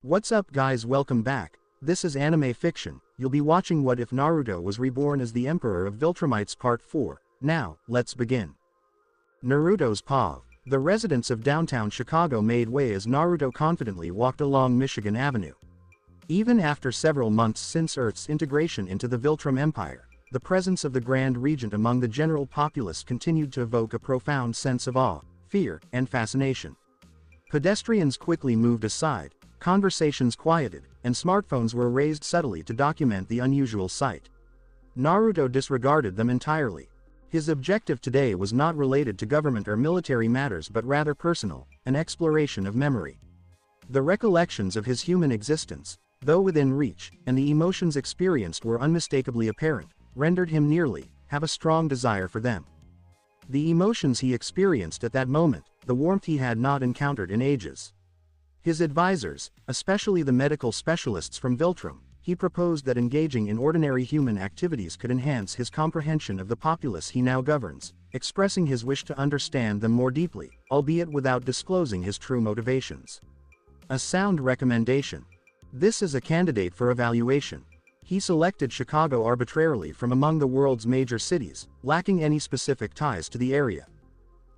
What's up guys, welcome back. This is anime fiction. You'll be watching What If Naruto Was Reborn as the Emperor of Viltrumites Part 4. Now, let's begin. Naruto's POV. The residents of downtown Chicago made way as Naruto confidently walked along Michigan Avenue. Even after several months since Earth's integration into the Viltrum Empire, the presence of the Grand Regent among the general populace continued to evoke a profound sense of awe, fear, and fascination. Pedestrians quickly moved aside, conversations quieted, and smartphones were raised subtly to document the unusual sight. Naruto disregarded them entirely. His objective today was not related to government or military matters but rather personal, an exploration of memory. The recollections of his human existence, though within reach, and the emotions experienced were unmistakably apparent, rendered him nearly have a strong desire for them. The emotions he experienced at that moment, the warmth he had not encountered in ages. His advisors, especially the medical specialists from Viltrum, he proposed that engaging in ordinary human activities could enhance his comprehension of the populace he now governs, expressing his wish to understand them more deeply, albeit without disclosing his true motivations. A sound recommendation. This is a candidate for evaluation. He selected Chicago arbitrarily from among the world's major cities, lacking any specific ties to the area.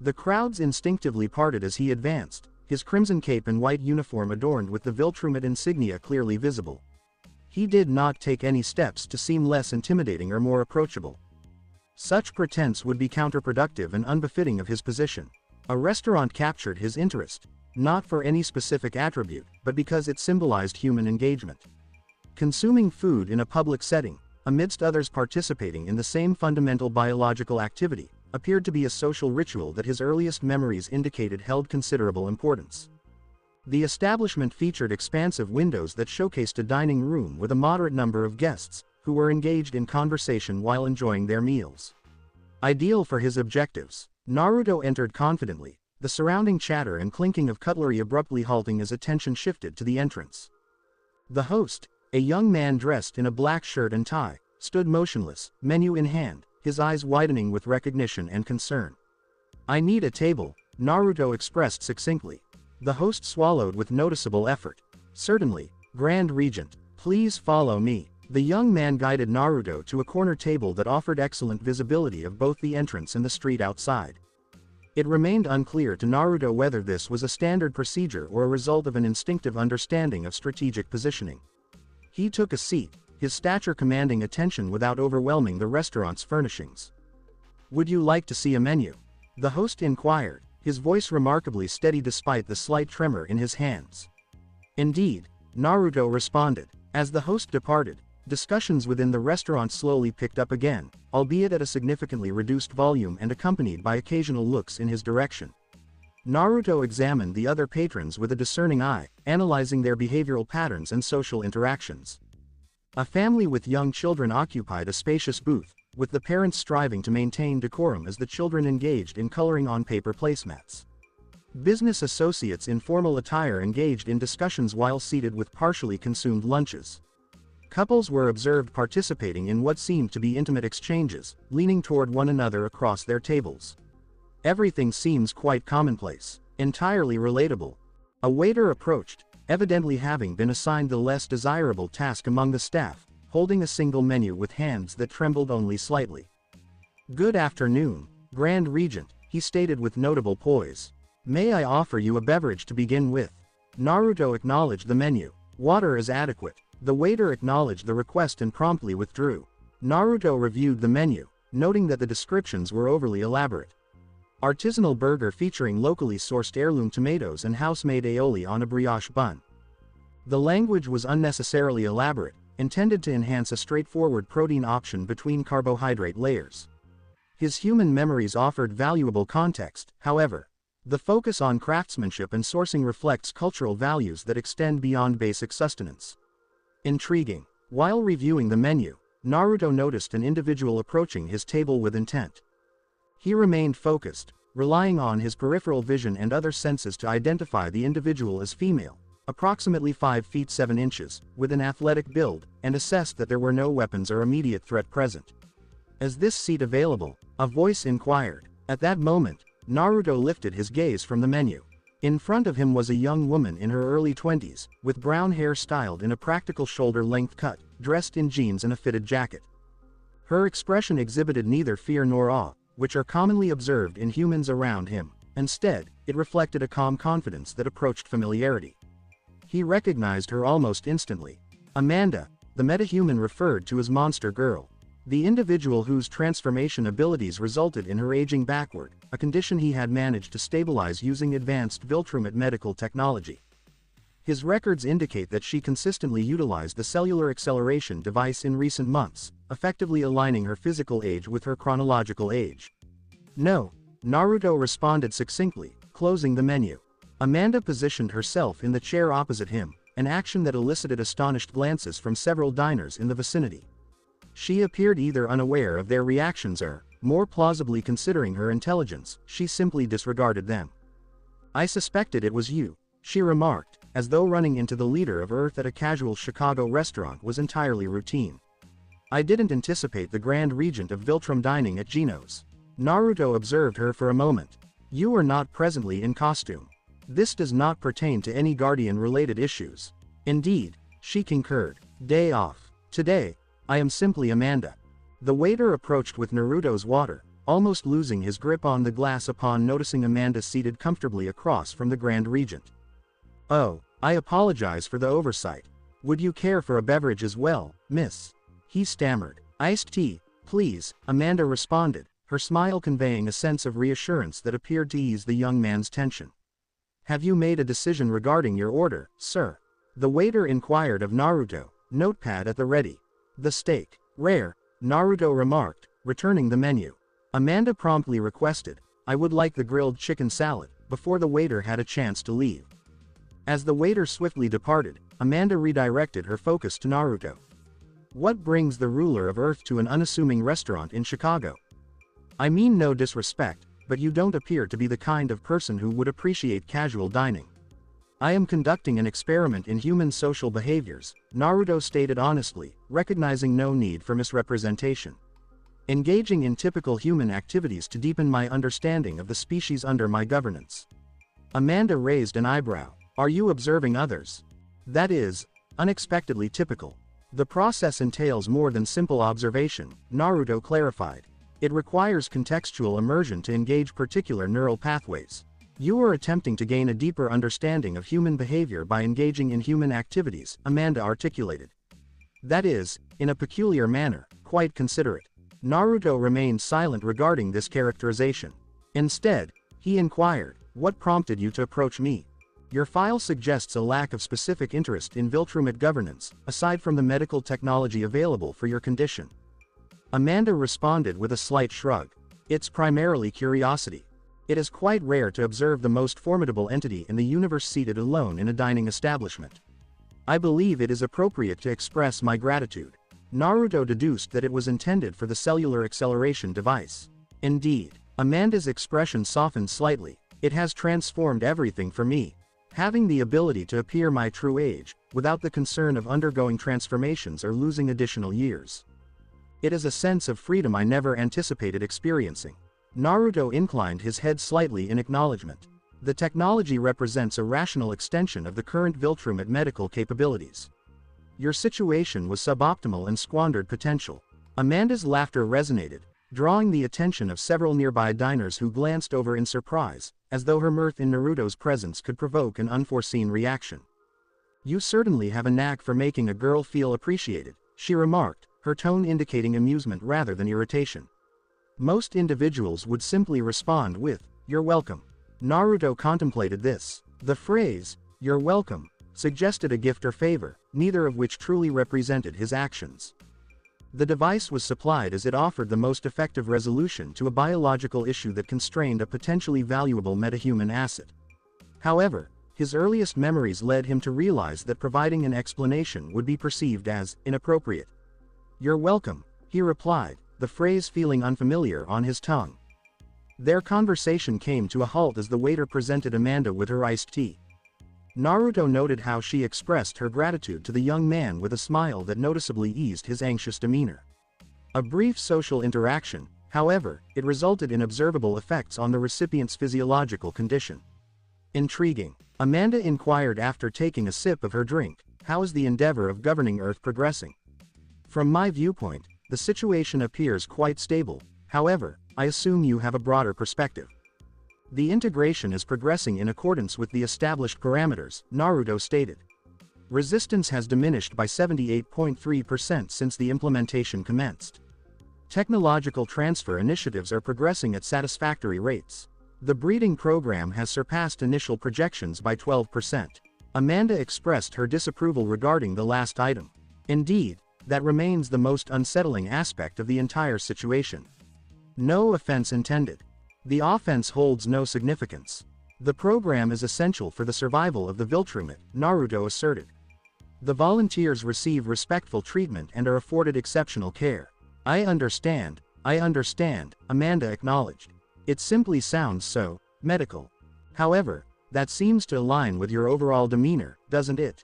The crowds instinctively parted as he advanced, his crimson cape and white uniform adorned with the Viltrumite insignia clearly visible. He did not take any steps to seem less intimidating or more approachable. Such pretense would be counterproductive and unbefitting of his position. A restaurant captured his interest, not for any specific attribute, but because it symbolized human engagement. Consuming food in a public setting, amidst others participating in the same fundamental biological activity, appeared to be a social ritual that his earliest memories indicated held considerable importance. The establishment featured expansive windows that showcased a dining room with a moderate number of guests, who were engaged in conversation while enjoying their meals. Ideal for his objectives, Naruto entered confidently, the surrounding chatter and clinking of cutlery abruptly halting as attention shifted to the entrance. The host, a young man dressed in a black shirt and tie, stood motionless, menu in hand, his eyes widening with recognition and concern. "I need a table," Naruto expressed succinctly. The host swallowed with noticeable effort. "Certainly, Grand Regent. Please follow me." The young man guided Naruto to a corner table that offered excellent visibility of both the entrance and the street outside. It remained unclear to Naruto whether this was a standard procedure or a result of an instinctive understanding of strategic positioning. He took a seat, his stature commanding attention without overwhelming the restaurant's furnishings. "Would you like to see a menu?" the host inquired, his voice remarkably steady despite the slight tremor in his hands. "Indeed," Naruto responded. As the host departed, discussions within the restaurant slowly picked up again, albeit at a significantly reduced volume and accompanied by occasional looks in his direction. Naruto examined the other patrons with a discerning eye, analyzing their behavioral patterns and social interactions. A family with young children occupied a spacious booth, with the parents striving to maintain decorum as the children engaged in coloring on paper placemats. Business associates in formal attire engaged in discussions while seated with partially consumed lunches. Couples were observed participating in what seemed to be intimate exchanges, leaning toward one another across their tables. Everything seems quite commonplace, entirely relatable. A waiter approached, evidently having been assigned the less desirable task among the staff, holding a single menu with hands that trembled only slightly. "Good afternoon, Grand Regent," he stated with notable poise. "May I offer you a beverage to begin with?" Naruto acknowledged the menu. "Water is adequate." The waiter acknowledged the request and promptly withdrew. Naruto reviewed the menu, noting that the descriptions were overly elaborate. Artisanal burger featuring locally sourced heirloom tomatoes and house-made aioli on a brioche bun. The language was unnecessarily elaborate, intended to enhance a straightforward protein option between carbohydrate layers. His human memories offered valuable context, however. The focus on craftsmanship and sourcing reflects cultural values that extend beyond basic sustenance. Intriguing. While reviewing the menu, Naruto noticed an individual approaching his table with intent. He remained focused, relying on his peripheral vision and other senses to identify the individual as female, approximately 5 feet 7 inches, with an athletic build, and assessed that there were no weapons or immediate threat present. "Is this seat available?" a voice inquired. At that moment, Naruto lifted his gaze from the menu. In front of him was a young woman in her early 20s, with brown hair styled in a practical shoulder-length cut, dressed in jeans and a fitted jacket. Her expression exhibited neither fear nor awe, which are commonly observed in humans around him. Instead, it reflected a calm confidence that approached familiarity. He recognized her almost instantly. Amanda, the metahuman referred to as Monster Girl. The individual whose transformation abilities resulted in her aging backward, a condition he had managed to stabilize using advanced Viltrumite medical technology. His records indicate that she consistently utilized the cellular acceleration device in recent months, effectively aligning her physical age with her chronological age. No, Naruto responded succinctly, closing the menu. Amanda positioned herself in the chair opposite him, an action that elicited astonished glances from several diners in the vicinity. She appeared either unaware of their reactions or, more plausibly considering her intelligence, she simply disregarded them. "I suspected it was you," she remarked, as though running into the leader of Earth at a casual Chicago restaurant was entirely routine. "I didn't anticipate the Grand Regent of Viltrum dining at Gino's." Naruto observed her for a moment. "You are not presently in costume. This does not pertain to any Guardian-related issues." "Indeed," she concurred. "Day off. Today, I am simply Amanda." The waiter approached with Naruto's water, almost losing his grip on the glass upon noticing Amanda seated comfortably across from the Grand Regent. "Oh, I apologize for the oversight. Would you care for a beverage as well, miss?" he stammered. "Iced tea, please," Amanda responded, her smile conveying a sense of reassurance that appeared to ease the young man's tension. "Have you made a decision regarding your order, sir?" the waiter inquired of Naruto, notepad at the ready. "The steak, rare," Naruto remarked, returning the menu. Amanda promptly requested, "I would like the grilled chicken salad," before the waiter had a chance to leave. As the waiter swiftly departed, Amanda redirected her focus to Naruto. "What brings the ruler of Earth to an unassuming restaurant in Chicago? I mean no disrespect, but you don't appear to be the kind of person who would appreciate casual dining." "I am conducting an experiment in human social behaviors," Naruto stated honestly, recognizing no need for misrepresentation. "Engaging in typical human activities to deepen my understanding of the species under my governance." Amanda raised an eyebrow. "Are you observing others?" "That is, unexpectedly typical. The process entails more than simple observation," Naruto clarified. "It requires contextual immersion to engage particular neural pathways. You are attempting to gain a deeper understanding of human behavior by engaging in human activities," Amanda articulated. "That is, in a peculiar manner, quite considerate." Naruto remained silent regarding this characterization. Instead, he inquired, "What prompted you to approach me? Your file suggests a lack of specific interest in Viltrumite governance, aside from the medical technology available for your condition." Amanda responded with a slight shrug. "It's primarily curiosity. It is quite rare to observe the most formidable entity in the universe seated alone in a dining establishment. I believe it is appropriate to express my gratitude." Naruto deduced that it was intended for the cellular acceleration device. "Indeed." Amanda's expression softened slightly. "It has transformed everything for me. Having the ability to appear my true age, without the concern of undergoing transformations or losing additional years. It is a sense of freedom I never anticipated experiencing." Naruto inclined his head slightly in acknowledgement. "The technology represents a rational extension of the current Viltrumite medical capabilities. Your situation was suboptimal and squandered potential." Amanda's laughter resonated, drawing the attention of several nearby diners who glanced over in surprise, as though her mirth in Naruto's presence could provoke an unforeseen reaction. "You certainly have a knack for making a girl feel appreciated," she remarked, her tone indicating amusement rather than irritation. "Most individuals would simply respond with, 'You're welcome.'" Naruto contemplated this. The phrase, "You're welcome," suggested a gift or favor, neither of which truly represented his actions. The device was supplied as it offered the most effective resolution to a biological issue that constrained a potentially valuable metahuman asset. However, his earliest memories led him to realize that providing an explanation would be perceived as inappropriate. "You're welcome," he replied, the phrase feeling unfamiliar on his tongue. Their conversation came to a halt as the waiter presented Amanda with her iced tea. Naruto noted how she expressed her gratitude to the young man with a smile that noticeably eased his anxious demeanor. A brief social interaction, however, it resulted in observable effects on the recipient's physiological condition. Intriguing. Amanda inquired after taking a sip of her drink. How is the endeavor of governing Earth progressing? From my viewpoint, the situation appears quite stable. However, I assume you have a broader perspective. The integration is progressing in accordance with the established parameters, Naruto stated. Resistance has diminished by 78.3% since the implementation commenced. Technological transfer initiatives are progressing at satisfactory rates. The breeding program has surpassed initial projections by 12%. Amanda expressed her disapproval regarding the last item. Indeed, that remains the most unsettling aspect of the entire situation. No offense intended. The offense holds no significance. The program is essential for the survival of the Viltrumite, Naruto asserted. The volunteers receive respectful treatment and are afforded exceptional care. I understand, Amanda acknowledged. It simply sounds so medical. However, that seems to align with your overall demeanor, doesn't it?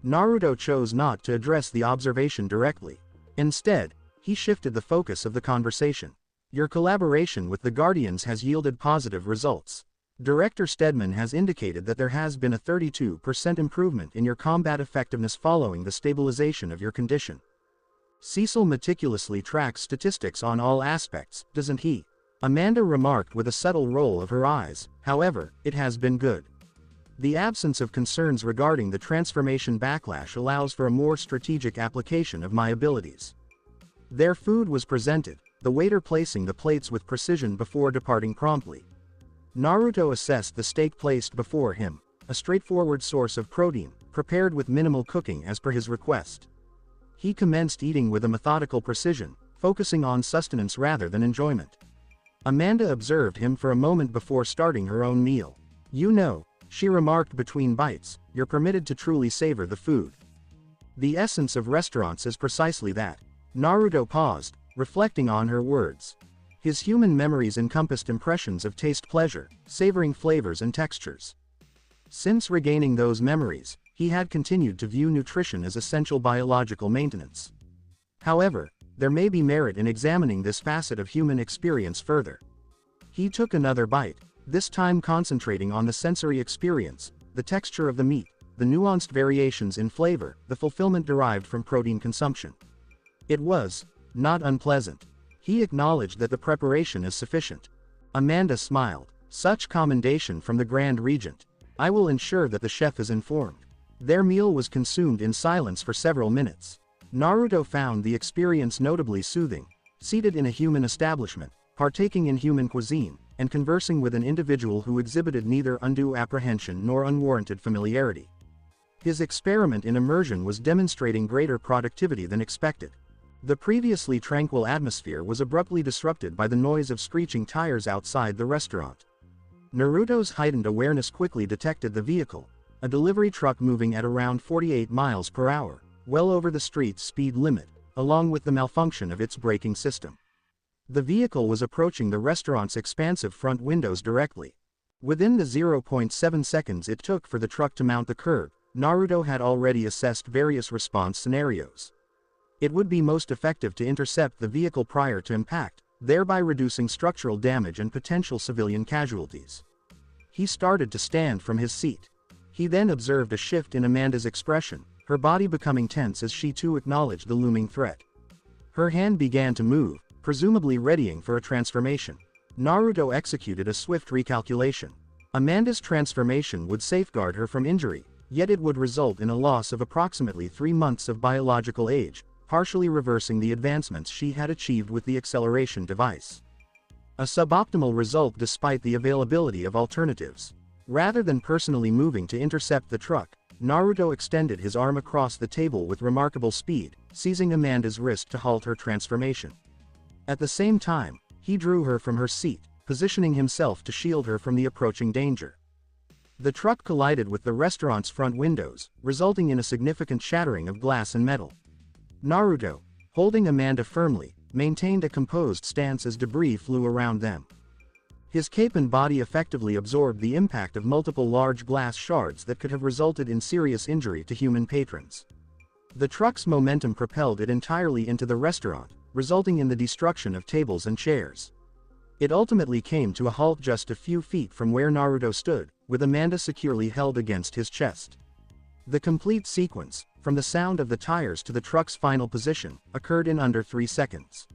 Naruto chose not to address the observation directly. Instead, he shifted the focus of the conversation. Your collaboration with the Guardians has yielded positive results. Director Stedman has indicated that there has been a 32% improvement in your combat effectiveness following the stabilization of your condition. Cecil meticulously tracks statistics on all aspects, doesn't he? Amanda remarked with a subtle roll of her eyes. However, it has been good. The absence of concerns regarding the transformation backlash allows for a more strategic application of my abilities. Their food was presented, the waiter placing the plates with precision before departing promptly. Naruto assessed the steak placed before him, a straightforward source of protein, prepared with minimal cooking as per his request. He commenced eating with a methodical precision, focusing on sustenance rather than enjoyment. Amanda observed him for a moment before starting her own meal. You know, she remarked between bites, you're permitted to truly savor the food. The essence of restaurants is precisely that. Naruto paused, reflecting on her words. His human memories encompassed impressions of taste, pleasure, savoring flavors and textures. Since regaining those memories, he had continued to view nutrition as essential biological maintenance. However, there may be merit in examining this facet of human experience further. He took another bite, this time concentrating on the sensory experience, the texture of the meat, the nuanced variations in flavor, the fulfillment derived from protein consumption. It was not unpleasant. He acknowledged that the preparation is sufficient. Amanda smiled. Such commendation from the Grand Regent. I will ensure that the chef is informed. Their meal was consumed in silence for several minutes. Naruto found the experience notably soothing. Seated in a human establishment, partaking in human cuisine, and conversing with an individual who exhibited neither undue apprehension nor unwarranted familiarity. His experiment in immersion was demonstrating greater productivity than expected. The previously tranquil atmosphere was abruptly disrupted by the noise of screeching tires outside the restaurant. Naruto's heightened awareness quickly detected the vehicle, a delivery truck moving at around 48 miles per hour, well over the street's speed limit, along with the malfunction of its braking system. The vehicle was approaching the restaurant's expansive front windows directly. Within the 0.7 seconds it took for the truck to mount the curb, Naruto had already assessed various response scenarios. It would be most effective to intercept the vehicle prior to impact, thereby reducing structural damage and potential civilian casualties. He started to stand from his seat. He then observed a shift in Amanda's expression, her body becoming tense as she too acknowledged the looming threat. Her hand began to move, presumably readying for a transformation. Naruto executed a swift recalculation. Amanda's transformation would safeguard her from injury, yet it would result in a loss of approximately 3 months of biological age, partially reversing the advancements she had achieved with the acceleration device. A suboptimal result despite the availability of alternatives. Rather than personally moving to intercept the truck, Naruto extended his arm across the table with remarkable speed, seizing Amanda's wrist to halt her transformation. At the same time, he drew her from her seat, positioning himself to shield her from the approaching danger. The truck collided with the restaurant's front windows, resulting in a significant shattering of glass and metal. Naruto, holding Amanda firmly, maintained a composed stance as debris flew around them. His cape and body effectively absorbed the impact of multiple large glass shards that could have resulted in serious injury to human patrons. The truck's momentum propelled it entirely into the restaurant, resulting in the destruction of tables and chairs. It ultimately came to a halt just a few feet from where Naruto stood, with Amanda securely held against his chest. The complete sequence, from the sound of the tires to the truck's final position, occurred in under 3 seconds.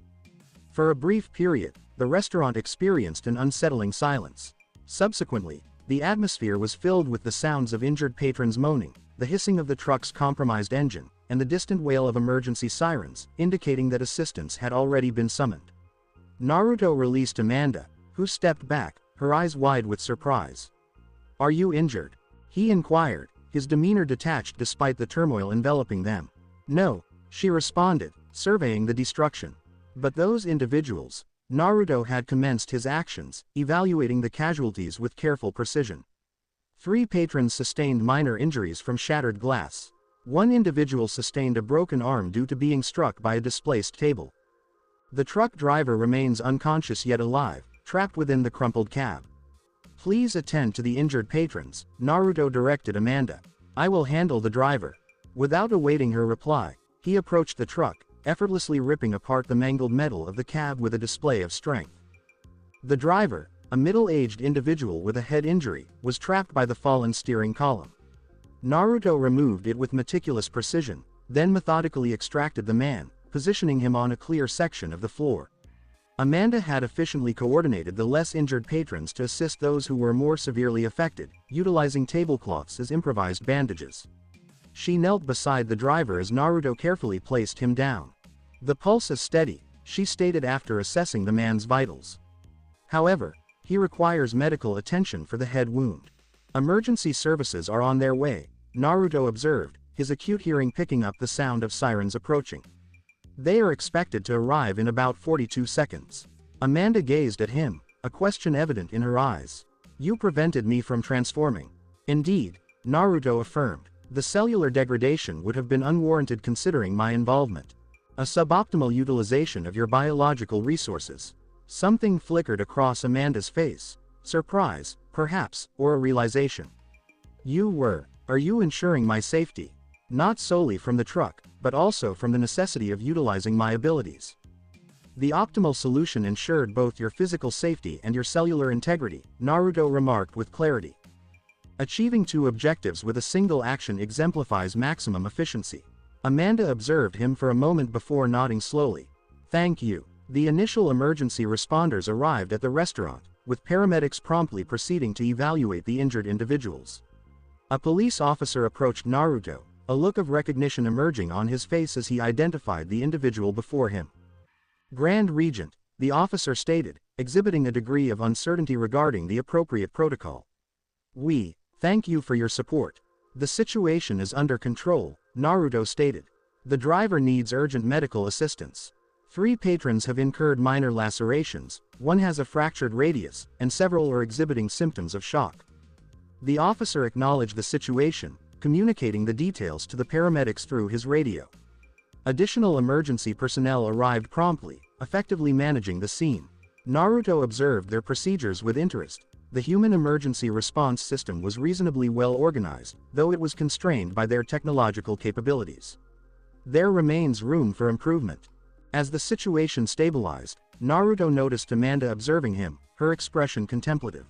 For a brief period, the restaurant experienced an unsettling silence. Subsequently, the atmosphere was filled with the sounds of injured patrons moaning, the hissing of the truck's compromised engine, and the distant wail of emergency sirens, indicating that assistance had already been summoned. Naruto released Amanda, who stepped back, her eyes wide with surprise. "Are you injured?" he inquired, his demeanor detached despite the turmoil enveloping them. "No," she responded, surveying the destruction. But those individuals. Naruto had commenced his actions, evaluating the casualties with careful precision. 3 patrons sustained minor injuries from shattered glass. 1 individual sustained a broken arm due to being struck by a displaced table. The truck driver remains unconscious yet alive, trapped within the crumpled cab. "Please attend to the injured patrons," Naruto directed Amanda. "I will handle the driver." Without awaiting her reply, he approached the truck, effortlessly ripping apart the mangled metal of the cab with a display of strength. The driver, a middle-aged individual with a head injury, was trapped by the fallen steering column. Naruto removed it with meticulous precision, then methodically extracted the man, positioning him on a clear section of the floor. Amanda had efficiently coordinated the less injured patrons to assist those who were more severely affected, utilizing tablecloths as improvised bandages. She knelt beside the driver as Naruto carefully placed him down. "The pulse is steady," she stated after assessing the man's vitals. "However, he requires medical attention for the head wound. Emergency services are on their way," Naruto observed, his acute hearing picking up the sound of sirens approaching. "They are expected to arrive in about 42 seconds. Amanda gazed at him, a question evident in her eyes. "You prevented me from transforming." "Indeed," Naruto affirmed. "The cellular degradation would have been unwarranted considering my involvement. A suboptimal utilization of your biological resources." Something flickered across Amanda's face. Surprise, perhaps, or a realization. Are you ensuring my safety? Not solely from the truck, but also from the necessity of utilizing my abilities. The optimal solution ensured both your physical safety and your cellular integrity, Naruto remarked with clarity. Achieving 2 objectives with a single action exemplifies maximum efficiency. Amanda observed him for a moment before nodding slowly. "Thank you." The initial emergency responders arrived at the restaurant, with paramedics promptly proceeding to evaluate the injured individuals. A police officer approached Naruto, a look of recognition emerging on his face as he identified the individual before him. "Grand Regent," the officer stated, exhibiting a degree of uncertainty regarding the appropriate protocol. "We thank you for your support. The situation is under control," Naruto stated. "The driver needs urgent medical assistance. 3 patrons have incurred minor lacerations, 1 has a fractured radius, and several are exhibiting symptoms of shock." The officer acknowledged the situation, communicating the details to the paramedics through his radio. Additional emergency personnel arrived promptly, effectively managing the scene. Naruto observed their procedures with interest. The human emergency response system was reasonably well organized, though it was constrained by their technological capabilities. There remains room for improvement. As the situation stabilized, Naruto noticed Amanda observing him, her expression contemplative.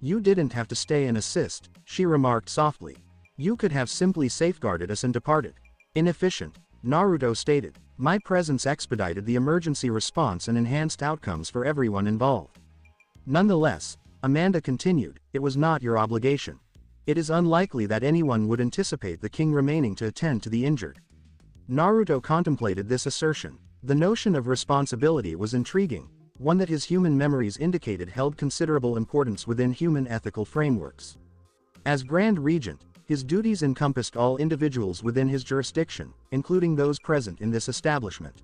"You didn't have to stay and assist," she remarked softly. "You could have simply safeguarded us and departed." "Inefficient," Naruto stated. "My presence expedited the emergency response and enhanced outcomes for everyone involved." "Nonetheless," Amanda continued, "it was not your obligation. It is unlikely that anyone would anticipate the king remaining to attend to the injured." Naruto contemplated this assertion. The notion of responsibility was intriguing, one that his human memories indicated held considerable importance within human ethical frameworks. As Grand Regent, his duties encompassed all individuals within his jurisdiction, including those present in this establishment.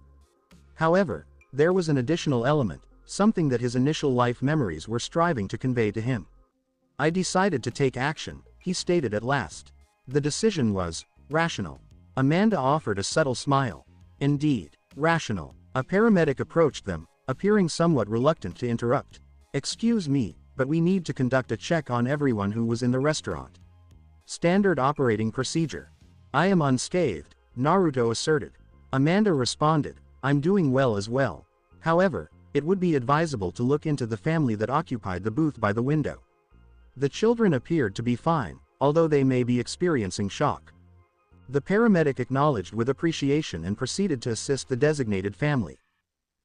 However, there was an additional element, something that his initial life memories were striving to convey to him. "I decided to take action," he stated at last. "The decision was rational." Amanda offered a subtle smile. "Indeed, rational." A paramedic approached them, appearing somewhat reluctant to interrupt. "Excuse me, but we need to conduct a check on everyone who was in the restaurant." "Standard operating procedure." "I am unscathed," Naruto asserted. Amanda responded, "I'm doing well as well. However, It would be advisable to look into the family that occupied the booth by the window. The children appeared to be fine, although they may be experiencing shock. The paramedic acknowledged with appreciation and proceeded to assist the designated family.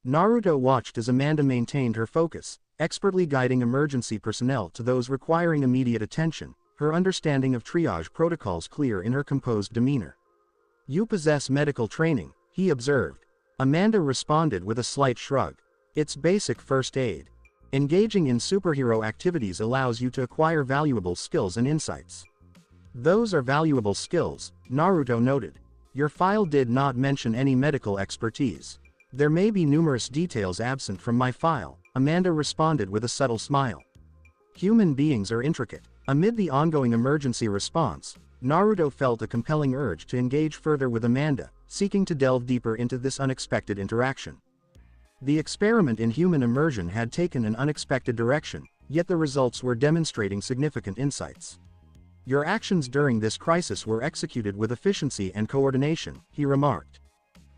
Naruto watched as Amanda maintained her focus, expertly guiding emergency personnel to those requiring immediate attention, her understanding of triage protocols clear in her composed demeanor. "You possess medical training," he observed. Amanda responded with a slight shrug. "It's basic first aid. Engaging in superhero activities allows you to acquire valuable skills and insights." "Those are valuable skills," Naruto noted. "Your file did not mention any medical expertise." "There may be numerous details absent from my file," Amanda responded with a subtle smile. "Human beings are intricate." Amid the ongoing emergency response, Naruto felt a compelling urge to engage further with Amanda, seeking to delve deeper into this unexpected interaction. The experiment in human immersion had taken an unexpected direction, yet the results were demonstrating significant insights. "Your actions during this crisis were executed with efficiency and coordination," he remarked.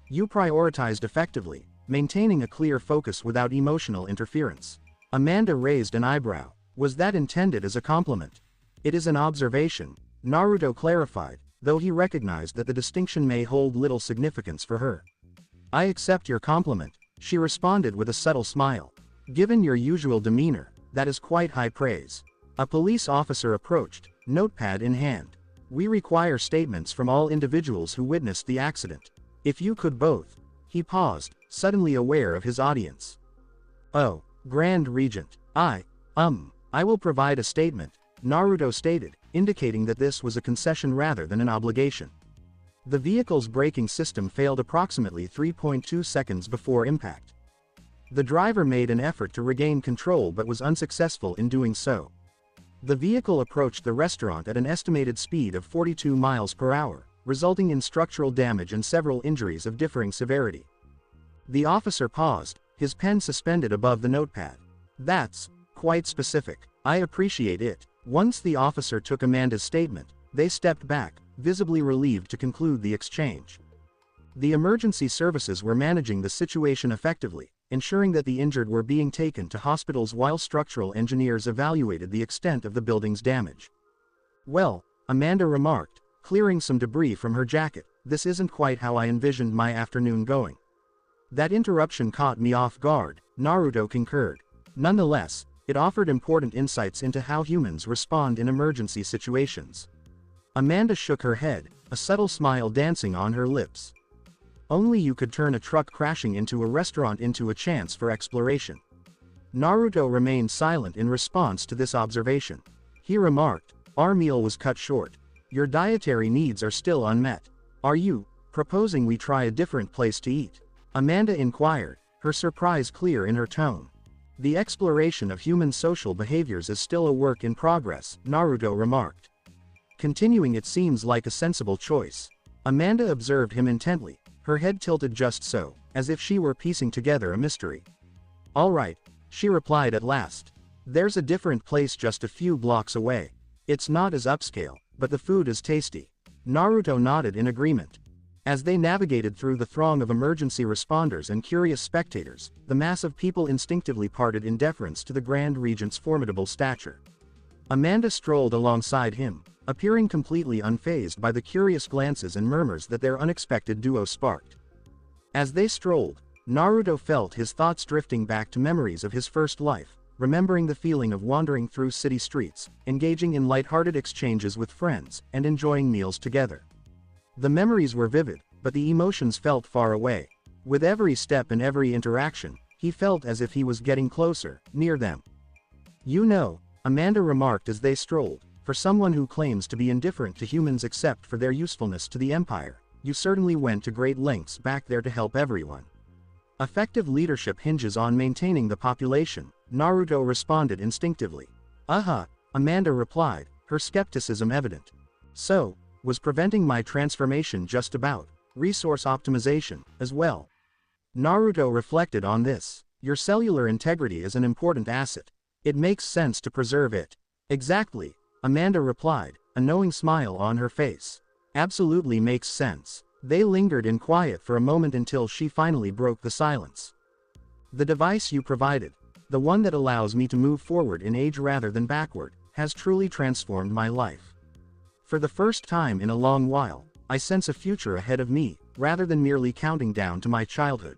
"You prioritized effectively, maintaining a clear focus without emotional interference." Amanda raised an eyebrow. "Was that intended as a compliment?" "It is an observation," Naruto clarified, though he recognized that the distinction may hold little significance for her. "I accept your compliment," she responded with a subtle smile. "Given your usual demeanor, that is quite high praise." A police officer approached, notepad in hand. "We require statements from all individuals who witnessed the accident. If you could both." He paused, suddenly aware of his audience. "Oh, Grand Regent. I will provide a statement," Naruto stated, indicating that this was a concession rather than an obligation. The vehicle's braking system failed approximately 3.2 seconds before impact. The driver made an effort to regain control but was unsuccessful in doing so. The vehicle approached the restaurant at an estimated speed of 42 miles per hour, resulting in structural damage and several injuries of differing severity. The officer paused, his pen suspended above the notepad. "That's quite specific. I appreciate it." Once the officer took Amanda's statement, they stepped back, visibly relieved to conclude the exchange. The emergency services were managing the situation effectively, ensuring that the injured were being taken to hospitals while structural engineers evaluated the extent of the building's damage. "Well," Amanda remarked, clearing some debris from her jacket, "this isn't quite how I envisioned my afternoon going." "That interruption caught me off guard," Naruto concurred. Nonetheless, it offered important insights into how humans respond in emergency situations. Amanda shook her head, a subtle smile dancing on her lips. "Only you could turn a truck crashing into a restaurant into a chance for exploration." Naruto remained silent in response to this observation. He remarked, "Our meal was cut short. Your dietary needs are still unmet. Are you proposing we try a different place to eat?" Amanda inquired, her surprise clear in her tone. "The exploration of human social behaviors is still a work in progress," Naruto remarked. "Continuing it seems like a sensible choice." Amanda observed him intently, her head tilted just so, as if she were piecing together a mystery. "All right," she replied at last. "There's a different place just a few blocks away. It's not as upscale, but the food is tasty." Naruto nodded in agreement. As they navigated through the throng of emergency responders and curious spectators, the mass of people instinctively parted in deference to the Grand Regent's formidable stature. Amanda strolled alongside him, appearing completely unfazed by the curious glances and murmurs that their unexpected duo sparked. As they strolled, Naruto felt his thoughts drifting back to memories of his first life, remembering the feeling of wandering through city streets, engaging in light-hearted exchanges with friends, and enjoying meals together. The memories were vivid, but the emotions felt far away. With every step and every interaction, he felt as if he was getting closer, near them. "You know," Amanda remarked as they strolled, "for someone who claims to be indifferent to humans except for their usefulness to the Empire, you certainly went to great lengths back there to help everyone." "Effective leadership hinges on maintaining the population," Naruto responded instinctively. Amanda replied, her skepticism evident. "So, was preventing my transformation just about resource optimization as well?" Naruto reflected on this. "Your cellular integrity is an important asset. It makes sense to preserve it." "Exactly," Amanda replied, a knowing smile on her face. "Absolutely makes sense." They lingered in quiet for a moment until she finally broke the silence. The device you provided, the one that allows me to move forward in age rather than backward, has truly transformed my life. For the first time in a long while, I sense a future ahead of me, rather than merely counting down to my childhood.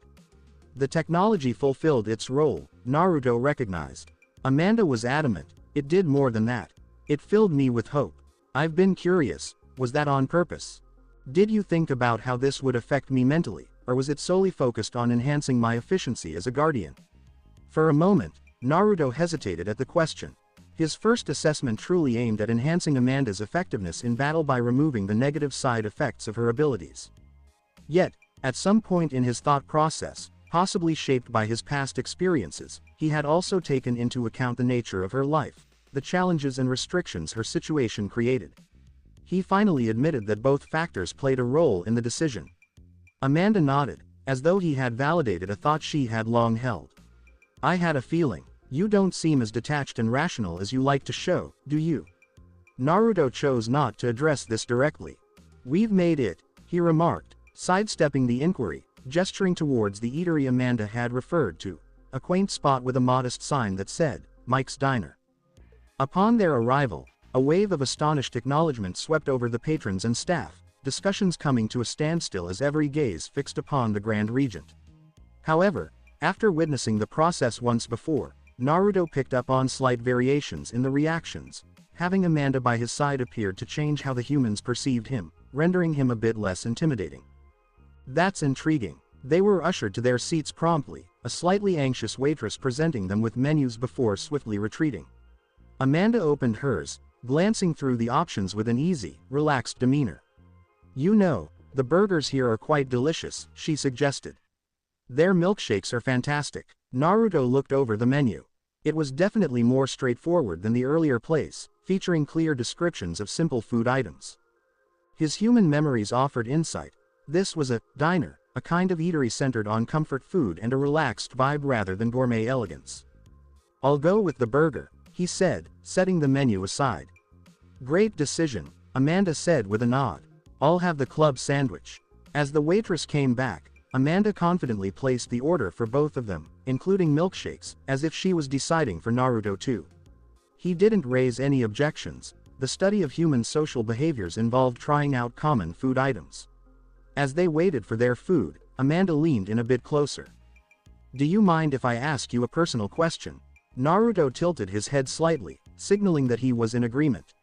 The technology fulfilled its role, Naruto recognized. Amanda was adamant, it did more than that. It filled me with hope. I've been curious, was that on purpose? Did you think about how this would affect me mentally, or was it solely focused on enhancing my efficiency as a guardian? For a moment, Naruto hesitated at the question. His first assessment truly aimed at enhancing Amanda's effectiveness in battle by removing the negative side effects of her abilities. Yet, at some point in his thought process, possibly shaped by his past experiences, he had also taken into account the nature of her life, the challenges and restrictions her situation created. He finally admitted that both factors played a role in the decision. Amanda nodded, as though he had validated a thought she had long held. I had a feeling. You don't seem as detached and rational as you like to show, do you? Naruto chose not to address this directly. We've made it, he remarked, sidestepping the inquiry, gesturing towards the eatery Amanda had referred to, a quaint spot with a modest sign that said, Mike's Diner. Upon their arrival, a wave of astonished acknowledgement swept over the patrons and staff, discussions coming to a standstill as every gaze fixed upon the Grand Regent. However, after witnessing the process once before, Naruto picked up on slight variations in the reactions. Having Amanda by his side appeared to change how the humans perceived him, rendering him a bit less intimidating. That's intriguing. They were ushered to their seats promptly, a slightly anxious waitress presenting them with menus before swiftly retreating. Amanda opened hers, glancing through the options with an easy, relaxed demeanor. You know, the burgers here are quite delicious, she suggested. Their milkshakes are fantastic. Naruto looked over the menu. It was definitely more straightforward than the earlier place, featuring clear descriptions of simple food items. His human memories offered insight. This was a diner, a kind of eatery centered on comfort food and a relaxed vibe rather than gourmet elegance. I'll go with the burger, he said, setting the menu aside. Great decision, Amanda said with a nod. I'll have the club sandwich. As the waitress came back, Amanda confidently placed the order for both of them, including milkshakes, as if she was deciding for Naruto too. He didn't raise any objections. The study of human social behaviors involved trying out common food items. As they waited for their food, Amanda leaned in a bit closer. Do you mind if I ask you a personal question? Naruto tilted his head slightly, signaling that he was in agreement.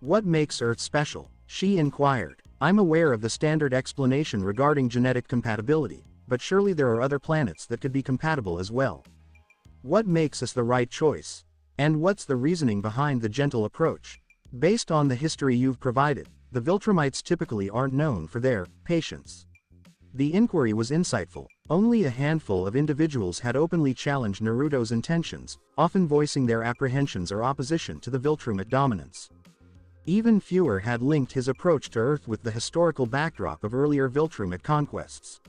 What makes Earth special? She inquired. I'm aware of the standard explanation regarding genetic compatibility, but surely there are other planets that could be compatible as well. What makes us the right choice? And what's the reasoning behind the gentle approach? Based on the history you've provided, the Viltrumites typically aren't known for their patience. The inquiry was insightful. Only a handful of individuals had openly challenged Naruto's intentions, often voicing their apprehensions or opposition to the Viltrumite dominance. Even fewer had linked his approach to Earth with the historical backdrop of earlier Viltrumite conquests.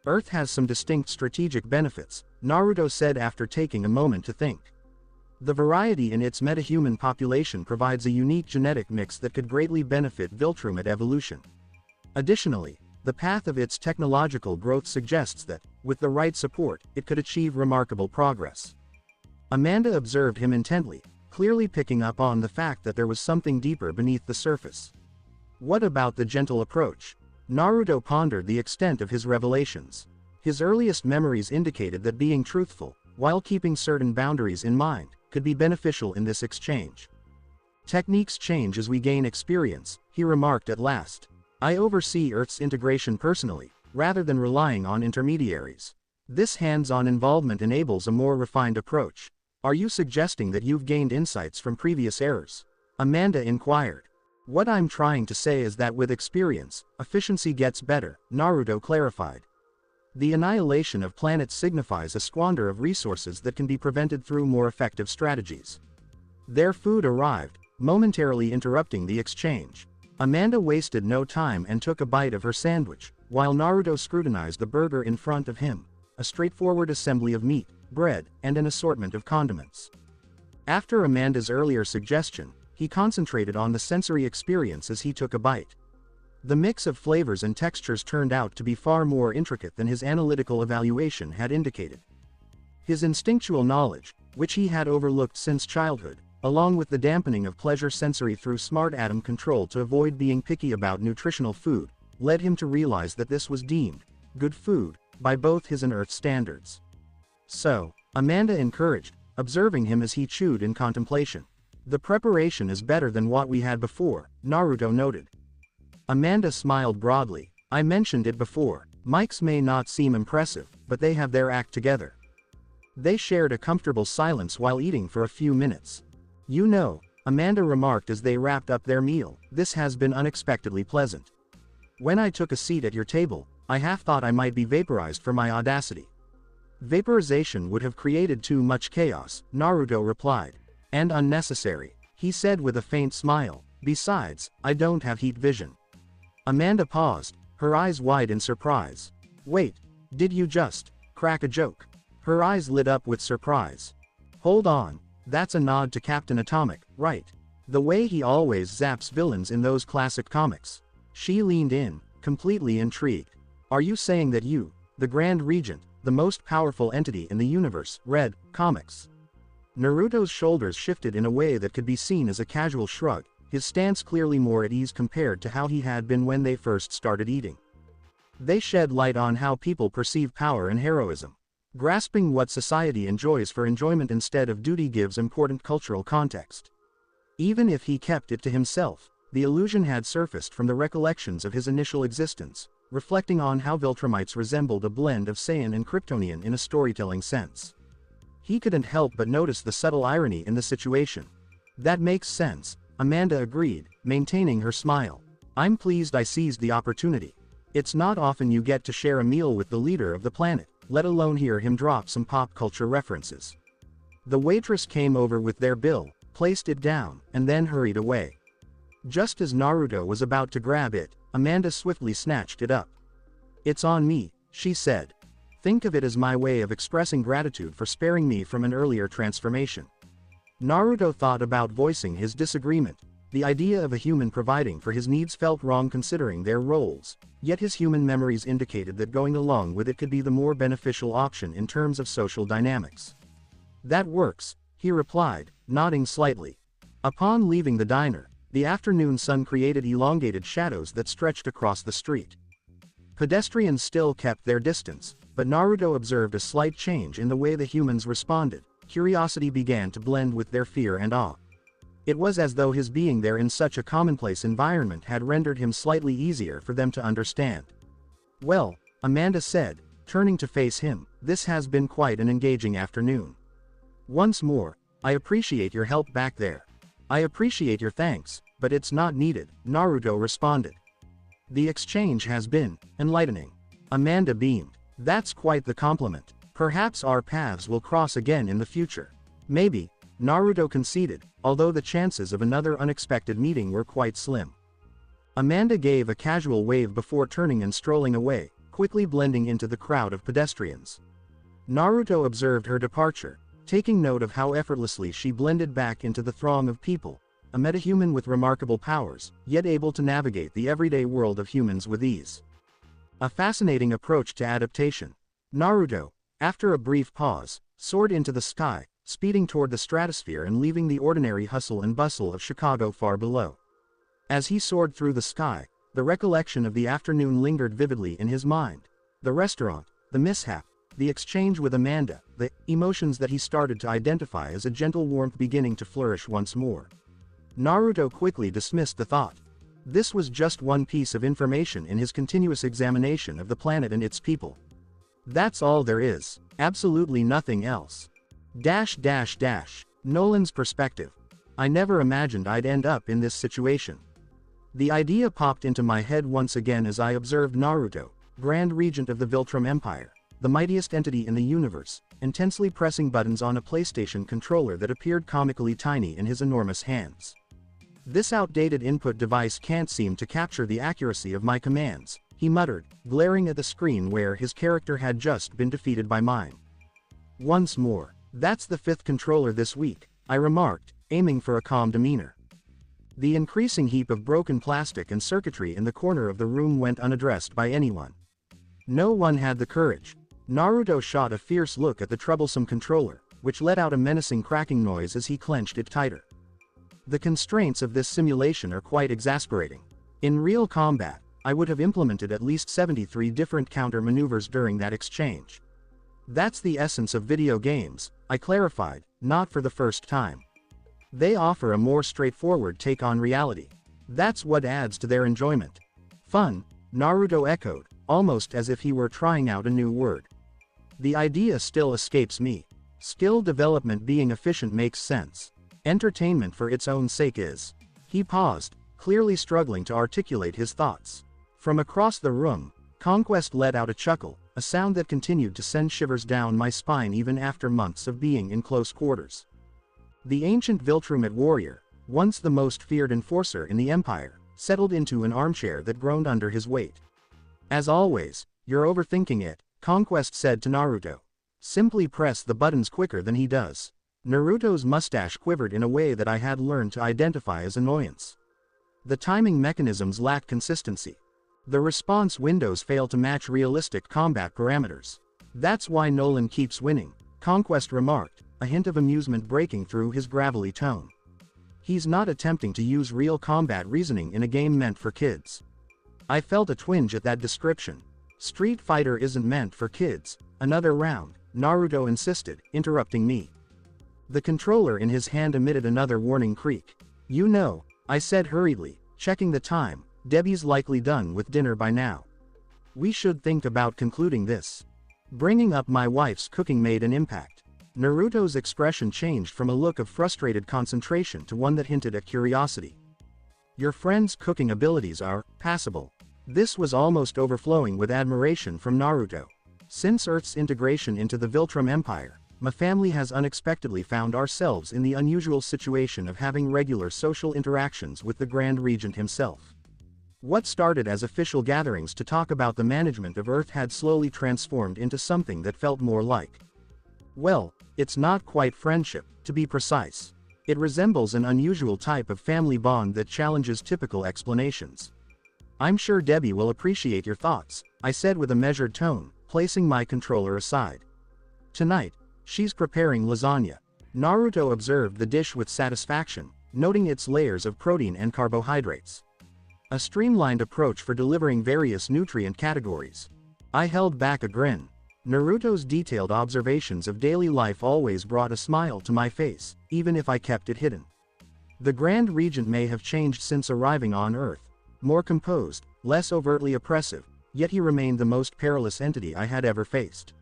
Earth has some distinct strategic benefits, Naruto said after taking a moment to think. The variety in its metahuman population provides a unique genetic mix that could greatly benefit Viltrumite evolution. Additionally, the path of its technological growth suggests that, with the right support, it could achieve remarkable progress. Amanda observed him intently, clearly picking up on the fact that there was something deeper beneath the surface. What about the gentle approach? Naruto pondered the extent of his revelations. His earliest memories indicated that being truthful, while keeping certain boundaries in mind, could be beneficial in this exchange. Techniques change as we gain experience, he remarked at last. I oversee Earth's integration personally, rather than relying on intermediaries. This hands-on involvement enables a more refined approach. Are you suggesting that you've gained insights from previous errors? Amanda inquired. What I'm trying to say is that with experience, efficiency gets better, Naruto clarified. The annihilation of planets signifies a squander of resources that can be prevented through more effective strategies. Their food arrived, momentarily interrupting the exchange. Amanda wasted no time and took a bite of her sandwich, while Naruto scrutinized the burger in front of him, a straightforward assembly of meat, bread, and an assortment of condiments. After Amanda's earlier suggestion, he concentrated on the sensory experience as he took a bite. The mix of flavors and textures turned out to be far more intricate than his analytical evaluation had indicated. His instinctual knowledge, which he had overlooked since childhood, along with the dampening of pleasure sensory through smart atom control to avoid being picky about nutritional food, led him to realize that this was deemed good food by both his and Earth standards. So, Amanda encouraged, observing him as he chewed in contemplation. The preparation is better than what we had before, Naruto noted. Amanda smiled broadly. I mentioned it before. Mics may not seem impressive, but they have their act together. They shared a comfortable silence while eating for a few minutes. You know, Amanda remarked as they wrapped up their meal, this has been unexpectedly pleasant. When I took a seat at your table, I half thought I might be vaporized for my audacity. Vaporization would have created too much chaos, Naruto replied. And unnecessary, he said with a faint smile. Besides, I don't have heat vision. Amanda paused, her eyes wide in surprise. Wait, did you just crack a joke? Her eyes lit up with surprise. Hold on, that's a nod to Captain Atomic, right? The way he always zaps villains in those classic comics. She leaned in, completely intrigued. Are you saying that you, the Grand Regent, the most powerful entity in the universe, read comics? Naruto's shoulders shifted in a way that could be seen as a casual shrug, his stance clearly more at ease compared to how he had been when they first started eating. They shed light on how people perceive power and heroism. Grasping what society enjoys for enjoyment instead of duty gives important cultural context. Even if he kept it to himself, the illusion had surfaced from the recollections of his initial existence, reflecting on how Viltrumites resembled a blend of Saiyan and Kryptonian in a storytelling sense. He couldn't help but notice the subtle irony in the situation. That makes sense, Amanda agreed, maintaining her smile. I'm pleased I seized the opportunity. It's not often you get to share a meal with the leader of the planet, let alone hear him drop some pop culture references. The waitress came over with their bill, placed it down, and then hurried away. Just as Naruto was about to grab it, Amanda swiftly snatched it up. It's on me, she said. Think of it as my way of expressing gratitude for sparing me from an earlier transformation. Naruto thought about voicing his disagreement. The idea of a human providing for his needs felt wrong considering their roles, yet his human memories indicated that going along with it could be the more beneficial option in terms of social dynamics. That works, he replied, nodding slightly. Upon leaving the diner, the afternoon sun created elongated shadows that stretched across the street. Pedestrians still kept their distance, but Naruto observed a slight change in the way the humans responded. Curiosity began to blend with their fear and awe. It was as though his being there in such a commonplace environment had rendered him slightly easier for them to understand. Well, Amanda said, turning to face him, this has been quite an engaging afternoon. Once more, I appreciate your help back there. I appreciate your thanks, but it's not needed, Naruto responded. The exchange has been enlightening. Amanda beamed. That's quite the compliment. Perhaps our paths will cross again in the future. Maybe, Naruto conceded, although the chances of another unexpected meeting were quite slim. Amanda gave a casual wave before turning and strolling away, quickly blending into the crowd of pedestrians. Naruto observed her departure, taking note of how effortlessly she blended back into the throng of people, a metahuman with remarkable powers, yet able to navigate the everyday world of humans with ease. A fascinating approach to adaptation. Naruto, after a brief pause, soared into the sky, speeding toward the stratosphere and leaving the ordinary hustle and bustle of Chicago far below. As he soared through the sky, the recollection of the afternoon lingered vividly in his mind. The restaurant, the mishap, the exchange with Amanda, the emotions that he started to identify as a gentle warmth beginning to flourish once more. Naruto quickly dismissed the thought. This was just one piece of information in his continuous examination of the planet and its people. That's all there is, absolutely nothing else. Nolan's perspective. I never imagined I'd end up in this situation. The idea popped into my head once again as I observed Naruto, Grand Regent of the Viltrum Empire, the mightiest entity in the universe, intensely pressing buttons on a PlayStation controller that appeared comically tiny in his enormous hands. This outdated input device can't seem to capture the accuracy of my commands, he muttered, glaring at the screen where his character had just been defeated by mine. Once more. That's the 5th controller this week, I remarked, aiming for a calm demeanor. The increasing heap of broken plastic and circuitry in the corner of the room went unaddressed by anyone. No one had the courage. Naruto shot a fierce look at the troublesome controller, which let out a menacing cracking noise as he clenched it tighter. The constraints of this simulation are quite exasperating. In real combat, I would have implemented at least 73 different counter maneuvers during that exchange. That's the essence of video games, I clarified, not for the first time. They offer a more straightforward take on reality. That's what adds to their enjoyment. Fun, Naruto echoed, almost as if he were trying out a new word. The idea still escapes me. Skill development being efficient makes sense. Entertainment for its own sake is. He paused, clearly struggling to articulate his thoughts. From across the room, Conquest let out a chuckle, a sound that continued to send shivers down my spine even after months of being in close quarters. The ancient Viltrumite warrior, once the most feared enforcer in the Empire, settled into an armchair that groaned under his weight. As always, you're overthinking it, Conquest said to Naruto. Simply press the buttons quicker than he does. Naruto's mustache quivered in a way that I had learned to identify as annoyance. The timing mechanisms lack consistency. The response windows fail to match realistic combat parameters. That's why Nolan keeps winning, Conquest remarked, a hint of amusement breaking through his gravelly tone. He's not attempting to use real combat reasoning in a game meant for kids. I felt a twinge at that description. Street Fighter isn't meant for kids. Another round, Naruto insisted, interrupting me. The controller in his hand emitted another warning creak. You know, I said hurriedly, checking the time, Debbie's likely done with dinner by now. We should think about concluding this. Bringing up my wife's cooking made an impact. Naruto's expression changed from a look of frustrated concentration to one that hinted at curiosity. Your friend's cooking abilities are passable. This was almost overflowing with admiration from Naruto. Since Earth's integration into the Viltrum Empire, my family has unexpectedly found ourselves in the unusual situation of having regular social interactions with the Grand Regent himself. What started as official gatherings to talk about the management of Earth had slowly transformed into something that felt more like. Well, it's not quite friendship, to be precise. It resembles an unusual type of family bond that challenges typical explanations. I'm sure Debbie will appreciate your thoughts, I said with a measured tone, placing my controller aside. Tonight, she's preparing lasagna. Naruto observed the dish with satisfaction, noting its layers of protein and carbohydrates. A streamlined approach for delivering various nutrient categories. I held back a grin. Naruto's detailed observations of daily life always brought a smile to my face, even if I kept it hidden. The Grand Regent may have changed since arriving on Earth. More composed, less overtly oppressive, yet he remained the most perilous entity I had ever faced.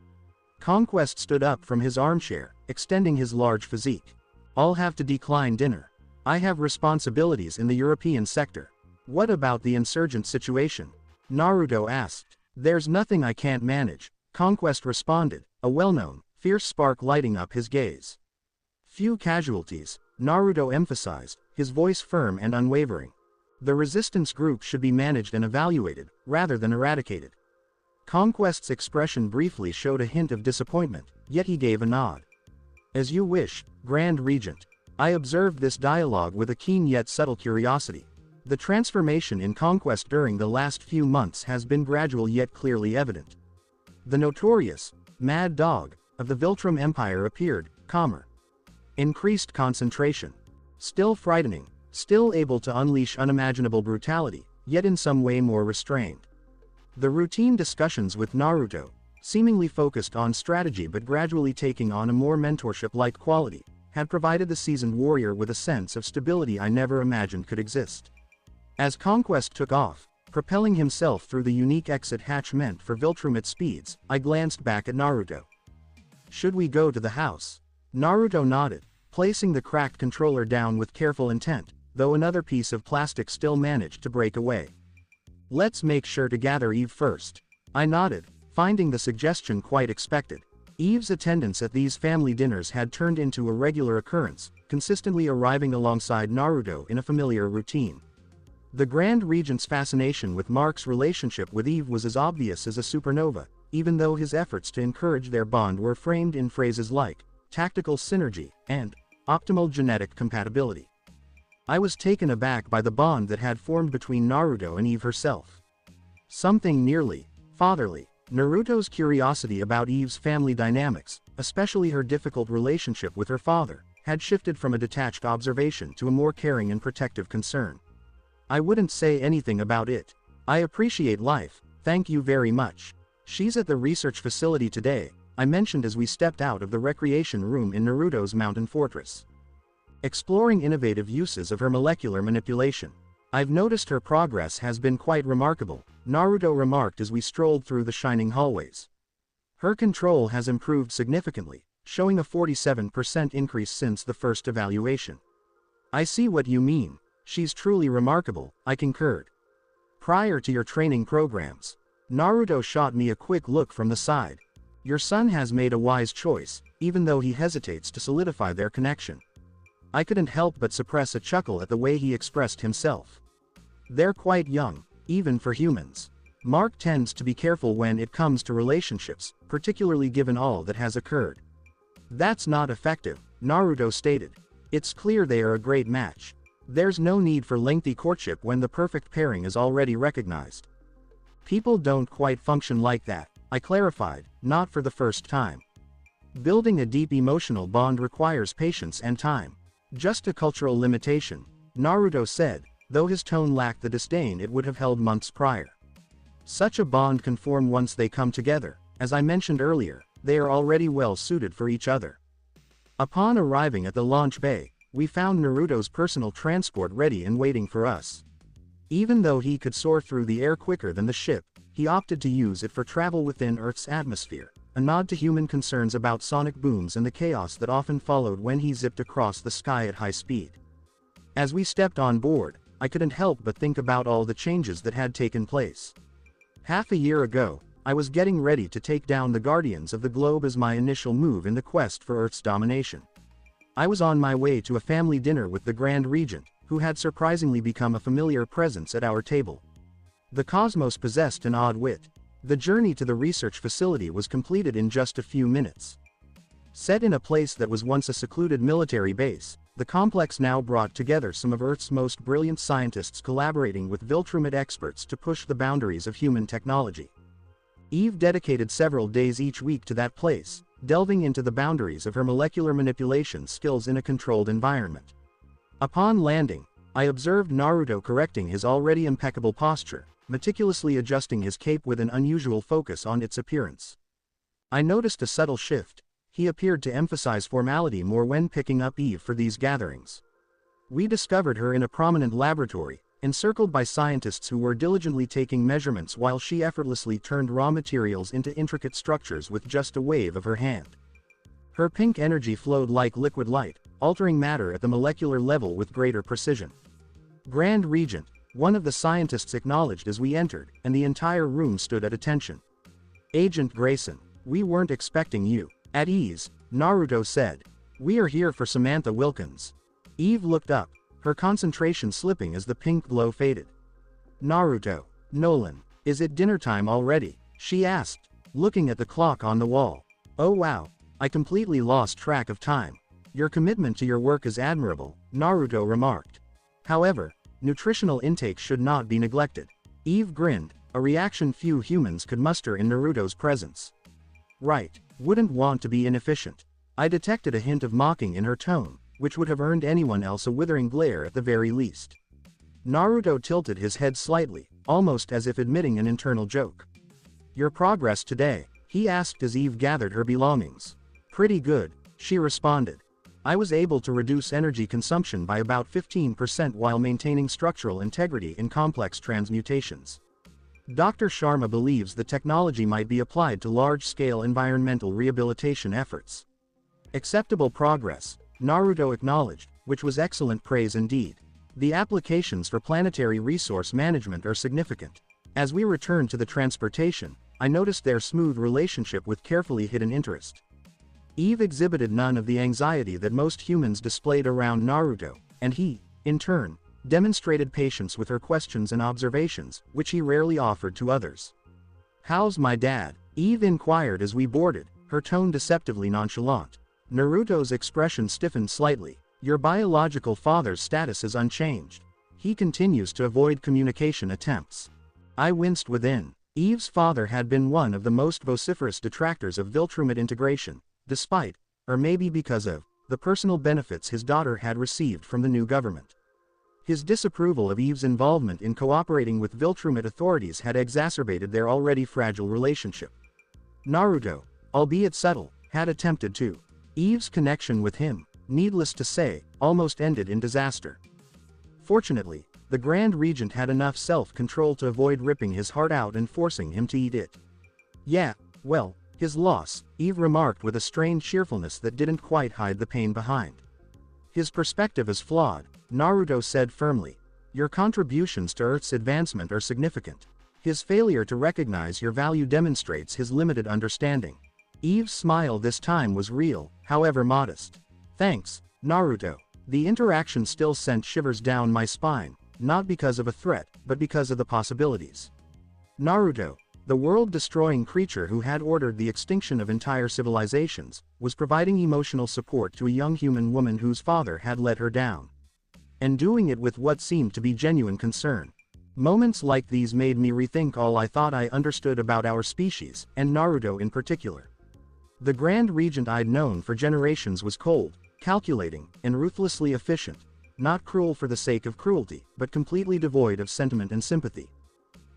Conquest stood up from his armchair, extending his large physique. I'll have to decline dinner. I have responsibilities in the European sector. What about the insurgent situation? Naruto asked. There's nothing I can't manage, Conquest responded, a well-known, fierce spark lighting up his gaze. Few casualties, Naruto emphasized, his voice firm and unwavering. The resistance group should be managed and evaluated, rather than eradicated. Conquest's expression briefly showed a hint of disappointment, yet he gave a nod. As you wish, Grand Regent. I observed this dialogue with a keen yet subtle curiosity. The transformation in Conquest during the last few months has been gradual yet clearly evident. The notorious, Mad Dog, of the Viltrum Empire appeared, calmer. Increased concentration. Still frightening, still able to unleash unimaginable brutality, yet in some way more restrained. The routine discussions with Naruto, seemingly focused on strategy but gradually taking on a more mentorship-like quality, had provided the seasoned warrior with a sense of stability I never imagined could exist. As Conquest took off, propelling himself through the unique exit hatch meant for Viltrumite speeds, I glanced back at Naruto. Should we go to the house? Naruto nodded, placing the cracked controller down with careful intent, though another piece of plastic still managed to break away. Let's make sure to gather Eve first. I nodded, finding the suggestion quite expected. Eve's attendance at these family dinners had turned into a regular occurrence, consistently arriving alongside Naruto in a familiar routine. The Grand Regent's fascination with Mark's relationship with Eve was as obvious as a supernova, even though his efforts to encourage their bond were framed in phrases like tactical synergy and optimal genetic compatibility. I was taken aback by the bond that had formed between Naruto and Eve herself. Something nearly fatherly. Naruto's curiosity about Eve's family dynamics, especially her difficult relationship with her father, had shifted from a detached observation to a more caring and protective concern. I wouldn't say anything about it. I appreciate life, thank you very much. She's at the research facility today, I mentioned as we stepped out of the recreation room in Naruto's mountain fortress. Exploring innovative uses of her molecular manipulation. I've noticed her progress has been quite remarkable, Naruto remarked as we strolled through the shining hallways. Her control has improved significantly, showing a 47% increase since the first evaluation. I see what you mean, she's truly remarkable, I concurred. Prior to your training programs, Naruto shot me a quick look from the side. Your son has made a wise choice, even though he hesitates to solidify their connection. I couldn't help but suppress a chuckle at the way he expressed himself. They're quite young, even for humans. Mark tends to be careful when it comes to relationships, particularly given all that has occurred. That's not effective, Naruto stated. It's clear they are a great match. There's no need for lengthy courtship when the perfect pairing is already recognized. People don't quite function like that, I clarified, not for the first time. Building a deep emotional bond requires patience and time. Just a cultural limitation, Naruto said, though his tone lacked the disdain it would have held months prior. Such a bond can form once they come together, as I mentioned earlier, they are already well suited for each other. Upon arriving at the launch bay, we found Naruto's personal transport ready and waiting for us. Even though he could soar through the air quicker than the ship, he opted to use it for travel within Earth's atmosphere, a nod to human concerns about sonic booms and the chaos that often followed when he zipped across the sky at high speed. As we stepped on board, I couldn't help but think about all the changes that had taken place. Half a year ago, I was getting ready to take down the Guardians of the Globe as my initial move in the quest for Earth's domination. I was on my way to a family dinner with the Grand Regent, who had surprisingly become a familiar presence at our table. The cosmos possessed an odd wit. The journey to the research facility was completed in just a few minutes. Set in a place that was once a secluded military base, the complex now brought together some of Earth's most brilliant scientists collaborating with Viltrumite experts to push the boundaries of human technology. Eve dedicated several days each week to that place, delving into the boundaries of her molecular manipulation skills in a controlled environment. Upon landing, I observed Naruto correcting his already impeccable posture, meticulously adjusting his cape with an unusual focus on its appearance. I noticed a subtle shift. He appeared to emphasize formality more when picking up Eve for these gatherings. We discovered her in a prominent laboratory, encircled by scientists who were diligently taking measurements while she effortlessly turned raw materials into intricate structures with just a wave of her hand. Her pink energy flowed like liquid light, altering matter at the molecular level with greater precision. Grand Regent, one of the scientists acknowledged as we entered, and the entire room stood at attention. Agent Grayson, we weren't expecting you. At ease, Naruto said. We are here for Samantha Wilkins. Eve looked up, her concentration slipping as the pink glow faded. Naruto, Nolan, is it dinner time already? She asked, looking at the clock on the wall. Oh wow, I completely lost track of time. Your commitment to your work is admirable, Naruto remarked. However, nutritional intake should not be neglected. Eve grinned, a reaction few humans could muster in Naruto's presence. Right, wouldn't want to be inefficient. I detected a hint of mocking in her tone, which would have earned anyone else a withering glare at the very least. Naruto tilted his head slightly, almost as if admitting an internal joke. Your progress today? He asked as Eve gathered her belongings. Pretty good, she responded. I was able to reduce energy consumption by about 15% while maintaining structural integrity in complex transmutations. Dr. Sharma believes the technology might be applied to large-scale environmental rehabilitation efforts. Acceptable progress, Naruto acknowledged, which was excellent praise indeed. The applications for planetary resource management are significant. As we returned to the transportation, I noticed their smooth relationship with carefully hidden interest. Eve exhibited none of the anxiety that most humans displayed around Naruto, and he, in turn, demonstrated patience with her questions and observations, which he rarely offered to others. How's my dad? Eve inquired as we boarded, her tone deceptively nonchalant. Naruto's expression stiffened slightly. Your biological father's status is unchanged. He continues to avoid communication attempts. I winced within. Eve's father had been one of the most vociferous detractors of Viltrumite integration, despite, or maybe because of, the personal benefits his daughter had received from the new government. His disapproval of Eve's involvement in cooperating with Viltrumite authorities had exacerbated their already fragile relationship. Naruto, albeit subtle, had attempted to. Eve's connection with him, needless to say, almost ended in disaster. Fortunately, the Grand Regent had enough self-control to avoid ripping his heart out and forcing him to eat it. Yeah, well, his loss, Eve remarked with a strained cheerfulness that didn't quite hide the pain behind. His perspective is flawed, Naruto said firmly. Your contributions to Earth's advancement are significant. His failure to recognize your value demonstrates his limited understanding. Eve's smile this time was real, however modest. Thanks, Naruto. The interaction still sent shivers down my spine, not because of a threat, but because of the possibilities. Naruto, the world-destroying creature who had ordered the extinction of entire civilizations, was providing emotional support to a young human woman whose father had let her down. And doing it with what seemed to be genuine concern. Moments like these made me rethink all I thought I understood about our species, and Naruto in particular. The Grand Regent I'd known for generations was cold, calculating, and ruthlessly efficient, not cruel for the sake of cruelty, but completely devoid of sentiment and sympathy.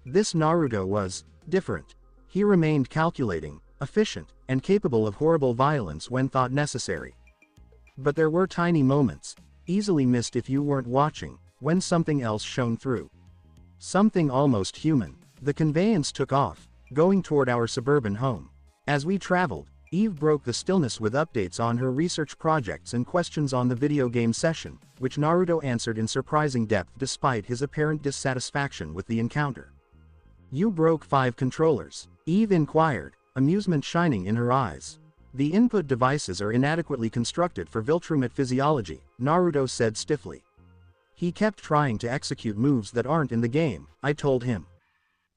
This Naruto was different. He remained calculating, efficient, and capable of horrible violence when thought necessary. But there were tiny moments, easily missed if you weren't watching, when something else shone through. Something almost human. The conveyance took off, going toward our suburban home. As we traveled, Eve broke the stillness with updates on her research projects and questions on the video game session, which Naruto answered in surprising depth despite his apparent dissatisfaction with the encounter. You broke 5 controllers? Eve inquired, amusement shining in her eyes. The input devices are inadequately constructed for Viltrumite physiology, Naruto said stiffly. He kept trying to execute moves that aren't in the game, I told him.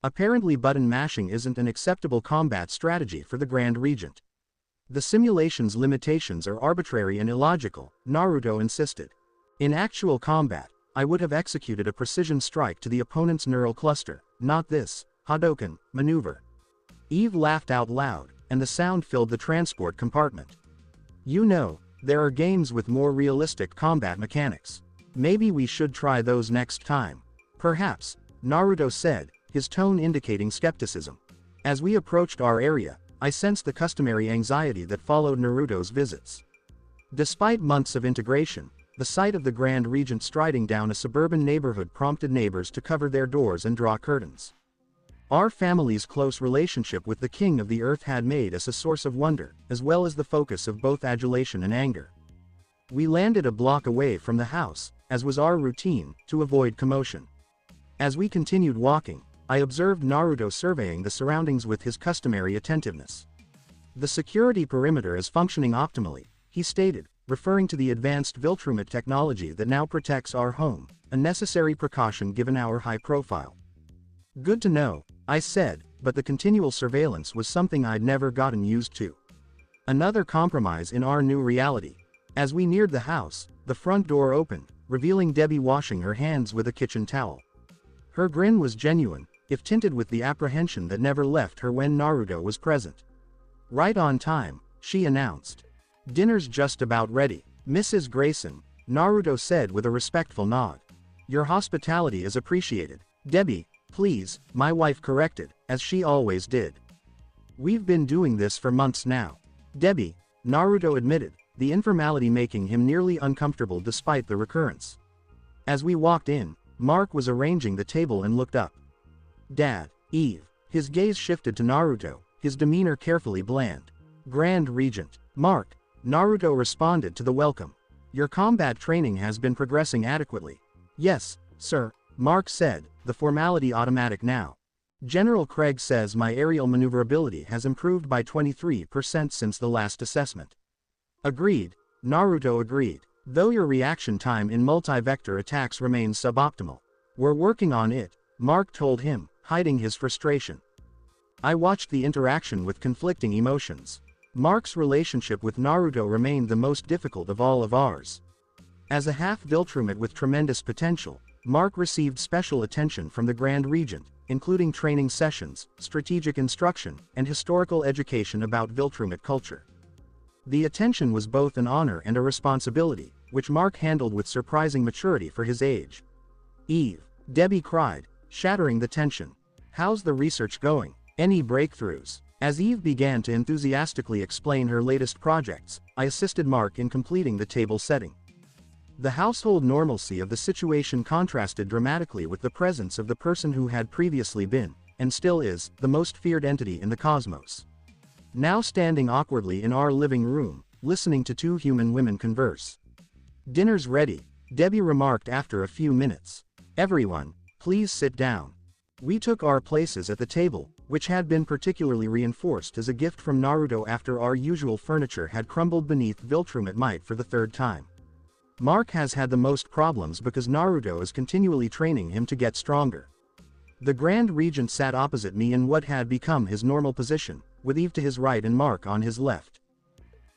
Apparently button mashing isn't an acceptable combat strategy for the Grand Regent. The simulation's limitations are arbitrary and illogical, Naruto insisted. In actual combat, I would have executed a precision strike to the opponent's neural cluster, not this Hadouken maneuver. Eve laughed out loud, and the sound filled the transport compartment. You know, there are games with more realistic combat mechanics. Maybe we should try those next time. Perhaps, Naruto said, his tone indicating skepticism. As we approached our area, I sensed the customary anxiety that followed Naruto's visits. Despite months of integration, the sight of the Grand Regent striding down a suburban neighborhood prompted neighbors to cover their doors and draw curtains. Our family's close relationship with the King of the Earth had made us a source of wonder, as well as the focus of both adulation and anger. We landed a block away from the house, as was our routine, to avoid commotion. As we continued walking, I observed Naruto surveying the surroundings with his customary attentiveness. The security perimeter is functioning optimally, he stated, referring to the advanced Viltrumite technology that now protects our home, a necessary precaution given our high profile. Good to know, I said, but the continual surveillance was something I'd never gotten used to. Another compromise in our new reality. As we neared the house, the front door opened, revealing Debbie washing her hands with a kitchen towel. Her grin was genuine, if tinted with the apprehension that never left her when Naruto was present. Right on time, she announced. Dinner's just about ready, Mrs. Grayson, Naruto said with a respectful nod. Your hospitality is appreciated, Debbie, please, my wife corrected, as she always did. We've been doing this for months now. Debbie, Naruto admitted, the informality making him nearly uncomfortable despite the recurrence. As we walked in, Mark was arranging the table and looked up. Dad, Eve. His gaze shifted to Naruto, his demeanor carefully bland. Grand Regent, Mark. Naruto responded to the welcome. Your combat training has been progressing adequately. Yes, sir, Mark said, the formality automatic now. General Craig says my aerial maneuverability has improved by 23% since the last assessment. Agreed, Naruto agreed, though your reaction time in multi-vector attacks remains suboptimal. We're working on it, Mark told him, hiding his frustration. I watched the interaction with conflicting emotions. Mark's relationship with Naruto remained the most difficult of all of ours. As a half-Viltrumite with tremendous potential, Mark received special attention from the Grand Regent, including training sessions, strategic instruction, and historical education about Viltrumite culture. The attention was both an honor and a responsibility, which Mark handled with surprising maturity for his age. "Eve," Debbie cried, shattering the tension. "How's the research going? Any breakthroughs?" As Eve began to enthusiastically explain her latest projects, I assisted Mark in completing the table setting. The household normalcy of the situation contrasted dramatically with the presence of the person who had previously been, and still is, the most feared entity in the cosmos. Now standing awkwardly in our living room, listening to two human women converse. "Dinner's ready," Debbie remarked after a few minutes. "Everyone, please sit down." We took our places at the table, which had been particularly reinforced as a gift from Naruto after our usual furniture had crumbled beneath Viltrumite might for the third time. Mark has had the most problems because Naruto is continually training him to get stronger. The Grand Regent sat opposite me in what had become his normal position, with Eve to his right and Mark on his left.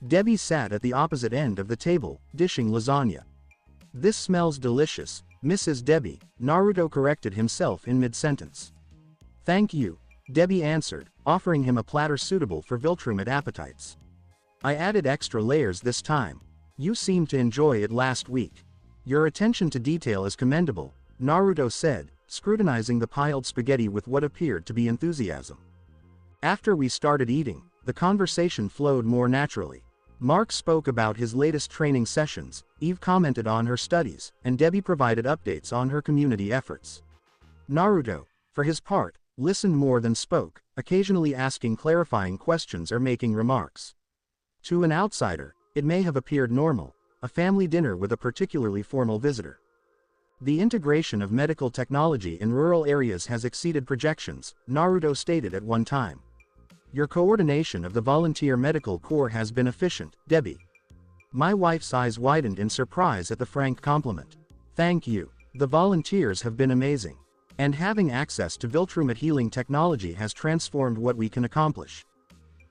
Debbie sat at the opposite end of the table, dishing lasagna. "This smells delicious, Mrs. Debbie," Naruto corrected himself in mid-sentence. "Thank you," Debbie answered, offering him a platter suitable for Viltrumite appetites. "I added extra layers this time. You seemed to enjoy it last week. Your attention to detail is commendable," Naruto said, scrutinizing the piled spaghetti with what appeared to be enthusiasm. After we started eating, the conversation flowed more naturally. Mark spoke about his latest training sessions, Eve commented on her studies, and Debbie provided updates on her community efforts. Naruto, for his part, listened more than spoke, occasionally asking clarifying questions or making remarks. To an outsider, it may have appeared normal, a family dinner with a particularly formal visitor. "The integration of medical technology in rural areas has exceeded projections," Naruto stated at one time. "Your coordination of the volunteer medical corps has been efficient, Debbie." My wife's eyes widened in surprise at the frank compliment. "Thank you. The volunteers have been amazing. And having access to Viltrumite healing technology has transformed what we can accomplish.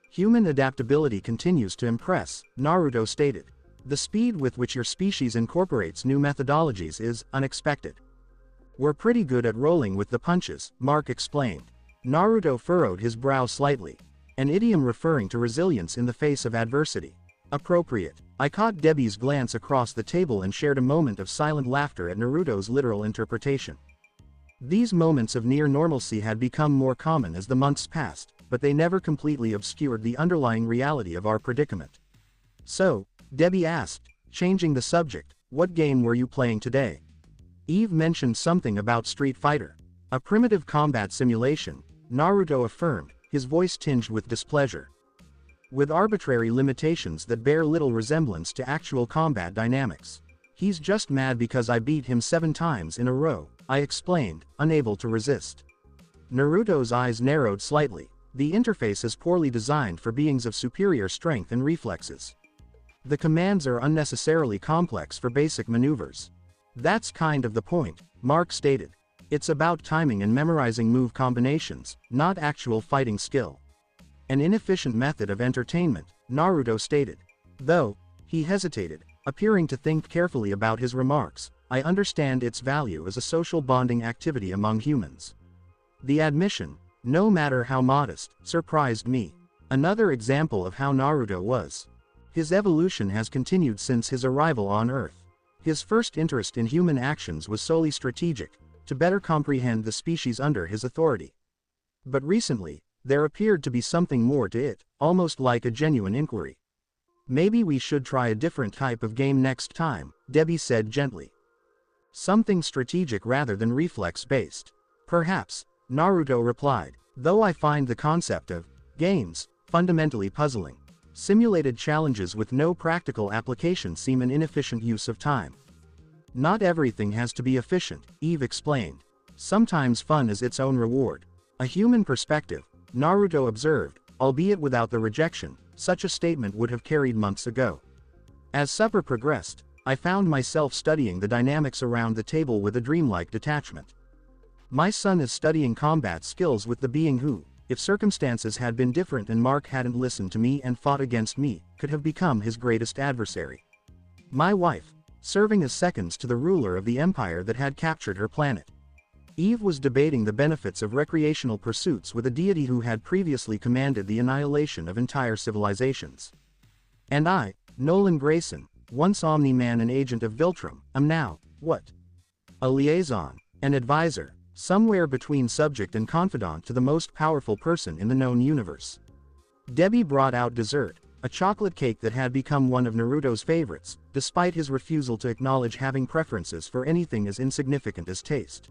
Human adaptability continues to impress," Naruto stated. "The speed with which your species incorporates new methodologies is unexpected." "We're pretty good at rolling with the punches," Mark explained. Naruto furrowed his brow slightly. "An idiom referring to resilience in the face of adversity. Appropriate." I caught Debbie's glance across the table and shared a moment of silent laughter at Naruto's literal interpretation. These moments of near normalcy had become more common as the months passed, but they never completely obscured the underlying reality of our predicament. "So," Debbie asked, changing the subject, "what game were you playing today?" Eve mentioned something about Street Fighter. "A primitive combat simulation," Naruto affirmed, his voice tinged with displeasure. "With arbitrary limitations that bear little resemblance to actual combat dynamics. He's just mad because I beat him 7 times in a row," I explained, unable to resist. Naruto's eyes narrowed slightly. "The interface is poorly designed for beings of superior strength and reflexes. The commands are unnecessarily complex for basic maneuvers." "That's kind of the point," Mark stated. "It's about timing and memorizing move combinations, not actual fighting skill." "An inefficient method of entertainment," Naruto stated. Though he hesitated, appearing to think carefully about his remarks, "I understand its value as a social bonding activity among humans." The admission, no matter how modest, surprised me. Another example of how Naruto was. His evolution has continued since his arrival on Earth. His first interest in human actions was solely strategic, to better comprehend the species under his authority. But recently, there appeared to be something more to it, almost like a genuine inquiry. "Maybe we should try a different type of game next time," Debbie said gently. "Something strategic rather than reflex-based." "Perhaps," Naruto replied, "though I find the concept of games fundamentally puzzling. Simulated challenges with no practical application seem an inefficient use of time." "Not everything has to be efficient," Eve explained. "Sometimes fun is its own reward." "A human perspective," Naruto observed, albeit without the rejection such a statement would have carried months ago. As supper progressed, I found myself studying the dynamics around the table with a dreamlike detachment. My son is studying combat skills with the being who, if circumstances had been different and Mark hadn't listened to me and fought against me, could have become his greatest adversary. My wife, serving as seconds to the ruler of the empire that had captured her planet. Eve was debating the benefits of recreational pursuits with a deity who had previously commanded the annihilation of entire civilizations. And I, Nolan Grayson, once Omni-Man and agent of Viltrum, am now, what? A liaison, an advisor, somewhere between subject and confidant to the most powerful person in the known universe. Debbie brought out dessert, a chocolate cake that had become one of Naruto's favorites, despite his refusal to acknowledge having preferences for anything as insignificant as taste.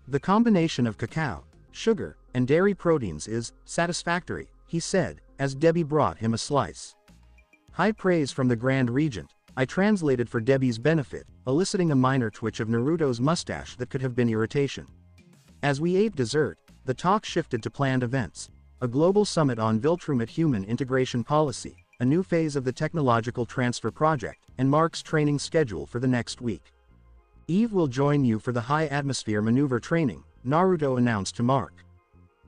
The combination of cacao, sugar, and dairy proteins is satisfactory, he said, as Debbie brought him a slice. High praise from the Grand Regent, I translated for Debbie's benefit, eliciting a minor twitch of Naruto's mustache that could have been irritation. As we ate dessert, the talk shifted to planned events, a global summit on Viltrumite human integration policy, a new phase of the technological transfer project, and Mark's training schedule for the next week. Eve will join you for the high-atmosphere maneuver training, Naruto announced to Mark.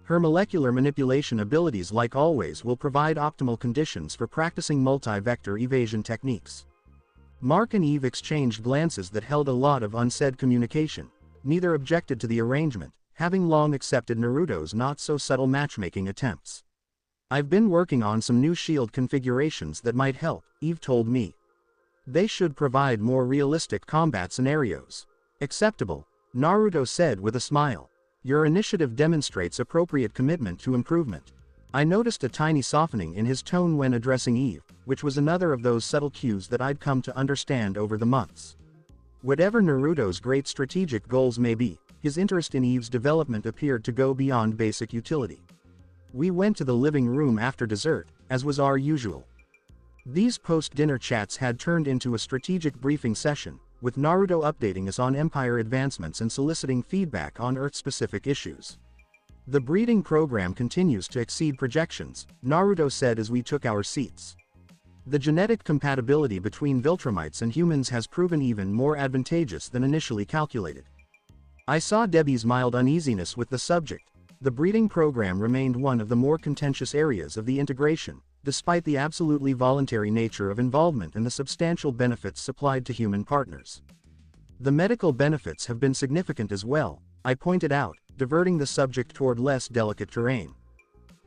Her molecular manipulation abilities, like always, will provide optimal conditions for practicing multi-vector evasion techniques. Mark and Eve exchanged glances that held a lot of unsaid communication. Neither objected to the arrangement, having long accepted Naruto's not-so-subtle matchmaking attempts. I've been working on some new shield configurations that might help, Eve told me. They should provide more realistic combat scenarios. Acceptable, Naruto said with a smile. Your initiative demonstrates appropriate commitment to improvement. I noticed a tiny softening in his tone when addressing Eve, which was another of those subtle cues that I'd come to understand over the months. Whatever Naruto's great strategic goals may be, his interest in Eve's development appeared to go beyond basic utility. We went to the living room after dessert, as was our usual. These post-dinner chats had turned into a strategic briefing session, with Naruto updating us on Empire advancements and soliciting feedback on Earth-specific issues. The breeding program continues to exceed projections, Naruto said as we took our seats. The genetic compatibility between Viltrumites and humans has proven even more advantageous than initially calculated. I saw Debbie's mild uneasiness with the subject. The breeding program remained one of the more contentious areas of the integration, despite the absolutely voluntary nature of involvement and the substantial benefits supplied to human partners. The medical benefits have been significant as well, I pointed out, diverting the subject toward less delicate terrain.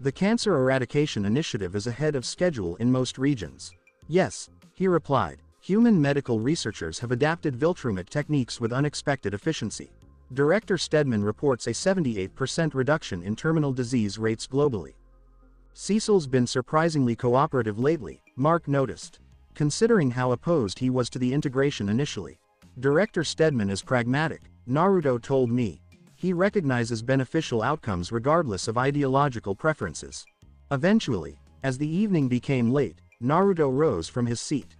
The Cancer Eradication Initiative is ahead of schedule in most regions. Yes, he replied, human medical researchers have adapted Viltrumite techniques with unexpected efficiency. Director Stedman reports a 78% reduction in terminal disease rates globally. Cecil's been surprisingly cooperative lately, Mark noticed. Considering how opposed he was to the integration initially. Director Stedman is pragmatic, Naruto told me. He recognizes beneficial outcomes regardless of ideological preferences. Eventually, as the evening became late, Naruto rose from his seat.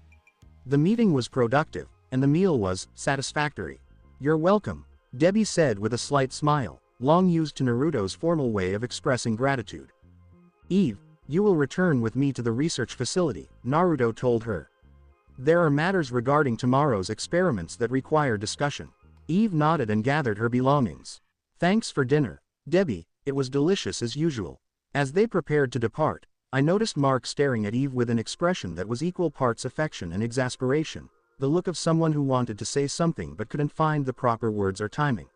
The meeting was productive, and the meal was satisfactory. You're welcome, Debbie said with a slight smile, long used to Naruto's formal way of expressing gratitude. Eve, you will return with me to the research facility, Naruto told her. There are matters regarding tomorrow's experiments that require discussion. Eve nodded and gathered her belongings. Thanks for dinner, Debbie, it was delicious as usual. As they prepared to depart, I noticed Mark staring at Eve with an expression that was equal parts affection and exasperation, the look of someone who wanted to say something but couldn't find the proper words or timing.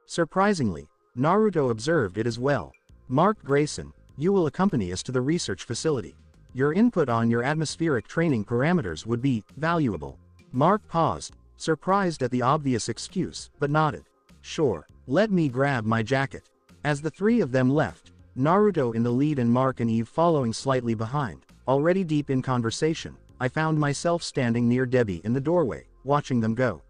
Surprisingly, Naruto observed it as well. Mark Grayson, you will accompany us to the research facility. Your input on your atmospheric training parameters would be valuable. Mark paused, surprised at the obvious excuse, but nodded. Sure, let me grab my jacket. As the three of them left, Naruto in the lead and Mark and Eve following slightly behind, already deep in conversation, I found myself standing near Debbie in the doorway, watching them go.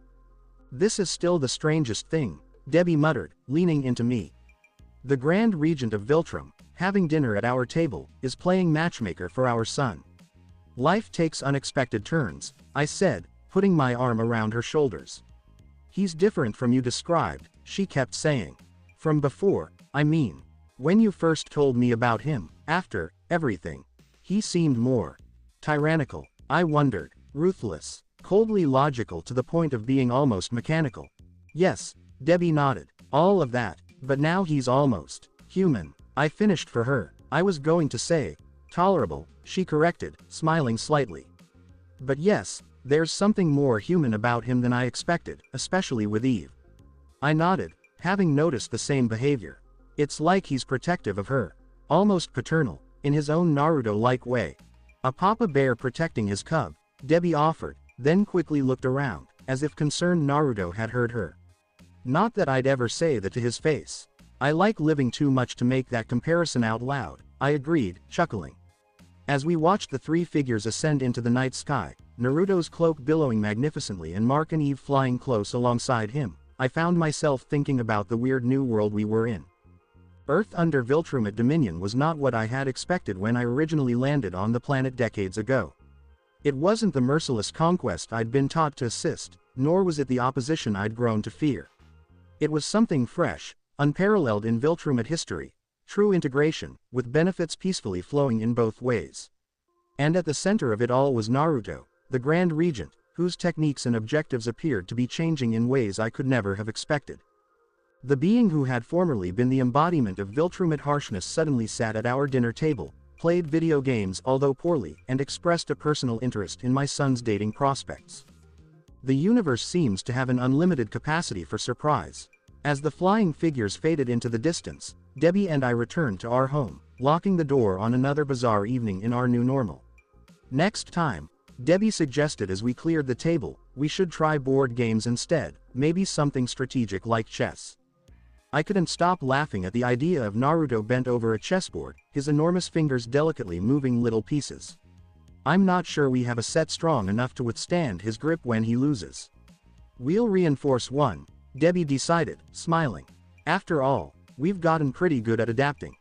This is still the strangest thing, Debbie muttered, leaning into me. The Grand Regent of Viltrum, having dinner at our table, is playing matchmaker for our son. Life takes unexpected turns, I said, putting my arm around her shoulders. He's different from you described, she kept saying. From before, I mean. When you first told me about him, after everything. He seemed more tyrannical, I wondered, ruthless, coldly logical to the point of being almost mechanical. Yes, Debbie nodded, all of that, but now he's almost human. I finished for her. I was going to say tolerable, she corrected, smiling slightly. But yes, there's something more human about him than I expected, especially with Eve. I nodded, having noticed the same behavior. It's like he's protective of her. Almost paternal, in his own Naruto-like way. A papa bear protecting his cub, Debbie offered, then quickly looked around, as if concerned Naruto had heard her. Not that I'd ever say that to his face. I like living too much to make that comparison out loud, I agreed, chuckling. As we watched the three figures ascend into the night sky, Naruto's cloak billowing magnificently and Mark and Eve flying close alongside him, I found myself thinking about the weird new world we were in. Earth under Viltrumite dominion was not what I had expected when I originally landed on the planet decades ago. It wasn't the merciless conquest I'd been taught to assist, nor was it the opposition I'd grown to fear. It was something fresh, unparalleled in Viltrumite history, true integration, with benefits peacefully flowing in both ways. And at the center of it all was Naruto, the Grand Regent, whose techniques and objectives appeared to be changing in ways I could never have expected. The being who had formerly been the embodiment of Viltrumite harshness suddenly sat at our dinner table, played video games although poorly, and expressed a personal interest in my son's dating prospects. The universe seems to have an unlimited capacity for surprise. As the flying figures faded into the distance, Debbie and I returned to our home, locking the door on another bizarre evening in our new normal. Next time, Debbie suggested as we cleared the table, we should try board games instead, maybe something strategic like chess. I couldn't stop laughing at the idea of Naruto bent over a chessboard, his enormous fingers delicately moving little pieces. I'm not sure we have a set strong enough to withstand his grip when he loses. We'll reinforce one, Debbie decided, smiling. After all, we've gotten pretty good at adapting.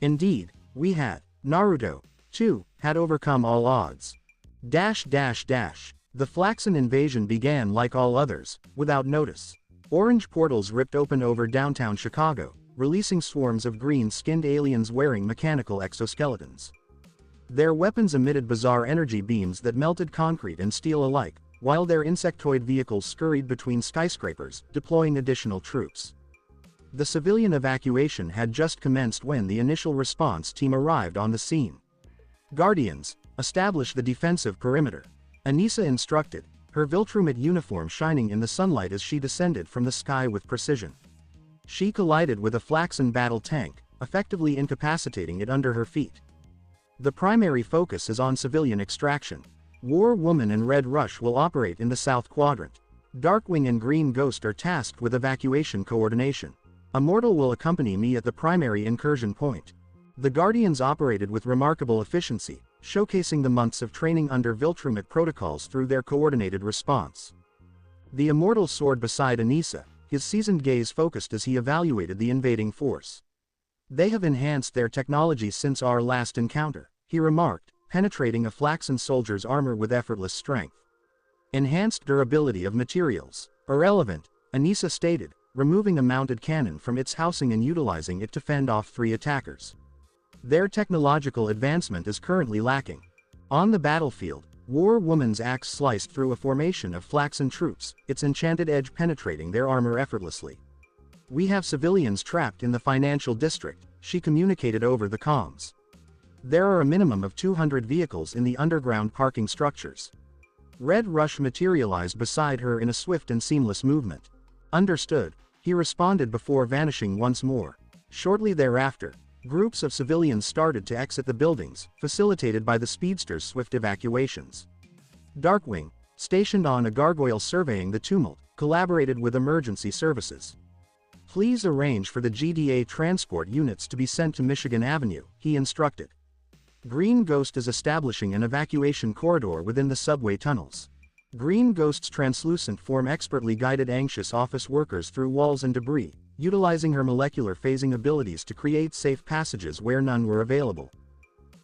Indeed, we had. Naruto, too, had overcome all odds. The Flaxon invasion began like all others, without notice. Orange portals ripped open over downtown Chicago, releasing swarms of green-skinned aliens wearing mechanical exoskeletons. Their weapons emitted bizarre energy beams that melted concrete and steel alike, while their insectoid vehicles scurried between skyscrapers, deploying additional troops. The civilian evacuation had just commenced when the initial response team arrived on the scene. Guardians, establish the defensive perimeter. Anissa instructed, her Viltrumite uniform shining in the sunlight as she descended from the sky with precision. She collided with a Flaxon battle tank, effectively incapacitating it under her feet. The primary focus is on civilian extraction. War Woman and Red Rush will operate in the South Quadrant. Darkwing and Green Ghost are tasked with evacuation coordination. Immortal will accompany me at the primary incursion point. The Guardians operated with remarkable efficiency, showcasing the months of training under Viltrumite protocols through their coordinated response. The Immortal soared beside Anissa, his seasoned gaze focused as he evaluated the invading force. They have enhanced their technology since our last encounter, he remarked, penetrating a Flaxon soldier's armor with effortless strength. Enhanced durability of materials. Irrelevant, Anissa stated, removing a mounted cannon from its housing and utilizing it to fend off 3 attackers. Their technological advancement is currently lacking. On the battlefield, War Woman's axe sliced through a formation of Flaxon troops, its enchanted edge penetrating their armor effortlessly. We have civilians trapped in the financial district, she communicated over the comms. There are a minimum of 200 vehicles in the underground parking structures. Red Rush materialized beside her in a swift and seamless movement. Understood, he responded before vanishing once more. Shortly thereafter, groups of civilians started to exit the buildings, facilitated by the speedster's swift evacuations. Darkwing, stationed on a gargoyle surveying the tumult, collaborated with emergency services. Please arrange for the GDA transport units to be sent to Michigan Avenue, he instructed. Green Ghost is establishing an evacuation corridor within the subway tunnels. Green Ghost's translucent form expertly guided anxious office workers through walls and debris, utilizing her molecular phasing abilities to create safe passages where none were available.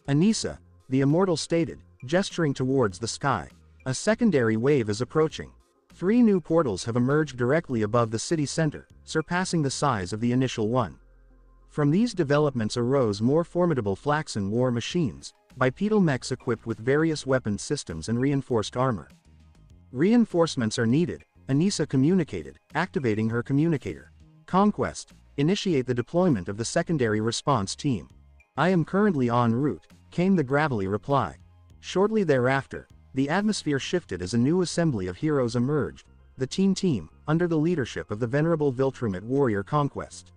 Anissa, the Immortal stated, gesturing towards the sky. A secondary wave is approaching. 3 new portals have emerged directly above the city center, surpassing the size of the initial one. From these developments arose more formidable Flaxon war machines, bipedal mechs equipped with various weapon systems and reinforced armor. Reinforcements are needed, Anissa communicated, activating her communicator. Conquest, initiate the deployment of the secondary response team. I am currently en route, came the gravelly reply. Shortly thereafter, the atmosphere shifted as a new assembly of heroes emerged, the Teen Team, under the leadership of the venerable Viltrumite warrior Conquest.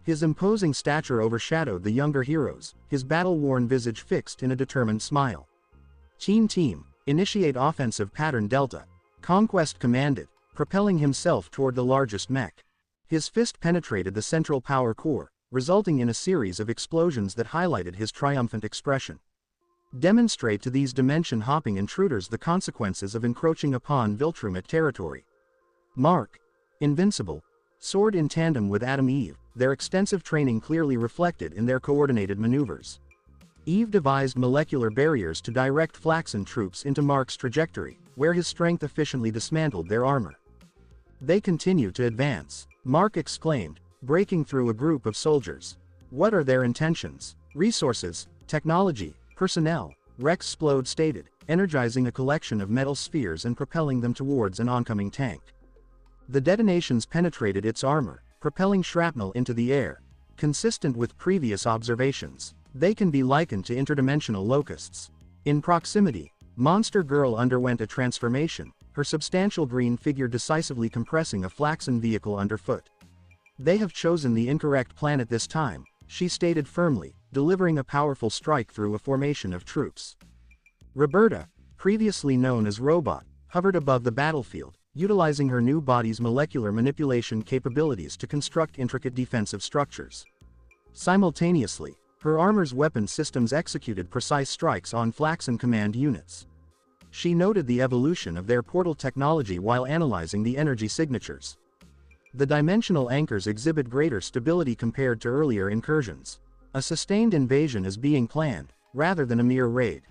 His imposing stature overshadowed the younger heroes, his battle-worn visage fixed in a determined smile. Teen Team, initiate offensive pattern Delta, Conquest commanded, propelling himself toward the largest mech. His fist penetrated the central power core, resulting in a series of explosions that highlighted his triumphant expression. Demonstrate to these dimension-hopping intruders the consequences of encroaching upon Viltrumite territory. Mark. Invincible. Soared in tandem with Adam Eve, their extensive training clearly reflected in their coordinated maneuvers. Eve devised molecular barriers to direct Flaxon troops into Mark's trajectory, where his strength efficiently dismantled their armor. They continue to advance, Mark exclaimed, breaking through a group of soldiers. What are their intentions? Resources, technology, personnel, Rex Splode stated, energizing a collection of metal spheres and propelling them towards an oncoming tank. The detonations penetrated its armor, propelling shrapnel into the air. Consistent with previous observations, they can be likened to interdimensional locusts. In proximity, Monster Girl underwent a transformation, her substantial green figure decisively compressing a Flaxon vehicle underfoot. They have chosen the incorrect planet this time, she stated firmly, delivering a powerful strike through a formation of troops. Roberta, previously known as Robot, hovered above the battlefield, utilizing her new body's molecular manipulation capabilities to construct intricate defensive structures. Simultaneously, her armor's weapon systems executed precise strikes on Flaxon command units. She noted the evolution of their portal technology while analyzing the energy signatures. The dimensional anchors exhibit greater stability compared to earlier incursions. A sustained invasion is being planned, rather than a mere raid.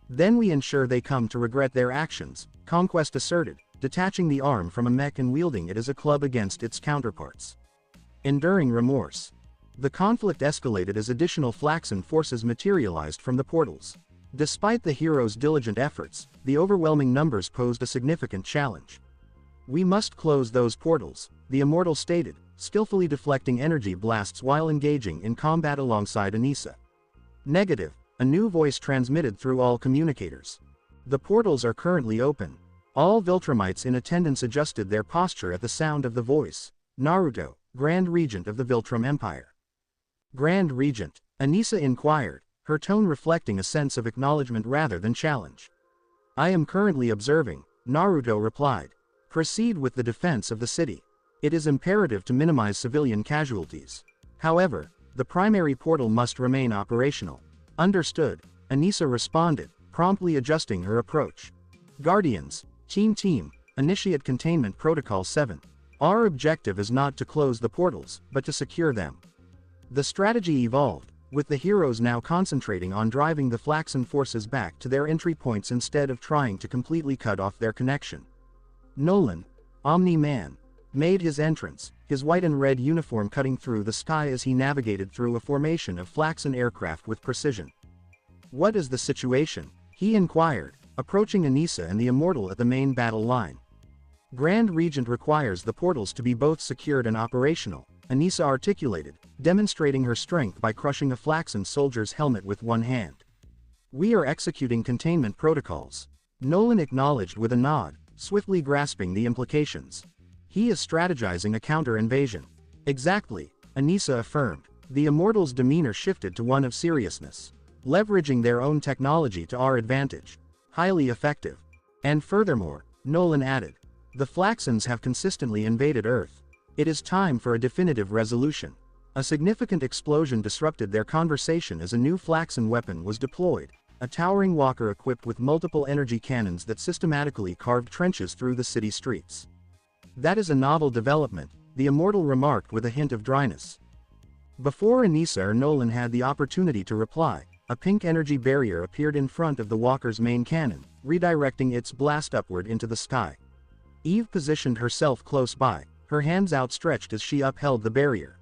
Then we ensure they come to regret their actions, Conquest asserted, detaching the arm from a mech and wielding it as a club against its counterparts. Enduring remorse. The conflict escalated as additional Flaxon forces materialized from the portals. Despite the heroes' diligent efforts, the overwhelming numbers posed a significant challenge. We must close those portals, the Immortal stated, skillfully deflecting energy blasts while engaging in combat alongside Anissa. Negative, a new voice transmitted through all communicators. The portals are currently open. All Viltrumites in attendance adjusted their posture at the sound of the voice. Naruto, Grand Regent of the Viltrum Empire. Grand Regent, Anissa inquired, her tone reflecting a sense of acknowledgement rather than challenge. I am currently observing, Naruto replied. Proceed with the defense of the city. It is imperative to minimize civilian casualties. However, the primary portal must remain operational. Understood, Anissa responded, promptly adjusting her approach. Guardians, Teen Team, initiate Containment Protocol 7. Our objective is not to close the portals, but to secure them. The strategy evolved, with the heroes now concentrating on driving the Flaxon forces back to their entry points instead of trying to completely cut off their connection. Nolan, Omni-Man, made his entrance, his white and red uniform cutting through the sky as he navigated through a formation of Flaxon aircraft with precision. What is the situation? He inquired, approaching Anissa and the Immortal at the main battle line. Grand Regent requires the portals to be both secured and operational, Anissa articulated, demonstrating her strength by crushing a Flaxon soldier's helmet with one hand. We are executing containment protocols. Nolan acknowledged with a nod, swiftly grasping the implications. He is strategizing a counter-invasion. Exactly, Anissa affirmed. The Immortal's demeanor shifted to one of seriousness. Leveraging their own technology to our advantage. Highly effective. And furthermore, Nolan added, the Flaxons have consistently invaded Earth. It is time for a definitive resolution. A significant explosion disrupted their conversation as a new Flaxon weapon was deployed, a towering walker equipped with multiple energy cannons that systematically carved trenches through the city streets. That is a novel development, the Immortal remarked with a hint of dryness. Before Anissa or Nolan had the opportunity to reply, a pink energy barrier appeared in front of the walker's main cannon, redirecting its blast upward into the sky. Eve positioned herself close by, her hands outstretched as she upheld the barrier.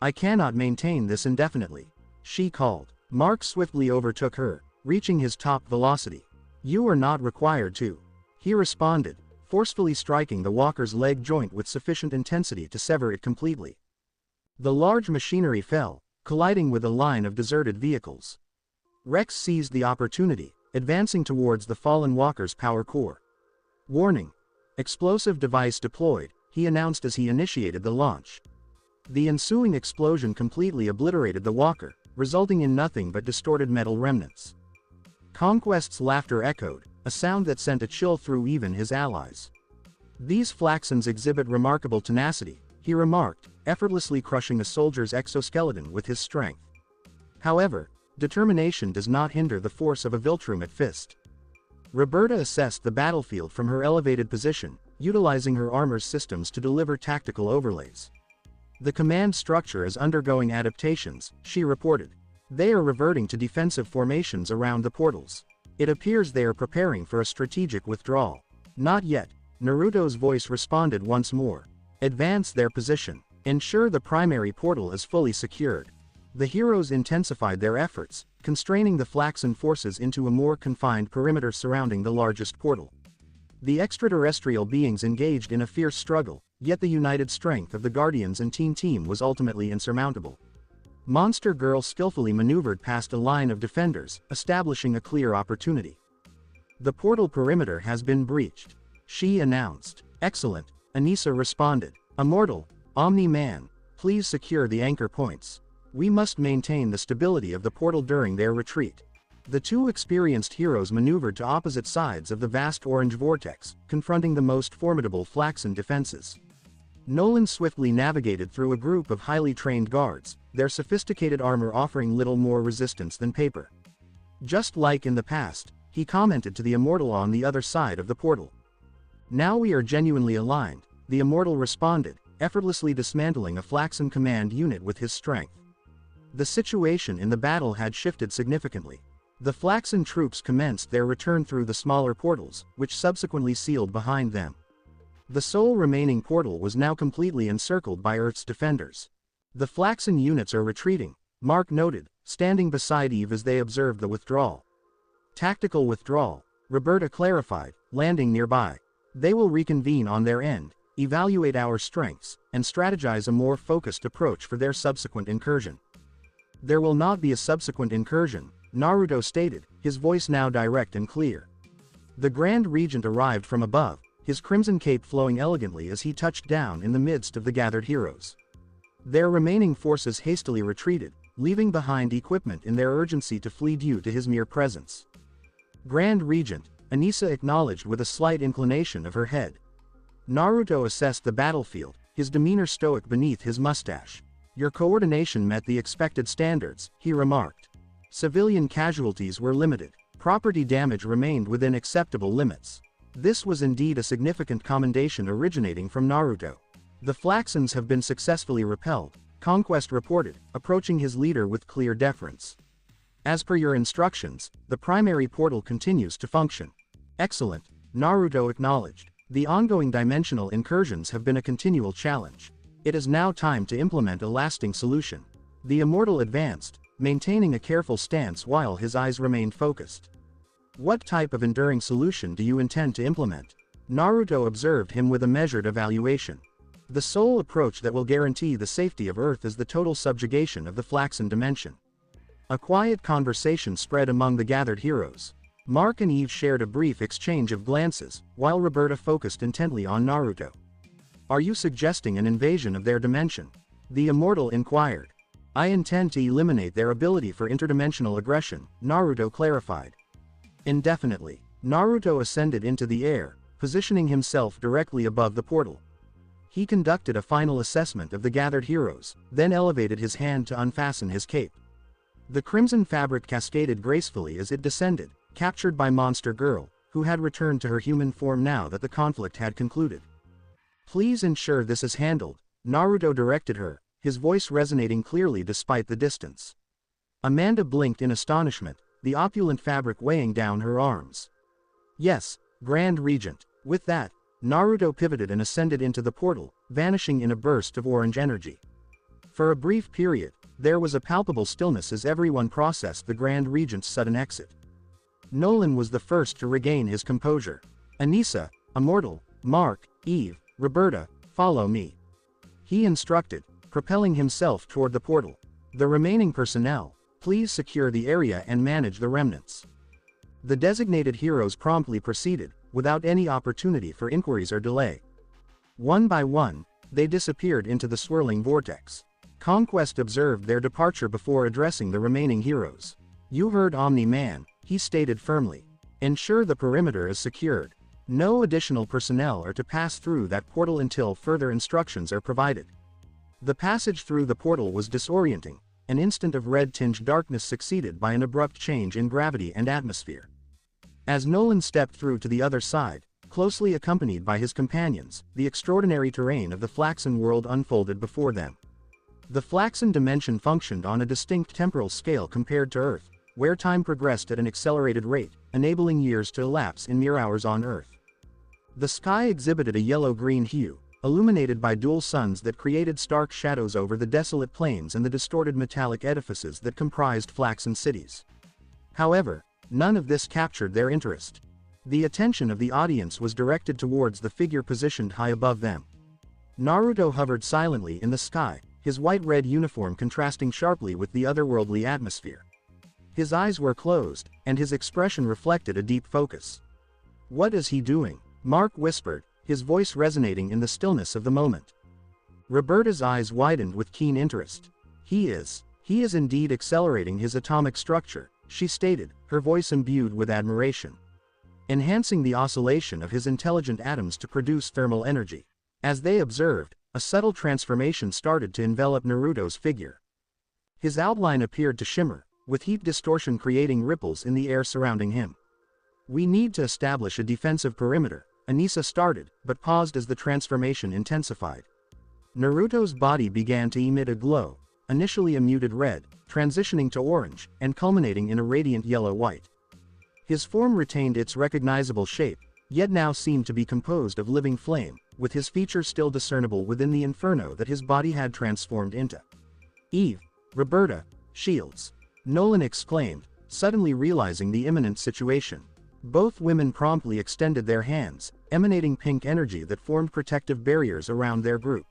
I cannot maintain this indefinitely, she called. Mark swiftly overtook her, reaching his top velocity. You are not required to, he responded, forcefully striking the walker's leg joint with sufficient intensity to sever it completely. The large machinery fell, colliding with a line of deserted vehicles. Rex seized the opportunity, advancing towards the fallen walker's power core. Warning. Explosive device deployed, he announced as he initiated the launch. The ensuing explosion completely obliterated the walker, resulting in nothing but distorted metal remnants. Conquest's laughter echoed, a sound that sent a chill through even his allies. These Flaxons exhibit remarkable tenacity, he remarked, effortlessly crushing a soldier's exoskeleton with his strength. However, determination does not hinder the force of a Viltrumite fist. Roberta assessed the battlefield from her elevated position, utilizing her armor's systems to deliver tactical overlays. The command structure is undergoing adaptations, she reported. They are reverting to defensive formations around the portals. It appears they are preparing for a strategic withdrawal. Not yet, Naruto's voice responded once more. Advance their position. Ensure the primary portal is fully secured. The heroes intensified their efforts, constraining the Flaxon forces into a more confined perimeter surrounding the largest portal. The extraterrestrial beings engaged in a fierce struggle, yet the united strength of the Guardians and Teen Team was ultimately insurmountable. Monster Girl skillfully maneuvered past a line of defenders, establishing a clear opportunity. The portal perimeter has been breached, she announced. Excellent, Anissa responded. Immortal, Omni-Man, please secure the anchor points. We must maintain the stability of the portal during their retreat. The two experienced heroes maneuvered to opposite sides of the vast orange vortex, confronting the most formidable Flaxon defenses. Nolan swiftly navigated through a group of highly trained guards, their sophisticated armor offering little more resistance than paper. Just like in the past, he commented to the Immortal on the other side of the portal. Now we are genuinely aligned, the Immortal responded, effortlessly dismantling a Flaxon command unit with his strength. The situation in the battle had shifted significantly. The Flaxon troops commenced their return through the smaller portals, which subsequently sealed behind them. The sole remaining portal was now completely encircled by Earth's defenders. The Flaxon units are retreating, Mark noted, standing beside Eve as they observed the withdrawal. Tactical withdrawal, Roberta clarified, landing nearby. They will reconvene on their end, evaluate our strengths, and strategize a more focused approach for their subsequent incursion. There will not be a subsequent incursion, Naruto stated, his voice now direct and clear. The Grand Regent arrived from above, his crimson cape flowing elegantly as he touched down in the midst of the gathered heroes. Their remaining forces hastily retreated, leaving behind equipment in their urgency to flee due to his mere presence. Grand Regent, Anissa acknowledged with a slight inclination of her head. Naruto assessed the battlefield, his demeanor stoic beneath his mustache. Your coordination met the expected standards, he remarked. Civilian casualties were limited. Property damage remained within acceptable limits. This was indeed a significant commendation originating from Naruto. The Flaxons have been successfully repelled, Conquest reported, approaching his leader with clear deference. As per your instructions, the primary portal continues to function. Excellent, Naruto acknowledged. The ongoing dimensional incursions have been a continual challenge. It is now time to implement a lasting solution. The Immortal advanced, maintaining a careful stance while his eyes remained focused. What type of enduring solution do you intend to implement? Naruto observed him with a measured evaluation. The sole approach that will guarantee the safety of Earth is the total subjugation of the Flaxon dimension. A quiet conversation spread among the gathered heroes. Mark and Eve shared a brief exchange of glances, while Roberta focused intently on Naruto. Are you suggesting an invasion of their dimension? The Immortal inquired. I intend to eliminate their ability for interdimensional aggression, Naruto clarified. Indefinitely, Naruto ascended into the air, positioning himself directly above the portal. He conducted a final assessment of the gathered heroes, then elevated his hand to unfasten his cape. The crimson fabric cascaded gracefully as it descended, captured by Monster Girl, who had returned to her human form now that the conflict had concluded. Please ensure this is handled, Naruto directed her, his voice resonating clearly despite the distance. Amanda blinked in astonishment, the opulent fabric weighing down her arms. Yes, Grand Regent. With that, Naruto pivoted and ascended into the portal, vanishing in a burst of orange energy. For a brief period, there was a palpable stillness as everyone processed the Grand Regent's sudden exit. Nolan was the first to regain his composure. Anissa, Immortal, Mark, Eve, Roberta, follow me. He instructed, propelling himself toward the portal. The remaining personnel, please secure the area and manage the remnants. The designated heroes promptly proceeded, without any opportunity for inquiries or delay. One by one, they disappeared into the swirling vortex. Conquest observed their departure before addressing the remaining heroes. "You heard Omni-Man," he stated firmly. "Ensure the perimeter is secured. No additional personnel are to pass through that portal until further instructions are provided." The passage through the portal was disorienting, an instant of red-tinged darkness succeeded by an abrupt change in gravity and atmosphere. As Nolan stepped through to the other side, closely accompanied by his companions, the extraordinary terrain of the Flaxon world unfolded before them. The Flaxon dimension functioned on a distinct temporal scale compared to Earth, where time progressed at an accelerated rate, enabling years to elapse in mere hours on Earth. The sky exhibited a yellow-green hue, illuminated by dual suns that created stark shadows over the desolate plains and the distorted metallic edifices that comprised Flaxon cities. However, none of this captured their interest. The attention of the audience was directed towards the figure positioned high above them. Naruto hovered silently in the sky, his white-red uniform contrasting sharply with the otherworldly atmosphere. His eyes were closed, and his expression reflected a deep focus. "What is he doing?" Mark whispered, his voice resonating in the stillness of the moment. Roberta's eyes widened with keen interest. He is indeed accelerating his atomic structure," she stated, her voice imbued with admiration. "Enhancing the oscillation of his intelligent atoms to produce thermal energy." As they observed, a subtle transformation started to envelop Naruto's figure. His outline appeared to shimmer, with heat distortion creating ripples in the air surrounding him. "We need to establish a defensive perimeter," Anissa started, but paused as the transformation intensified. Naruto's body began to emit a glow, initially a muted red, transitioning to orange, and culminating in a radiant yellow-white. His form retained its recognizable shape, yet now seemed to be composed of living flame, with his features still discernible within the inferno that his body had transformed into. "Eve, Roberta, shields!" Nolan exclaimed, suddenly realizing the imminent situation. Both women promptly extended their hands, emanating pink energy that formed protective barriers around their group.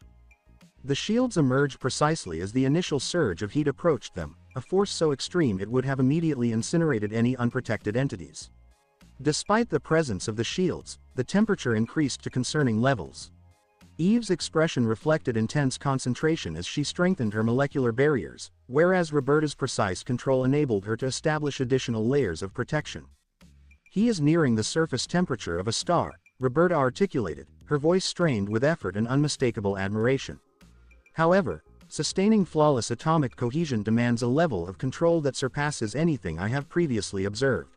The shields emerged precisely as the initial surge of heat approached them, a force so extreme it would have immediately incinerated any unprotected entities. Despite the presence of the shields, the temperature increased to concerning levels. Eve's expression reflected intense concentration as she strengthened her molecular barriers, whereas Roberta's precise control enabled her to establish additional layers of protection. "He is nearing the surface temperature of a star," Roberta articulated, her voice strained with effort and unmistakable admiration. "However, sustaining flawless atomic cohesion demands a level of control that surpasses anything I have previously observed."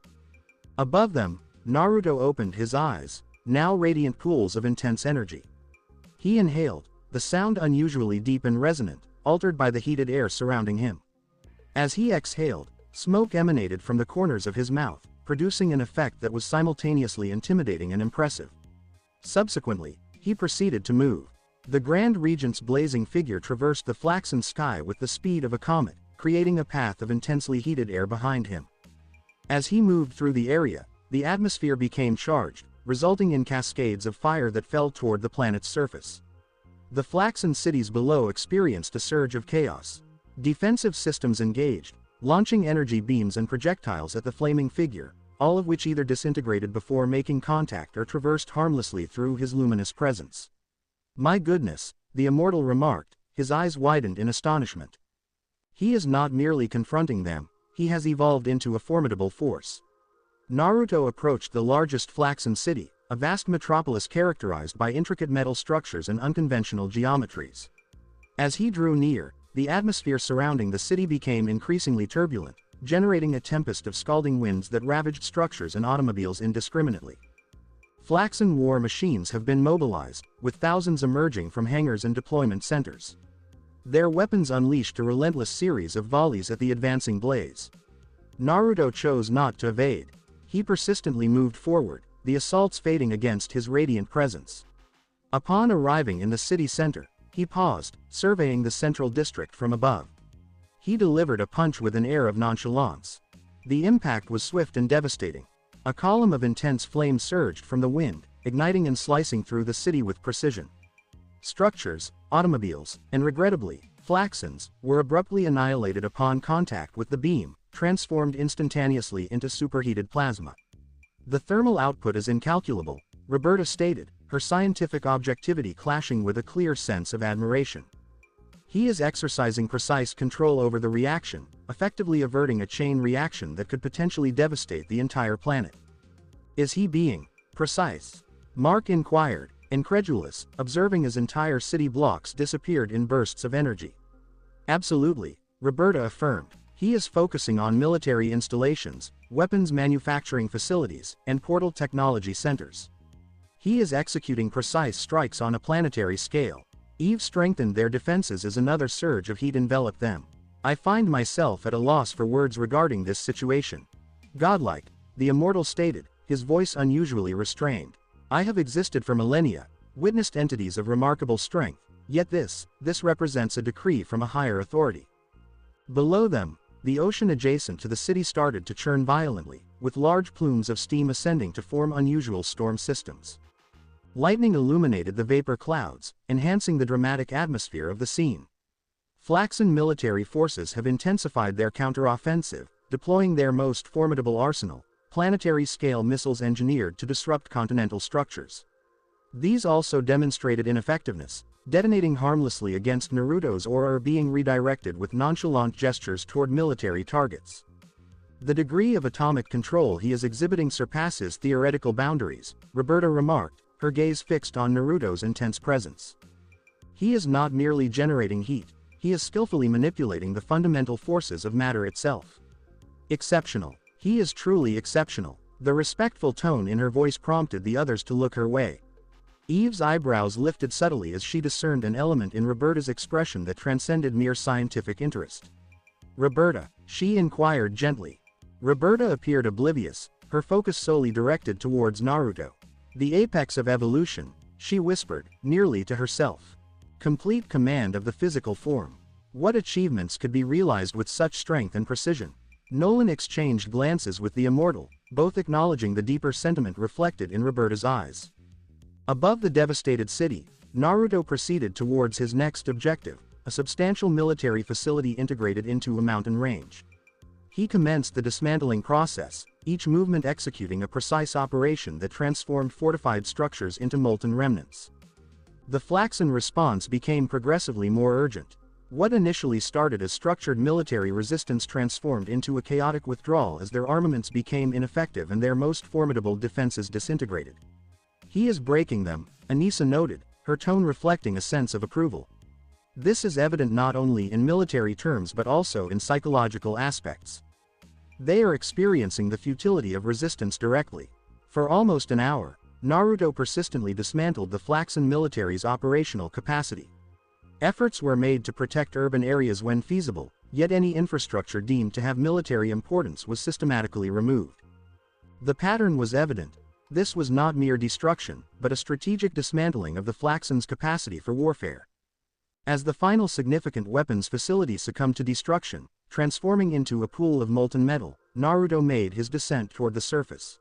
Above them, Naruto opened his eyes, now radiant pools of intense energy. He inhaled, the sound unusually deep and resonant, altered by the heated air surrounding him. As he exhaled, smoke emanated from the corners of his mouth, producing an effect that was simultaneously intimidating and impressive. Subsequently, he proceeded to move. The Grand Regent's blazing figure traversed the flaxen sky with the speed of a comet, creating a path of intensely heated air behind him. As he moved through the area, the atmosphere became charged, resulting in cascades of fire that fell toward the planet's surface. The Flaxon cities below experienced a surge of chaos. Defensive systems engaged, launching energy beams and projectiles at the flaming figure, all of which either disintegrated before making contact or traversed harmlessly through his luminous presence. "My goodness," the immortal remarked, his eyes widened in astonishment. "He is not merely confronting them, he has evolved into a formidable force." Naruto approached the largest Flaxon city, a vast metropolis characterized by intricate metal structures and unconventional geometries. As he drew near, the atmosphere surrounding the city became increasingly turbulent, generating a tempest of scalding winds that ravaged structures and automobiles indiscriminately. Flaxon war machines have been mobilized, with thousands emerging from hangars and deployment centers. Their weapons unleashed a relentless series of volleys at the advancing blaze. Naruto chose not to evade. He persistently moved forward, the assaults fading against his radiant presence. Upon arriving in the city center, he paused, surveying the central district from above. He delivered a punch with an air of nonchalance. The impact was swift and devastating. A column of intense flame surged from the wind, igniting and slicing through the city with precision. Structures, automobiles, and regrettably, Flaxons, were abruptly annihilated upon contact with the beam, transformed instantaneously into superheated plasma. The thermal output is incalculable, Roberta stated, her scientific objectivity clashing with a clear sense of admiration. He is exercising precise control over the reaction, effectively averting a chain reaction that could potentially devastate the entire planet. Is he being precise? Mark inquired, incredulous, observing as entire city blocks disappeared in bursts of energy. Absolutely, Roberta affirmed. He is focusing on military installations, weapons manufacturing facilities, and portal technology centers. He is executing precise strikes on a planetary scale. Eve strengthened their defenses as another surge of heat enveloped them. I find myself at a loss for words regarding this situation. Godlike, the immortal stated, his voice unusually restrained. I have existed for millennia, witnessed entities of remarkable strength, yet this represents a decree from a higher authority. Below them, the ocean adjacent to the city started to churn violently, with large plumes of steam ascending to form unusual storm systems. Lightning illuminated the vapor clouds, enhancing the dramatic atmosphere of the scene. Flaxon military forces have intensified their counteroffensive, deploying their most formidable arsenal, planetary-scale missiles engineered to disrupt continental structures. These also demonstrated ineffectiveness, detonating harmlessly against Naruto's or are being redirected with nonchalant gestures toward military targets. The degree of atomic control he is exhibiting surpasses theoretical boundaries, Roberta remarked, her gaze fixed on Naruto's intense presence. He is not merely generating heat, he is skillfully manipulating the fundamental forces of matter itself. Exceptional. He is truly exceptional. The respectful tone in her voice prompted the others to look her way. Eve's eyebrows lifted subtly as she discerned an element in Roberta's expression that transcended mere scientific interest. Roberta, she inquired gently. Roberta appeared oblivious, her focus solely directed towards Naruto. The apex of evolution, she whispered, nearly to herself. Complete command of the physical form. What achievements could be realized with such strength and precision? Nolan exchanged glances with the immortal, both acknowledging the deeper sentiment reflected in Roberta's eyes. Above the devastated city, Naruto proceeded towards his next objective, a substantial military facility integrated into a mountain range. He commenced the dismantling process, each movement executing a precise operation that transformed fortified structures into molten remnants. The Flaxon response became progressively more urgent. What initially started as structured military resistance transformed into a chaotic withdrawal as their armaments became ineffective and their most formidable defenses disintegrated. He is breaking them, Anissa noted, her tone reflecting a sense of approval. This is evident not only in military terms but also in psychological aspects. They are experiencing the futility of resistance directly. For almost an hour, Naruto persistently dismantled the Flaxon military's operational capacity. Efforts were made to protect urban areas when feasible, yet any infrastructure deemed to have military importance was systematically removed. The pattern was evident. This was not mere destruction, but a strategic dismantling of the Flaxon's capacity for warfare. As the final significant weapons facility succumbed to destruction, transforming into a pool of molten metal, Naruto made his descent toward the surface.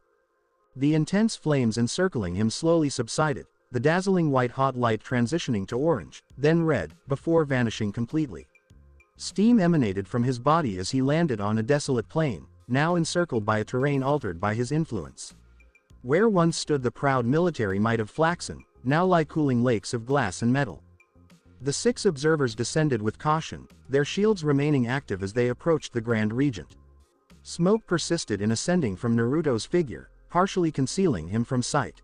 The intense flames encircling him slowly subsided, the dazzling white-hot light transitioning to orange, then red, before vanishing completely. Steam emanated from his body as he landed on a desolate plain, now encircled by a terrain altered by his influence. Where once stood the proud military might of Flaxon, now lie cooling lakes of glass and metal. The 6 observers descended with caution, their shields remaining active as they approached the Grand Regent. Smoke persisted in ascending from Naruto's figure, partially concealing him from sight.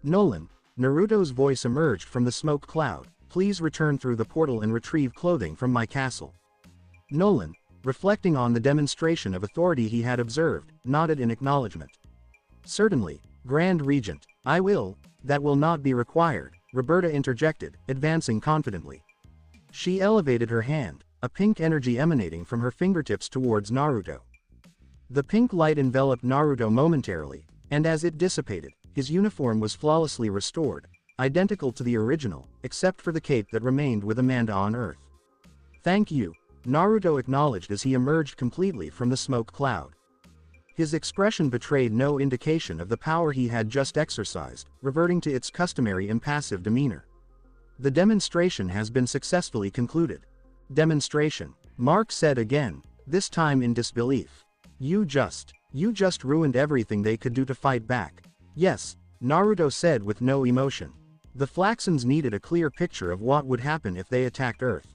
Nolan, Naruto's voice emerged from the smoke cloud, please return through the portal and retrieve clothing from my castle. Nolan, reflecting on the demonstration of authority he had observed, nodded in acknowledgement. Certainly, Grand Regent, I will. That will not be required, Roberta interjected, advancing confidently. She elevated her hand, a pink energy emanating from her fingertips towards Naruto. The pink light enveloped Naruto momentarily, and as it dissipated, his uniform was flawlessly restored, identical to the original, except for the cape that remained with Amanda on Earth. Thank you, Naruto acknowledged as he emerged completely from the smoke cloud. His expression betrayed no indication of the power he had just exercised, reverting to its customary impassive demeanor. The demonstration has been successfully concluded. Demonstration, Mark said again, this time in disbelief. You You just ruined everything they could do to fight back. Yes, Naruto said with no emotion. The Flaxons needed a clear picture of what would happen if they attacked Earth.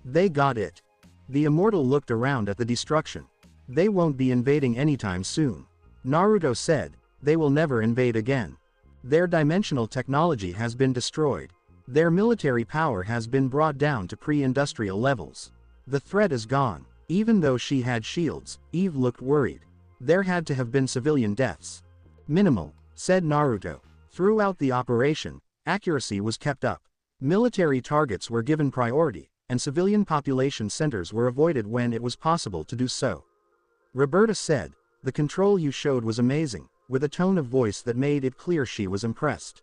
They got it. The immortal looked around at the destruction. They won't be invading anytime soon. Naruto said, they will never invade again. Their dimensional technology has been destroyed. Their military power has been brought down to pre-industrial levels. The threat is gone. Even though she had shields, Eve looked worried. There had to have been civilian deaths. Minimal, said Naruto. Throughout the operation, accuracy was kept up. Military targets were given priority, and civilian population centers were avoided when it was possible to do so. Roberta said, the control you showed was amazing, with a tone of voice that made it clear she was impressed.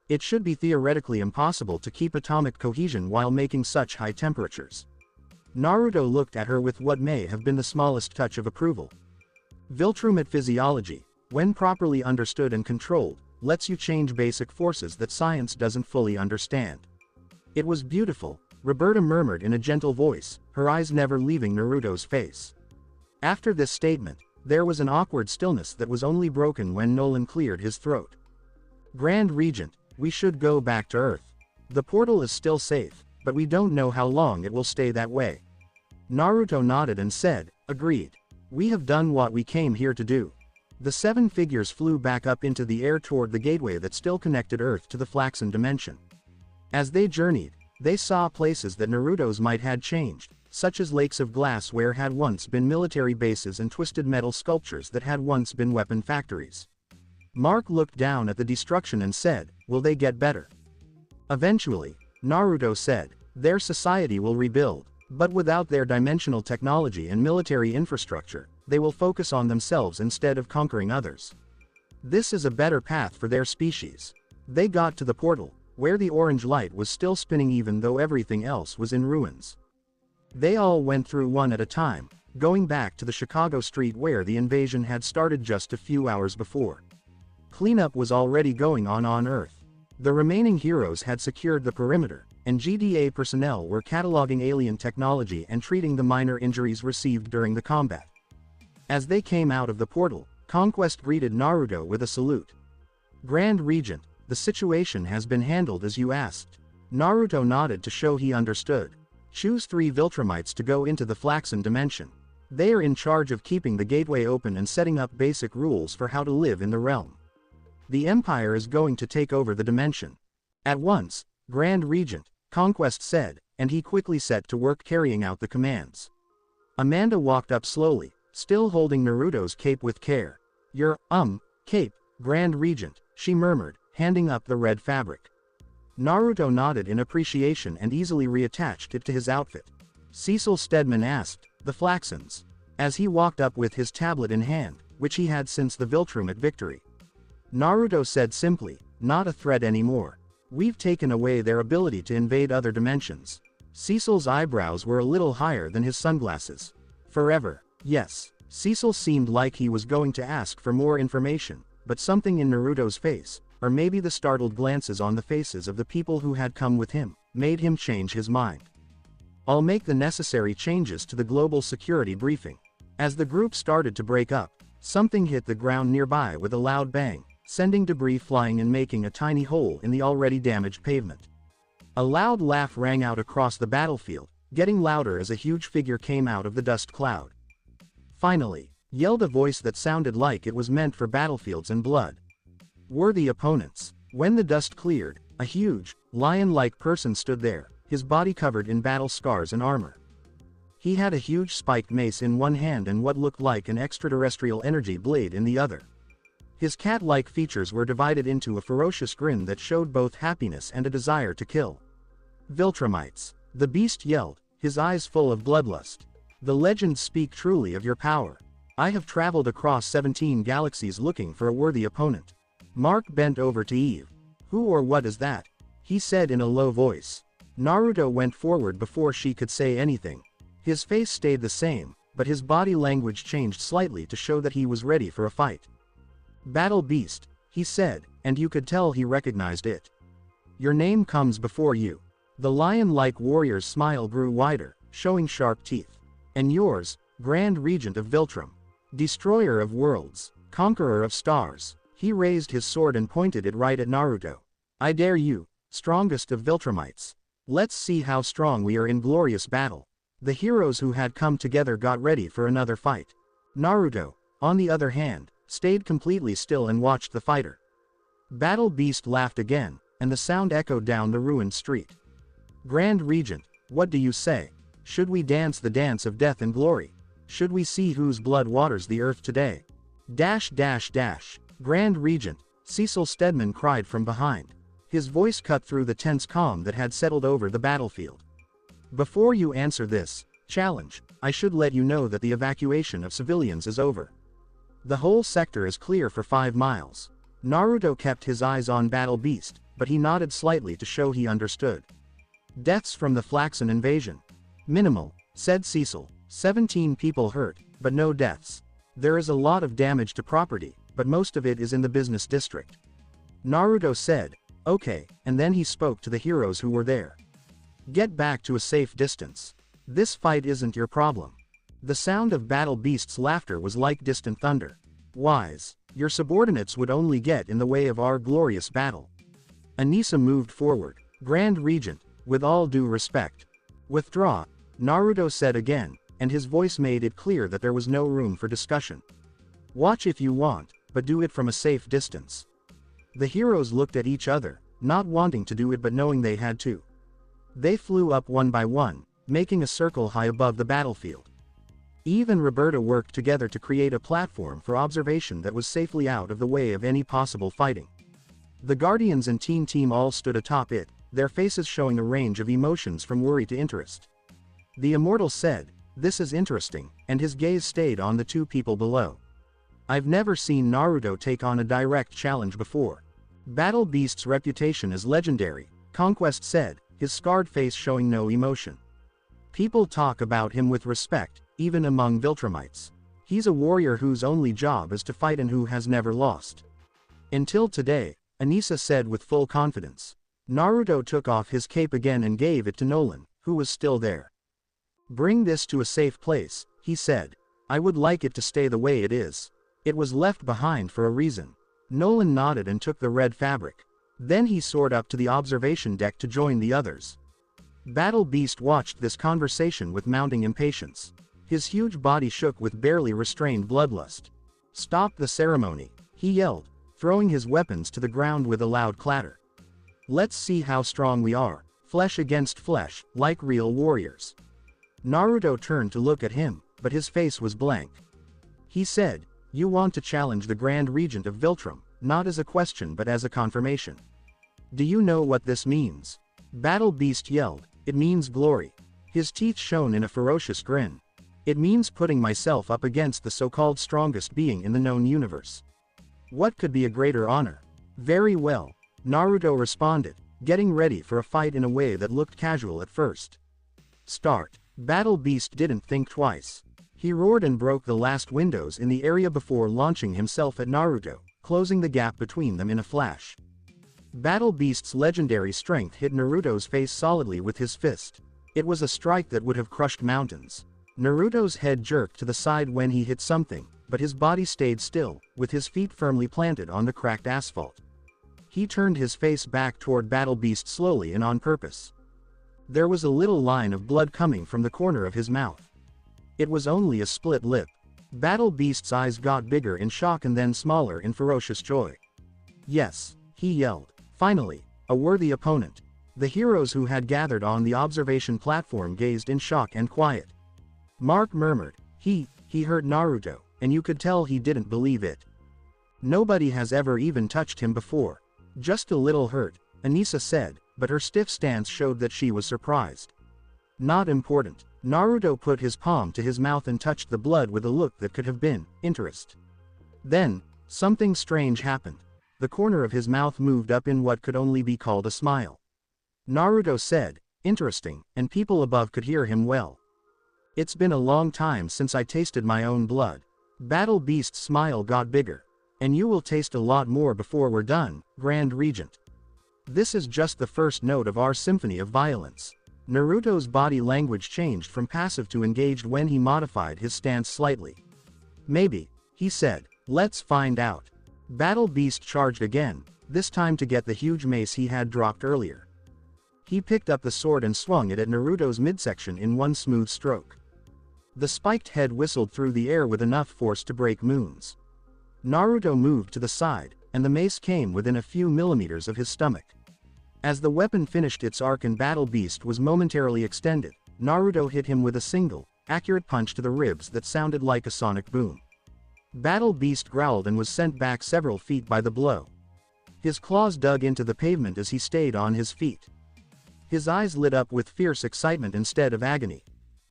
It should be theoretically impossible to keep atomic cohesion while making such high temperatures. Naruto looked at her with what may have been the smallest touch of approval. Viltrumite physiology, when properly understood and controlled, lets you change basic forces that science doesn't fully understand. It was beautiful, Roberta murmured in a gentle voice, her eyes never leaving Naruto's face. After this statement, there was an awkward stillness that was only broken when Nolan cleared his throat. Grand Regent, we should go back to Earth. The portal is still safe, but we don't know how long it will stay that way. Naruto nodded and said, agreed. We have done what we came here to do. The seven figures flew back up into the air toward the gateway that still connected Earth to the Flaxon dimension. As they journeyed, they saw places that Naruto's might had changed, such as lakes of glass where had once been military bases and twisted metal sculptures that had once been weapon factories. Mark looked down at the destruction and said, will they get better? Eventually, Naruto said, their society will rebuild, but without their dimensional technology and military infrastructure, they will focus on themselves instead of conquering others. This is a better path for their species. They got to the portal, where the orange light was still spinning even though everything else was in ruins. They all went through one at a time, going back to the Chicago street where the invasion had started just a few hours before. Cleanup was already going on Earth. The remaining heroes had secured the perimeter, and GDA personnel were cataloging alien technology and treating the minor injuries received during the combat. As they came out of the portal, Conquest greeted Naruto with a salute. Grand Regent, the situation has been handled as you asked. Naruto nodded to show he understood. Choose 3 Viltrumites to go into the Flaxon dimension. They are in charge of keeping the gateway open and setting up basic rules for how to live in the realm. The Empire is going to take over the dimension. At once, Grand Regent, Conquest said, and he quickly set to work carrying out the commands. Amanda walked up slowly, still holding Naruto's cape with care. Your, cape, Grand Regent, she murmured, handing up the red fabric. Naruto nodded in appreciation and easily reattached it to his outfit. Cecil Stedman asked, the Flaxons. As he walked up with his tablet in hand, which he had since the Viltrumite victory. Naruto said simply, not a threat anymore. We've taken away their ability to invade other dimensions. Cecil's eyebrows were a little higher than his sunglasses. Forever, yes. Cecil seemed like he was going to ask for more information, but something in Naruto's face, or maybe the startled glances on the faces of the people who had come with him, made him change his mind. I'll make the necessary changes to the global security briefing. As the group started to break up, something hit the ground nearby with a loud bang, sending debris flying and making a tiny hole in the already damaged pavement. A loud laugh rang out across the battlefield, getting louder as a huge figure came out of the dust cloud. Finally, yelled a voice that sounded like it was meant for battlefields and blood. Worthy opponents. When the dust cleared, a huge, lion-like person stood there, his body covered in battle scars and armor. He had a huge spiked mace in one hand and what looked like an extraterrestrial energy blade in the other. His cat-like features were divided into a ferocious grin that showed both happiness and a desire to kill. Viltrumites. The beast yelled, his eyes full of bloodlust. The legends speak truly of your power. I have traveled across 17 galaxies looking for a worthy opponent. Mark bent over to Eve. Who or what is that? He said in a low voice. Naruto went forward before she could say anything. His face stayed the same, but his body language changed slightly to show that he was ready for a fight. Battle Beast, he said, and you could tell he recognized it. Your name comes before you. The lion-like warrior's smile grew wider, showing sharp teeth. And yours, Grand Regent of Viltrum. Destroyer of worlds, conqueror of stars. He raised his sword and pointed it right at Naruto. I dare you, strongest of Viltrumites. Let's see how strong we are in glorious battle. The heroes who had come together got ready for another fight. Naruto, on the other hand, stayed completely still and watched the fighter. Battle Beast laughed again, and the sound echoed down the ruined street. Grand Regent, what do you say? Should we dance the dance of death and glory? Should we see whose blood waters the earth today? Dash dash dash. Grand Regent, Cecil Stedman cried from behind. His voice cut through the tense calm that had settled over the battlefield. Before you answer this challenge, I should let you know that the evacuation of civilians is over. The whole sector is clear for 5 miles. Naruto kept his eyes on Battle Beast, but he nodded slightly to show he understood. Deaths from the Flaxon invasion. Minimal, said Cecil. 17 people hurt, but no deaths. There is a lot of damage to property, but most of it is in the business district. Naruto said, okay, and then he spoke to the heroes who were there. Get back to a safe distance. This fight isn't your problem. The sound of Battle Beast's laughter was like distant thunder. Wise, your subordinates would only get in the way of our glorious battle. Anissa moved forward. Grand Regent, with all due respect. Withdraw, Naruto said again, and his voice made it clear that there was no room for discussion. Watch if you want, but do it from a safe distance. The heroes looked at each other, not wanting to do it but knowing they had to. They flew up one by one, making a circle high above the battlefield. Eve and Roberta worked together to create a platform for observation that was safely out of the way of any possible fighting. The Guardians and Teen Team all stood atop it, their faces showing a range of emotions from worry to interest. The Immortal said, "This is interesting," and his gaze stayed on the 2 people below. I've never seen Naruto take on a direct challenge before. Battle Beast's reputation is legendary, Conquest said, his scarred face showing no emotion. People talk about him with respect, even among Viltrumites. He's a warrior whose only job is to fight and who has never lost. Until today, Anissa said with full confidence. Naruto took off his cape again and gave it to Nolan, who was still there. Bring this to a safe place, he said. I would like it to stay the way it is. It was left behind for a reason. Nolan nodded and took the red fabric. Then he soared up to the observation deck to join the others. Battle Beast watched this conversation with mounting impatience. His huge body shook with barely restrained bloodlust. Stop the ceremony, he yelled, throwing his weapons to the ground with a loud clatter. Let's see how strong we are, flesh against flesh, like real warriors. Naruto turned to look at him, but his face was blank. He said, you want to challenge the Grand Regent of Viltrum, not as a question but as a confirmation. Do you know what this means? Battle Beast yelled, it means glory. His teeth shone in a ferocious grin. It means putting myself up against the so-called strongest being in the known universe. What could be a greater honor? Very well, Naruto responded, getting ready for a fight in a way that looked casual at first. Start. Battle Beast didn't think twice. He roared and broke the last windows in the area before launching himself at Naruto, closing the gap between them in a flash. Battle Beast's legendary strength hit Naruto's face solidly with his fist. It was a strike that would have crushed mountains. Naruto's head jerked to the side when he hit something, but his body stayed still, with his feet firmly planted on the cracked asphalt. He turned his face back toward Battle Beast slowly and on purpose. There was a little line of blood coming from the corner of his mouth. It was only a split lip. Battle Beast's eyes got bigger in shock and then smaller in ferocious joy. Yes, he yelled. Finally, a worthy opponent. The heroes who had gathered on the observation platform gazed in shock and quiet. Mark murmured, he heard Naruto, and you could tell he didn't believe it. Nobody has ever even touched him before. Just a little hurt, Anissa said, but her stiff stance showed that she was surprised. Not important. Naruto put his palm to his mouth and touched the blood with a look that could have been interest. Then, something strange happened. The corner of his mouth moved up in what could only be called a smile. Naruto said, interesting, and people above could hear him well. It's been a long time since I tasted my own blood. Battle Beast's smile got bigger. And you will taste a lot more before we're done, Grand Regent. This is just the first note of our symphony of violence. Naruto's body language changed from passive to engaged when he modified his stance slightly. Maybe, he said. Let's find out. Battle Beast charged again, this time to get the huge mace he had dropped earlier. He picked up the sword and swung it at Naruto's midsection in one smooth stroke. The spiked head whistled through the air with enough force to break moons. Naruto moved to the side, and the mace came within a few millimeters of his stomach. As the weapon finished its arc and Battle Beast was momentarily extended, Naruto hit him with a single, accurate punch to the ribs that sounded like a sonic boom. Battle Beast growled and was sent back several feet by the blow. His claws dug into the pavement as he stayed on his feet. His eyes lit up with fierce excitement instead of agony.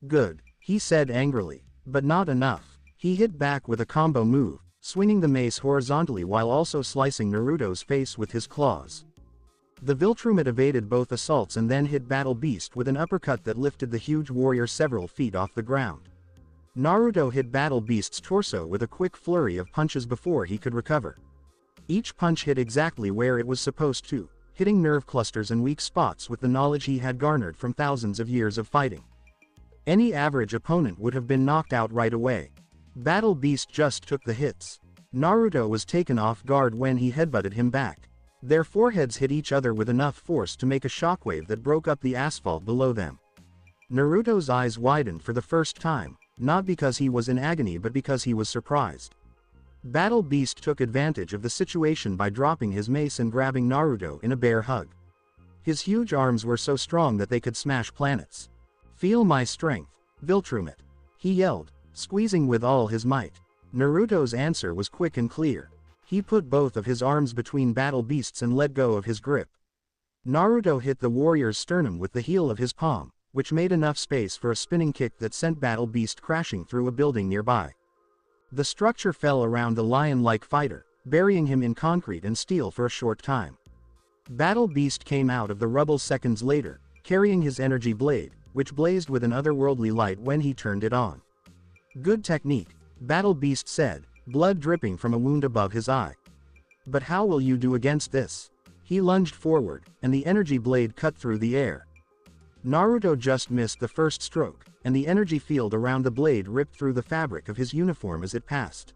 Good, he said angrily, but not enough. He hit back with a combo move, swinging the mace horizontally while also slicing Naruto's face with his claws. The Viltrumite evaded both assaults and then hit Battle Beast with an uppercut that lifted the huge warrior several feet off the ground. Naruto hit Battle Beast's torso with a quick flurry of punches before he could recover. Each punch hit exactly where it was supposed to, hitting nerve clusters and weak spots with the knowledge he had garnered from thousands of years of fighting. Any average opponent would have been knocked out right away. Battle Beast just took the hits. Naruto was taken off guard when he headbutted him back. Their foreheads hit each other with enough force to make a shockwave that broke up the asphalt below them. Naruto's eyes widened for the first time, not because he was in agony but because he was surprised. Battle Beast took advantage of the situation by dropping his mace and grabbing Naruto in a bear hug. His huge arms were so strong that they could smash planets. "Feel my strength, Viltrumite," he yelled, squeezing with all his might. Naruto's answer was quick and clear. He put both of his arms between Battle Beast's and let go of his grip. Naruto hit the warrior's sternum with the heel of his palm, which made enough space for a spinning kick that sent Battle Beast crashing through a building nearby. The structure fell around the lion-like fighter, burying him in concrete and steel for a short time. Battle Beast came out of the rubble seconds later, carrying his energy blade, which blazed with an otherworldly light when he turned it on. "Good technique," Battle Beast said, blood dripping from a wound above his eye. "But how will you do against this?" He lunged forward, and the energy blade cut through the air. Naruto just missed the first stroke, and the energy field around the blade ripped through the fabric of his uniform as it passed.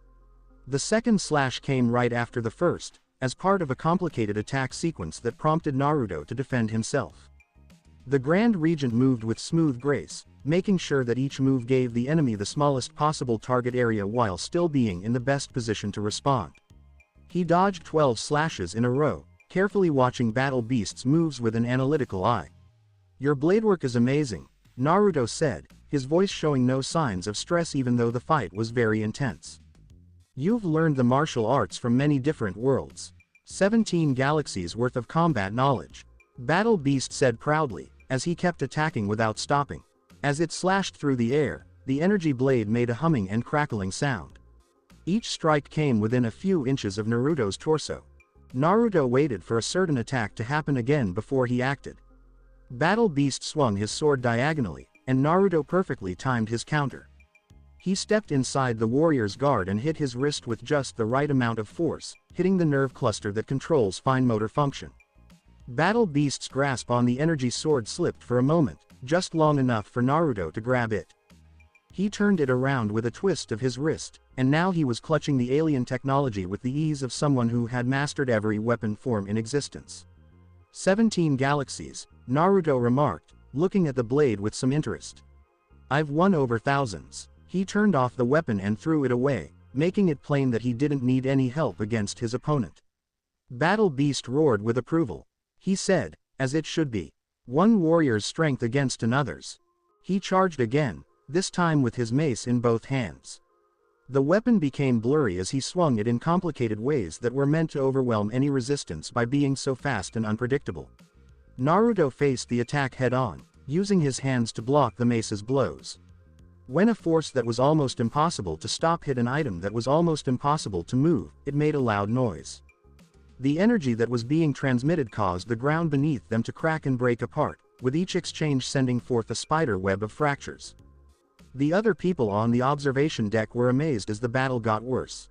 The second slash came right after the first, as part of a complicated attack sequence that prompted Naruto to defend himself. The Grand Regent moved with smooth grace, making sure that each move gave the enemy the smallest possible target area while still being in the best position to respond. He dodged 12 slashes in a row, carefully watching Battle Beast's moves with an analytical eye. "Your bladework is amazing," Naruto said, his voice showing no signs of stress even though the fight was very intense. "You've learned the martial arts from many different worlds. 17 galaxies worth of combat knowledge," Battle Beast said proudly, as he kept attacking without stopping. As it slashed through the air, the energy blade made a humming and crackling sound. Each strike came within a few inches of Naruto's torso. Naruto waited for a certain attack to happen again before he acted. Battle Beast swung his sword diagonally, and Naruto perfectly timed his counter. He stepped inside the warrior's guard and hit his wrist with just the right amount of force, hitting the nerve cluster that controls fine motor function. Battle Beast's grasp on the energy sword slipped for a moment, just long enough for Naruto to grab it. He turned it around with a twist of his wrist, and now he was clutching the alien technology with the ease of someone who had mastered every weapon form in existence. 17 galaxies, Naruto remarked, looking at the blade with some interest. "I've won over thousands." He turned off the weapon and threw it away, making it plain that he didn't need any help against his opponent. Battle Beast roared with approval. He said, "As it should be. One warrior's strength against another's." He charged again, this time with his mace in both hands. The weapon became blurry as he swung it in complicated ways that were meant to overwhelm any resistance by being so fast and unpredictable. Naruto faced the attack head-on, using his hands to block the mace's blows. When a force that was almost impossible to stop hit an item that was almost impossible to move, it made a loud noise. The energy that was being transmitted caused the ground beneath them to crack and break apart, with each exchange sending forth a spider web of fractures. The other people on the observation deck were amazed as the battle got worse.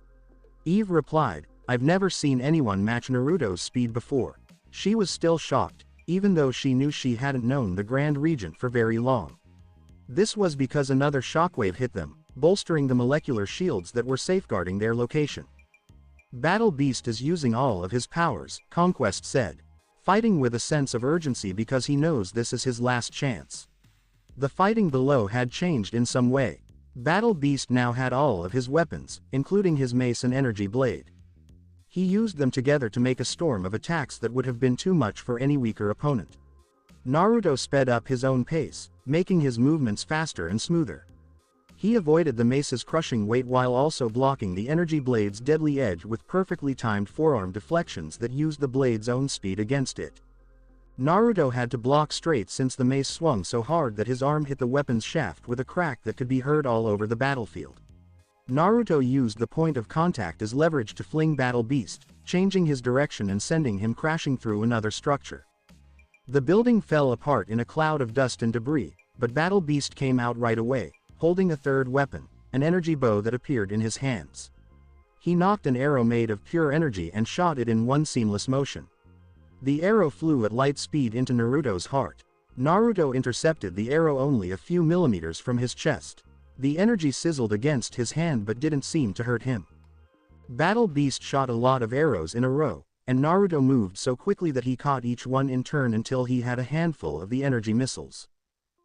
Eve replied, "I've never seen anyone match Naruto's speed before." She was still shocked, even though she knew she hadn't known the Grand Regent for very long. This was because another shockwave hit them, bolstering the molecular shields that were safeguarding their location. Battle Beast is using all of his powers, Conquest said, fighting with a sense of urgency because he knows this is his last chance. The fighting below had changed in some way. Battle Beast now had all of his weapons, including his mace and energy blade. He used them together to make a storm of attacks that would have been too much for any weaker opponent. Naruto sped up his own pace, making his movements faster and smoother. He avoided the mace's crushing weight while also blocking the energy blade's deadly edge with perfectly timed forearm deflections that used the blade's own speed against it. Naruto had to block straight since the mace swung so hard that his arm hit the weapon's shaft with a crack that could be heard all over the battlefield. Naruto used the point of contact as leverage to fling Battle Beast, changing his direction and sending him crashing through another structure. The building fell apart in a cloud of dust and debris, but Battle Beast came out right away, holding a third weapon, an energy bow that appeared in his hands. He knocked an arrow made of pure energy and shot it in one seamless motion. The arrow flew at light speed into Naruto's heart. Naruto intercepted the arrow only a few millimeters from his chest. The energy sizzled against his hand but didn't seem to hurt him. Battle Beast shot a lot of arrows in a row, and Naruto moved so quickly that he caught each one in turn until he had a handful of the energy missiles.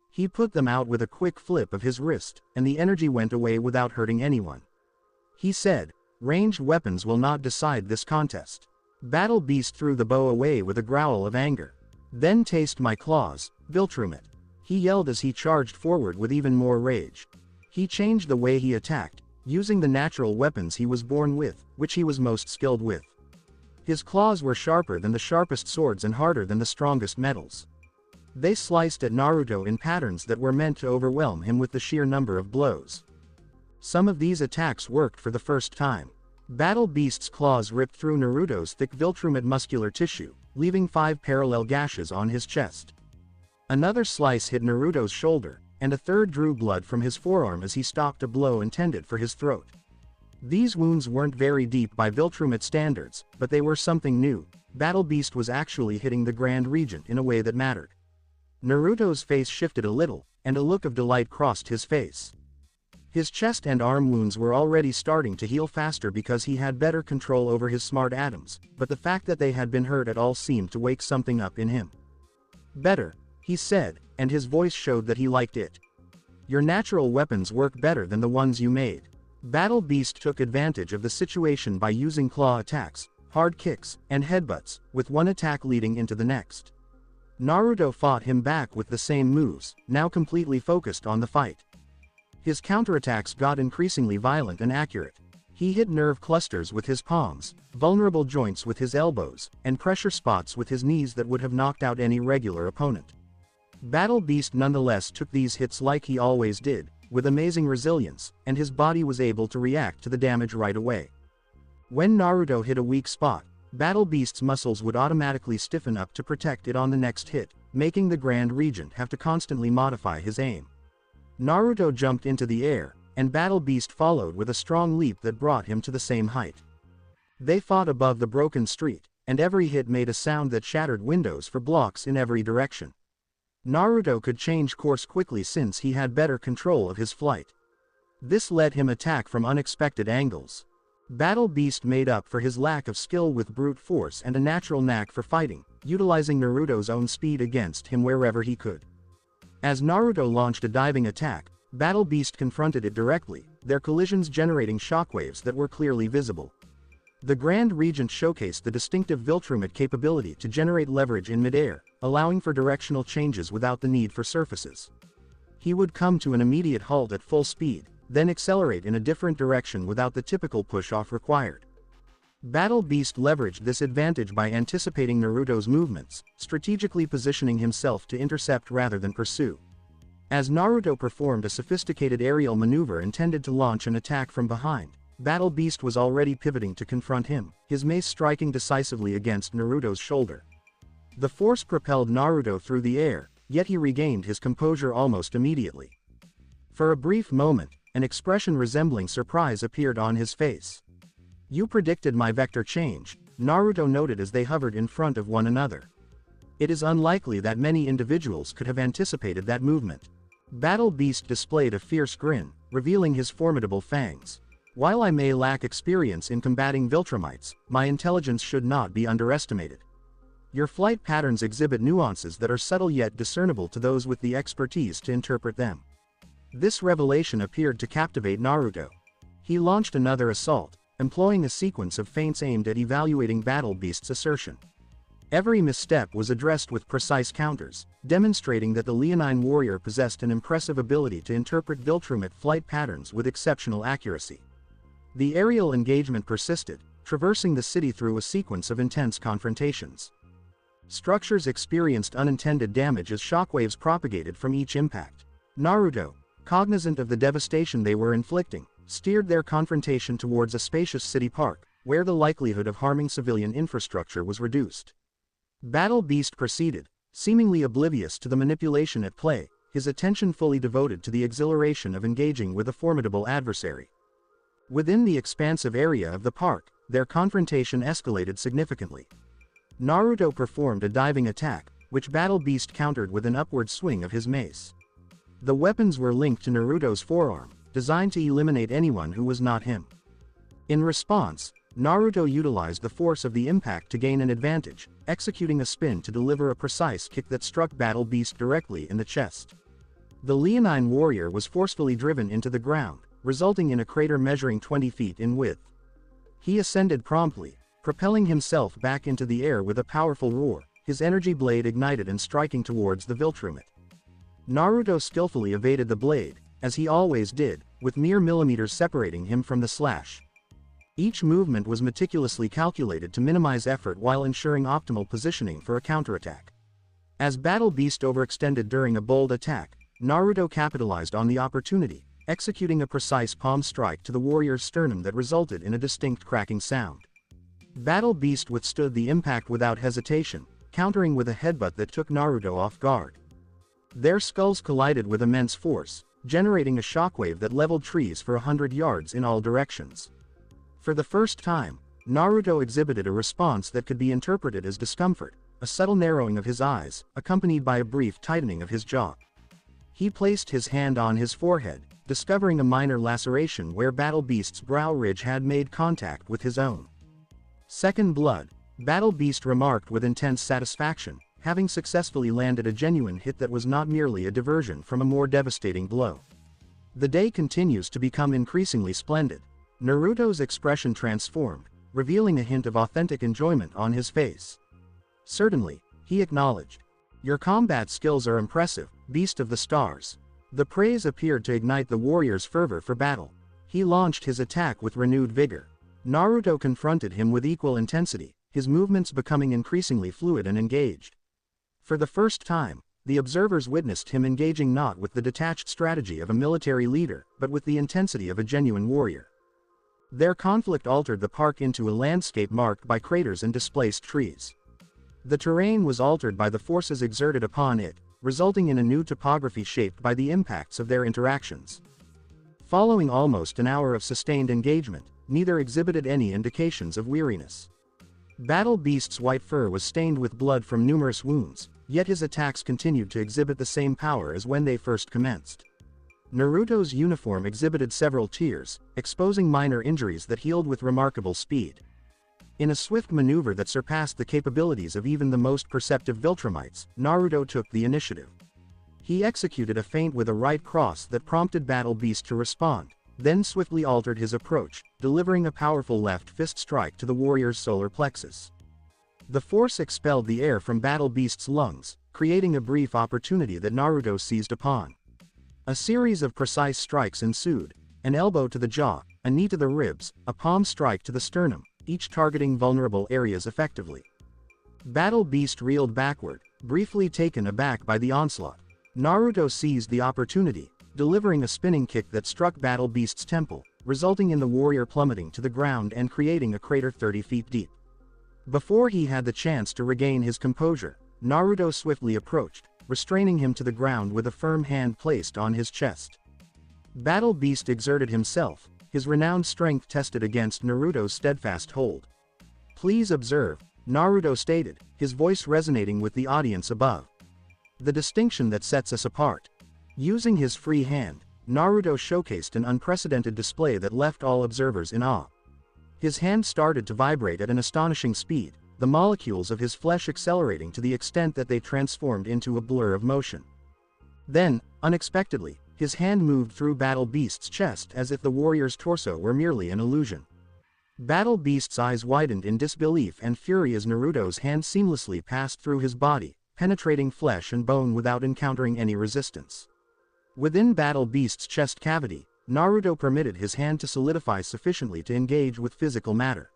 He put them out with a quick flip of his wrist, and the energy went away without hurting anyone. He said, "Ranged weapons will not decide this contest." Battle Beast threw the bow away with a growl of anger. "Then taste my claws, Viltrumite," he yelled as he charged forward with even more rage. He changed the way he attacked, using the natural weapons he was born with, which he was most skilled with. His claws were sharper than the sharpest swords and harder than the strongest metals. They sliced at Naruto in patterns that were meant to overwhelm him with the sheer number of blows. Some of these attacks worked for the first time. Battle Beast's claws ripped through Naruto's thick Viltrumite muscular tissue, leaving 5 parallel gashes on his chest. Another slice hit Naruto's shoulder, and a third drew blood from his forearm as he stopped a blow intended for his throat. These wounds weren't very deep by Viltrumite standards, but they were something new. Battle Beast was actually hitting the Grand Regent in a way that mattered. Naruto's face shifted a little, and a look of delight crossed his face. His chest and arm wounds were already starting to heal faster because he had better control over his smart atoms, but the fact that they had been hurt at all seemed to wake something up in him. "Better," he said, and his voice showed that he liked it. "Your natural weapons work better than the ones you made." Battle Beast took advantage of the situation by using claw attacks, hard kicks, and headbutts, with one attack leading into the next. Naruto fought him back with the same moves, now completely focused on the fight. His counterattacks got increasingly violent and accurate. He hit nerve clusters with his palms, vulnerable joints with his elbows, and pressure spots with his knees that would have knocked out any regular opponent. Battle Beast nonetheless took these hits like he always did, with amazing resilience, and his body was able to react to the damage right away. When Naruto hit a weak spot, Battle Beast's muscles would automatically stiffen up to protect it on the next hit, making the Grand Regent have to constantly modify his aim. Naruto jumped into the air, and Battle Beast followed with a strong leap that brought him to the same height. They fought above the broken street, and every hit made a sound that shattered windows for blocks in every direction. Naruto could change course quickly since he had better control of his flight. This let him attack from unexpected angles. Battle Beast made up for his lack of skill with brute force and a natural knack for fighting, utilizing Naruto's own speed against him wherever he could. As Naruto launched a diving attack, Battle Beast confronted it directly, their collisions generating shockwaves that were clearly visible. The Grand Regent showcased the distinctive Viltrumite capability to generate leverage in midair, allowing for directional changes without the need for surfaces. He would come to an immediate halt at full speed, then accelerate in a different direction without the typical push-off required. Battle Beast leveraged this advantage by anticipating Naruto's movements, strategically positioning himself to intercept rather than pursue. As Naruto performed a sophisticated aerial maneuver intended to launch an attack from behind, Battle Beast was already pivoting to confront him, his mace striking decisively against Naruto's shoulder. The force propelled Naruto through the air, yet he regained his composure almost immediately. For a brief moment, an expression resembling surprise appeared on his face. "You predicted my vector change," Naruto noted as they hovered in front of one another. It is unlikely that many individuals could have anticipated that movement. Battle Beast displayed a fierce grin, revealing his formidable fangs. While I may lack experience in combating Viltrumites, my intelligence should not be underestimated. Your flight patterns exhibit nuances that are subtle yet discernible to those with the expertise to interpret them. This revelation appeared to captivate Naruto. He launched another assault, employing a sequence of feints aimed at evaluating Battle Beast's assertion. Every misstep was addressed with precise counters, demonstrating that the Leonine warrior possessed an impressive ability to interpret Viltrumite flight patterns with exceptional accuracy. The aerial engagement persisted, traversing the city through a sequence of intense confrontations. Structures experienced unintended damage as shockwaves propagated from each impact. Naruto, cognizant of the devastation they were inflicting, steered their confrontation towards a spacious city park, where the likelihood of harming civilian infrastructure was reduced. Battle Beast proceeded, seemingly oblivious to the manipulation at play, his attention fully devoted to the exhilaration of engaging with a formidable adversary. Within the expansive area of the park, their confrontation escalated significantly. Naruto performed a diving attack, which Battle Beast countered with an upward swing of his mace. The weapons were linked to Naruto's forearm, designed to eliminate anyone who was not him. In response, Naruto utilized the force of the impact to gain an advantage, executing a spin to deliver a precise kick that struck Battle Beast directly in the chest. The Leonine warrior was forcefully driven into the ground, resulting in a crater measuring 20 feet in width. He ascended promptly, propelling himself back into the air with a powerful roar, his energy blade ignited and striking towards the Viltrumite. Naruto skillfully evaded the blade, as he always did, with mere millimeters separating him from the slash. Each movement was meticulously calculated to minimize effort while ensuring optimal positioning for a counterattack. As Battle Beast overextended during a bold attack, Naruto capitalized on the opportunity, executing a precise palm strike to the warrior's sternum that resulted in a distinct cracking sound. Battle Beast withstood the impact without hesitation, countering with a headbutt that took Naruto off guard. Their skulls collided with immense force, generating a shockwave that leveled trees for 100 yards in all directions. For the first time, Naruto exhibited a response that could be interpreted as discomfort, a subtle narrowing of his eyes, accompanied by a brief tightening of his jaw. He placed his hand on his forehead, discovering a minor laceration where Battle Beast's brow ridge had made contact with his own. Second blood, Battle Beast remarked with intense satisfaction, having successfully landed a genuine hit that was not merely a diversion from a more devastating blow. The day continues to become increasingly splendid. Naruto's expression transformed, revealing a hint of authentic enjoyment on his face. Certainly, he acknowledged. Your combat skills are impressive, Beast of the Stars. The praise appeared to ignite the warrior's fervor for battle. He launched his attack with renewed vigor. Naruto confronted him with equal intensity, his movements becoming increasingly fluid and engaged. For the first time, the observers witnessed him engaging not with the detached strategy of a military leader, but with the intensity of a genuine warrior. Their conflict altered the park into a landscape marked by craters and displaced trees. The terrain was altered by the forces exerted upon it, resulting in a new topography shaped by the impacts of their interactions. Following almost an hour of sustained engagement, neither exhibited any indications of weariness. Battle Beast's white fur was stained with blood from numerous wounds, yet his attacks continued to exhibit the same power as when they first commenced. Naruto's uniform exhibited several tears, exposing minor injuries that healed with remarkable speed. In a swift maneuver that surpassed the capabilities of even the most perceptive Viltrumites, Naruto took the initiative. He executed a feint with a right cross that prompted Battle Beast to respond, then swiftly altered his approach, delivering a powerful left fist strike to the warrior's solar plexus. The force expelled the air from Battle Beast's lungs, creating a brief opportunity that Naruto seized upon. A series of precise strikes ensued, an elbow to the jaw, a knee to the ribs, a palm strike to the sternum, each targeting vulnerable areas effectively. Battle Beast reeled backward, briefly taken aback by the onslaught. Naruto seized the opportunity, delivering a spinning kick that struck Battle Beast's temple, resulting in the warrior plummeting to the ground and creating a crater 30 feet deep. Before he had the chance to regain his composure, Naruto swiftly approached, restraining him to the ground with a firm hand placed on his chest. Battle Beast exerted himself, his renowned strength tested against Naruto's steadfast hold. Please observe, Naruto stated, his voice resonating with the audience above. The distinction that sets us apart. Using his free hand, Naruto showcased an unprecedented display that left all observers in awe. His hand started to vibrate at an astonishing speed, the molecules of his flesh accelerating to the extent that they transformed into a blur of motion. Then, unexpectedly, his hand moved through Battle Beast's chest as if the warrior's torso were merely an illusion. Battle Beast's eyes widened in disbelief and fury as Naruto's hand seamlessly passed through his body, penetrating flesh and bone without encountering any resistance. Within Battle Beast's chest cavity, Naruto permitted his hand to solidify sufficiently to engage with physical matter.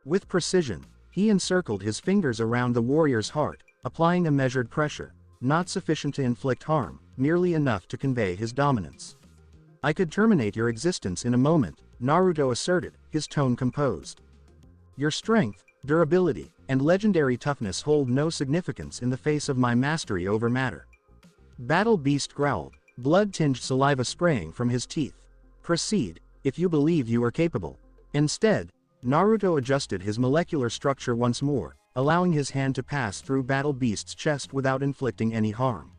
With precision, he encircled his fingers around the warrior's heart, applying a measured pressure, not sufficient to inflict harm, merely enough to convey his dominance. "I could terminate your existence in a moment," Naruto asserted, his tone composed. "Your strength, durability, and legendary toughness hold no significance in the face of my mastery over matter." Battle Beast growled, blood-tinged saliva spraying from his teeth. "Proceed, if you believe you are capable." Instead, Naruto adjusted his molecular structure once more, allowing his hand to pass through Battle Beast's chest without inflicting any harm.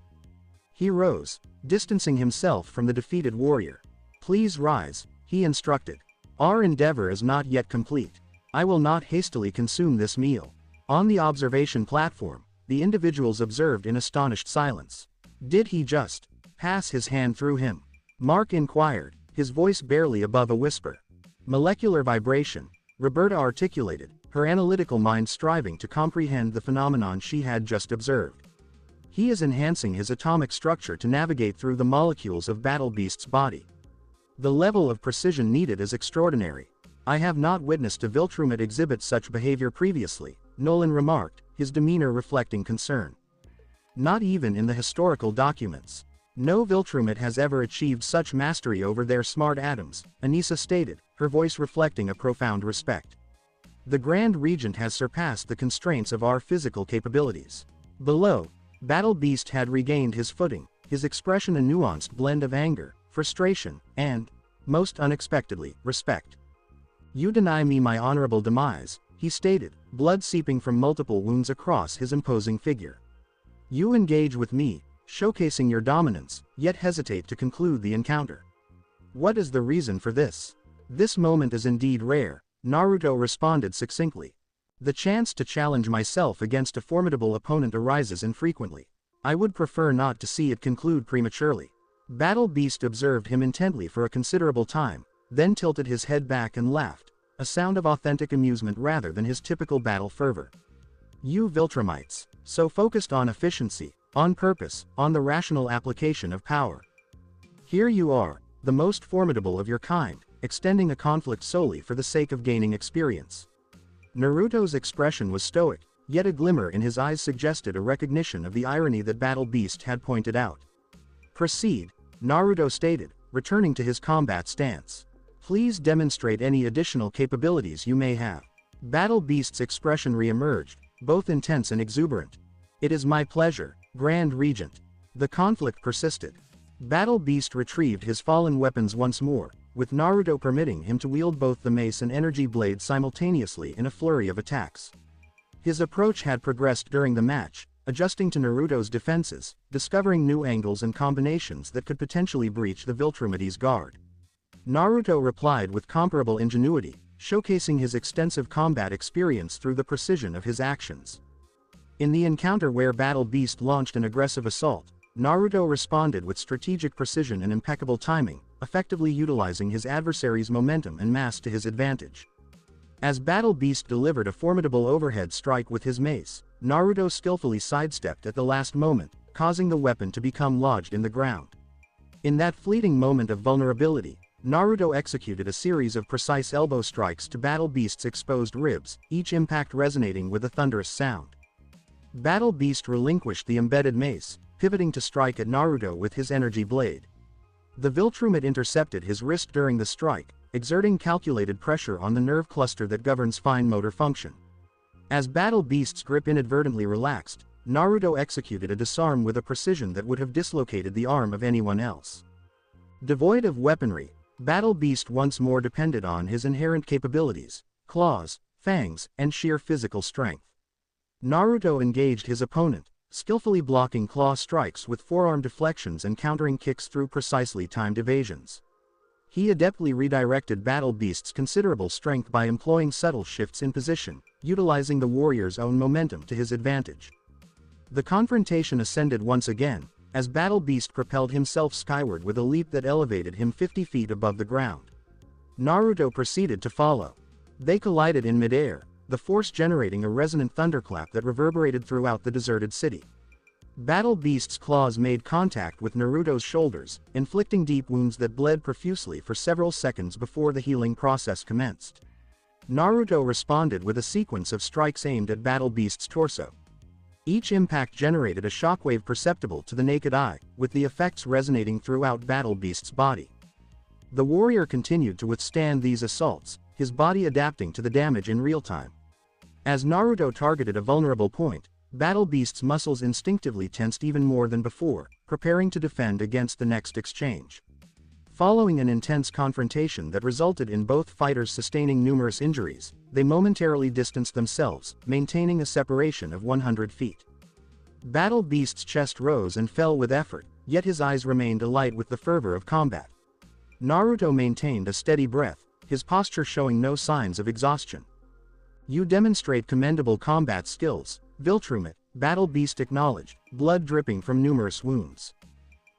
He rose, distancing himself from the defeated warrior. "Please rise," he instructed. "Our endeavor is not yet complete. I will not hastily consume this meal." On the observation platform, the individuals observed in astonished silence. "Did he just pass his hand through him?" Mark inquired, his voice barely above a whisper. "Molecular vibration," Roberta articulated, her analytical mind striving to comprehend the phenomenon she had just observed. "He is enhancing his atomic structure to navigate through the molecules of Battle Beast's body. The level of precision needed is extraordinary. I have not witnessed a Viltrumite exhibit such behavior previously," Nolan remarked, his demeanor reflecting concern. "Not even in the historical documents. No Viltrumite has ever achieved such mastery over their smart atoms," Anissa stated, her voice reflecting a profound respect. "The Grand Regent has surpassed the constraints of our physical capabilities." Below, Battle Beast had regained his footing, his expression a nuanced blend of anger, frustration, and, most unexpectedly, respect. "You deny me my honorable demise," he stated, blood seeping from multiple wounds across his imposing figure. "You engage with me, showcasing your dominance, yet hesitate to conclude the encounter. What is the reason for this?" "This moment is indeed rare," Naruto responded succinctly. "The chance to challenge myself against a formidable opponent arises infrequently. I would prefer not to see it conclude prematurely." Battle Beast observed him intently for a considerable time, then tilted his head back and laughed, a sound of authentic amusement rather than his typical battle fervor. "You Viltrumites, so focused on efficiency, on purpose, on the rational application of power. Here you are, the most formidable of your kind, extending a conflict solely for the sake of gaining experience." Naruto's expression was stoic, yet a glimmer in his eyes suggested a recognition of the irony that Battle Beast had pointed out. "Proceed," Naruto stated, returning to his combat stance. "Please demonstrate any additional capabilities you may have." Battle Beast's expression re-emerged, both intense and exuberant. "It is my pleasure, Grand Regent." The conflict persisted. Battle Beast retrieved his fallen weapons once more, with Naruto permitting him to wield both the mace and energy blade simultaneously in a flurry of attacks. His approach had progressed during the match, adjusting to Naruto's defenses, discovering new angles and combinations that could potentially breach the Viltrumite's guard. Naruto replied with comparable ingenuity, showcasing his extensive combat experience through the precision of his actions. In the encounter where Battle Beast launched an aggressive assault, Naruto responded with strategic precision and impeccable timing, effectively utilizing his adversary's momentum and mass to his advantage. As Battle Beast delivered a formidable overhead strike with his mace, Naruto skillfully sidestepped at the last moment, causing the weapon to become lodged in the ground. In that fleeting moment of vulnerability, Naruto executed a series of precise elbow strikes to Battle Beast's exposed ribs, each impact resonating with a thunderous sound. Battle Beast relinquished the embedded mace, pivoting to strike at Naruto with his energy blade. The Viltrumite intercepted his wrist during the strike, exerting calculated pressure on the nerve cluster that governs fine motor function. As Battle Beast's grip inadvertently relaxed, Naruto executed a disarm with a precision that would have dislocated the arm of anyone else. Devoid of weaponry, Battle Beast once more depended on his inherent capabilities, claws, fangs, and sheer physical strength. Naruto engaged his opponent, skillfully blocking claw strikes with forearm deflections and countering kicks through precisely timed evasions. He adeptly redirected Battle Beast's considerable strength by employing subtle shifts in position, utilizing the warrior's own momentum to his advantage. The confrontation ascended once again, as Battle Beast propelled himself skyward with a leap that elevated him 50 feet above the ground. Naruto proceeded to follow. They collided in midair, the force generating a resonant thunderclap that reverberated throughout the deserted city. Battle Beast's claws made contact with Naruto's shoulders, inflicting deep wounds that bled profusely for several seconds before the healing process commenced. Naruto responded with a sequence of strikes aimed at Battle Beast's torso. Each impact generated a shockwave perceptible to the naked eye, with the effects resonating throughout Battle Beast's body. The warrior continued to withstand these assaults, his body adapting to the damage in real time. As Naruto targeted a vulnerable point, Battle Beast's muscles instinctively tensed even more than before, preparing to defend against the next exchange. Following an intense confrontation that resulted in both fighters sustaining numerous injuries, they momentarily distanced themselves, maintaining a separation of 100 feet. Battle Beast's chest rose and fell with effort, yet his eyes remained alight with the fervor of combat. Naruto maintained a steady breath, his posture showing no signs of exhaustion. "You demonstrate commendable combat skills, Viltrumite," Battle Beast acknowledged, blood dripping from numerous wounds.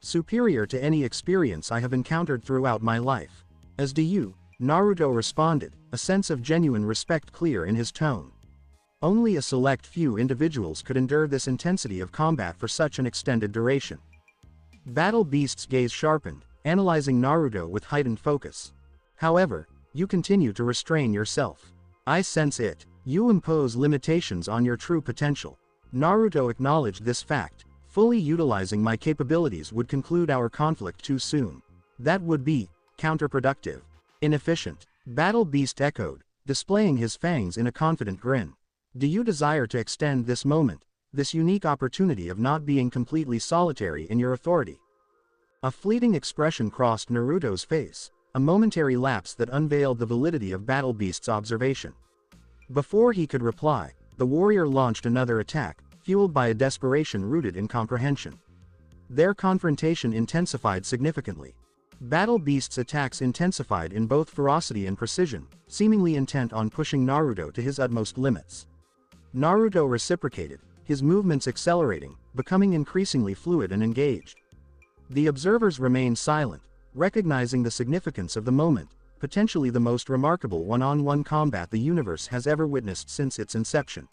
"Superior to any experience I have encountered throughout my life." "As do you," Naruto responded, a sense of genuine respect clear in his tone. Only a select few individuals could endure this intensity of combat for such an extended duration. Battle Beast's gaze sharpened, analyzing Naruto with heightened focus. "However, you continue to restrain yourself. I sense it. You impose limitations on your true potential." Naruto acknowledged this fact. "Fully utilizing my capabilities would conclude our conflict too soon. That would be counterproductive. Inefficient." Battle Beast echoed, displaying his fangs in a confident grin. "Do you desire to extend this moment, this unique opportunity of not being completely solitary in your authority?" A fleeting expression crossed Naruto's face, a momentary lapse that unveiled the validity of Battle Beast's observation. Before he could reply, the warrior launched another attack, fueled by a desperation rooted in comprehension. Their confrontation intensified significantly. Battle Beast's attacks intensified in both ferocity and precision, seemingly intent on pushing Naruto to his utmost limits. Naruto reciprocated, his movements accelerating, becoming increasingly fluid and engaged. The observers remained silent, recognizing the significance of the moment, potentially the most remarkable one-on-one combat the universe has ever witnessed since its inception.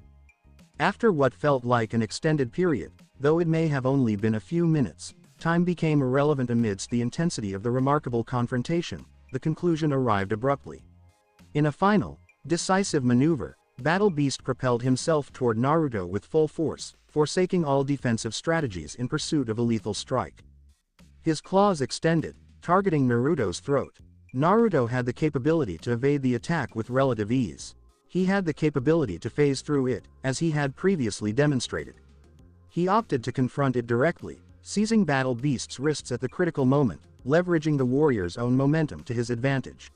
After what felt like an extended period, though it may have only been a few minutes, time became irrelevant amidst the intensity of the remarkable confrontation. The conclusion arrived abruptly. In a final, decisive maneuver, Battle Beast propelled himself toward Naruto with full force, forsaking all defensive strategies in pursuit of a lethal strike. His claws extended, targeting Naruto's throat. Naruto had the capability to evade the attack with relative ease. He had the capability to phase through it, as he had previously demonstrated. He opted to confront it directly, seizing Battle Beast's wrists at the critical moment, leveraging the warrior's own momentum to his advantage.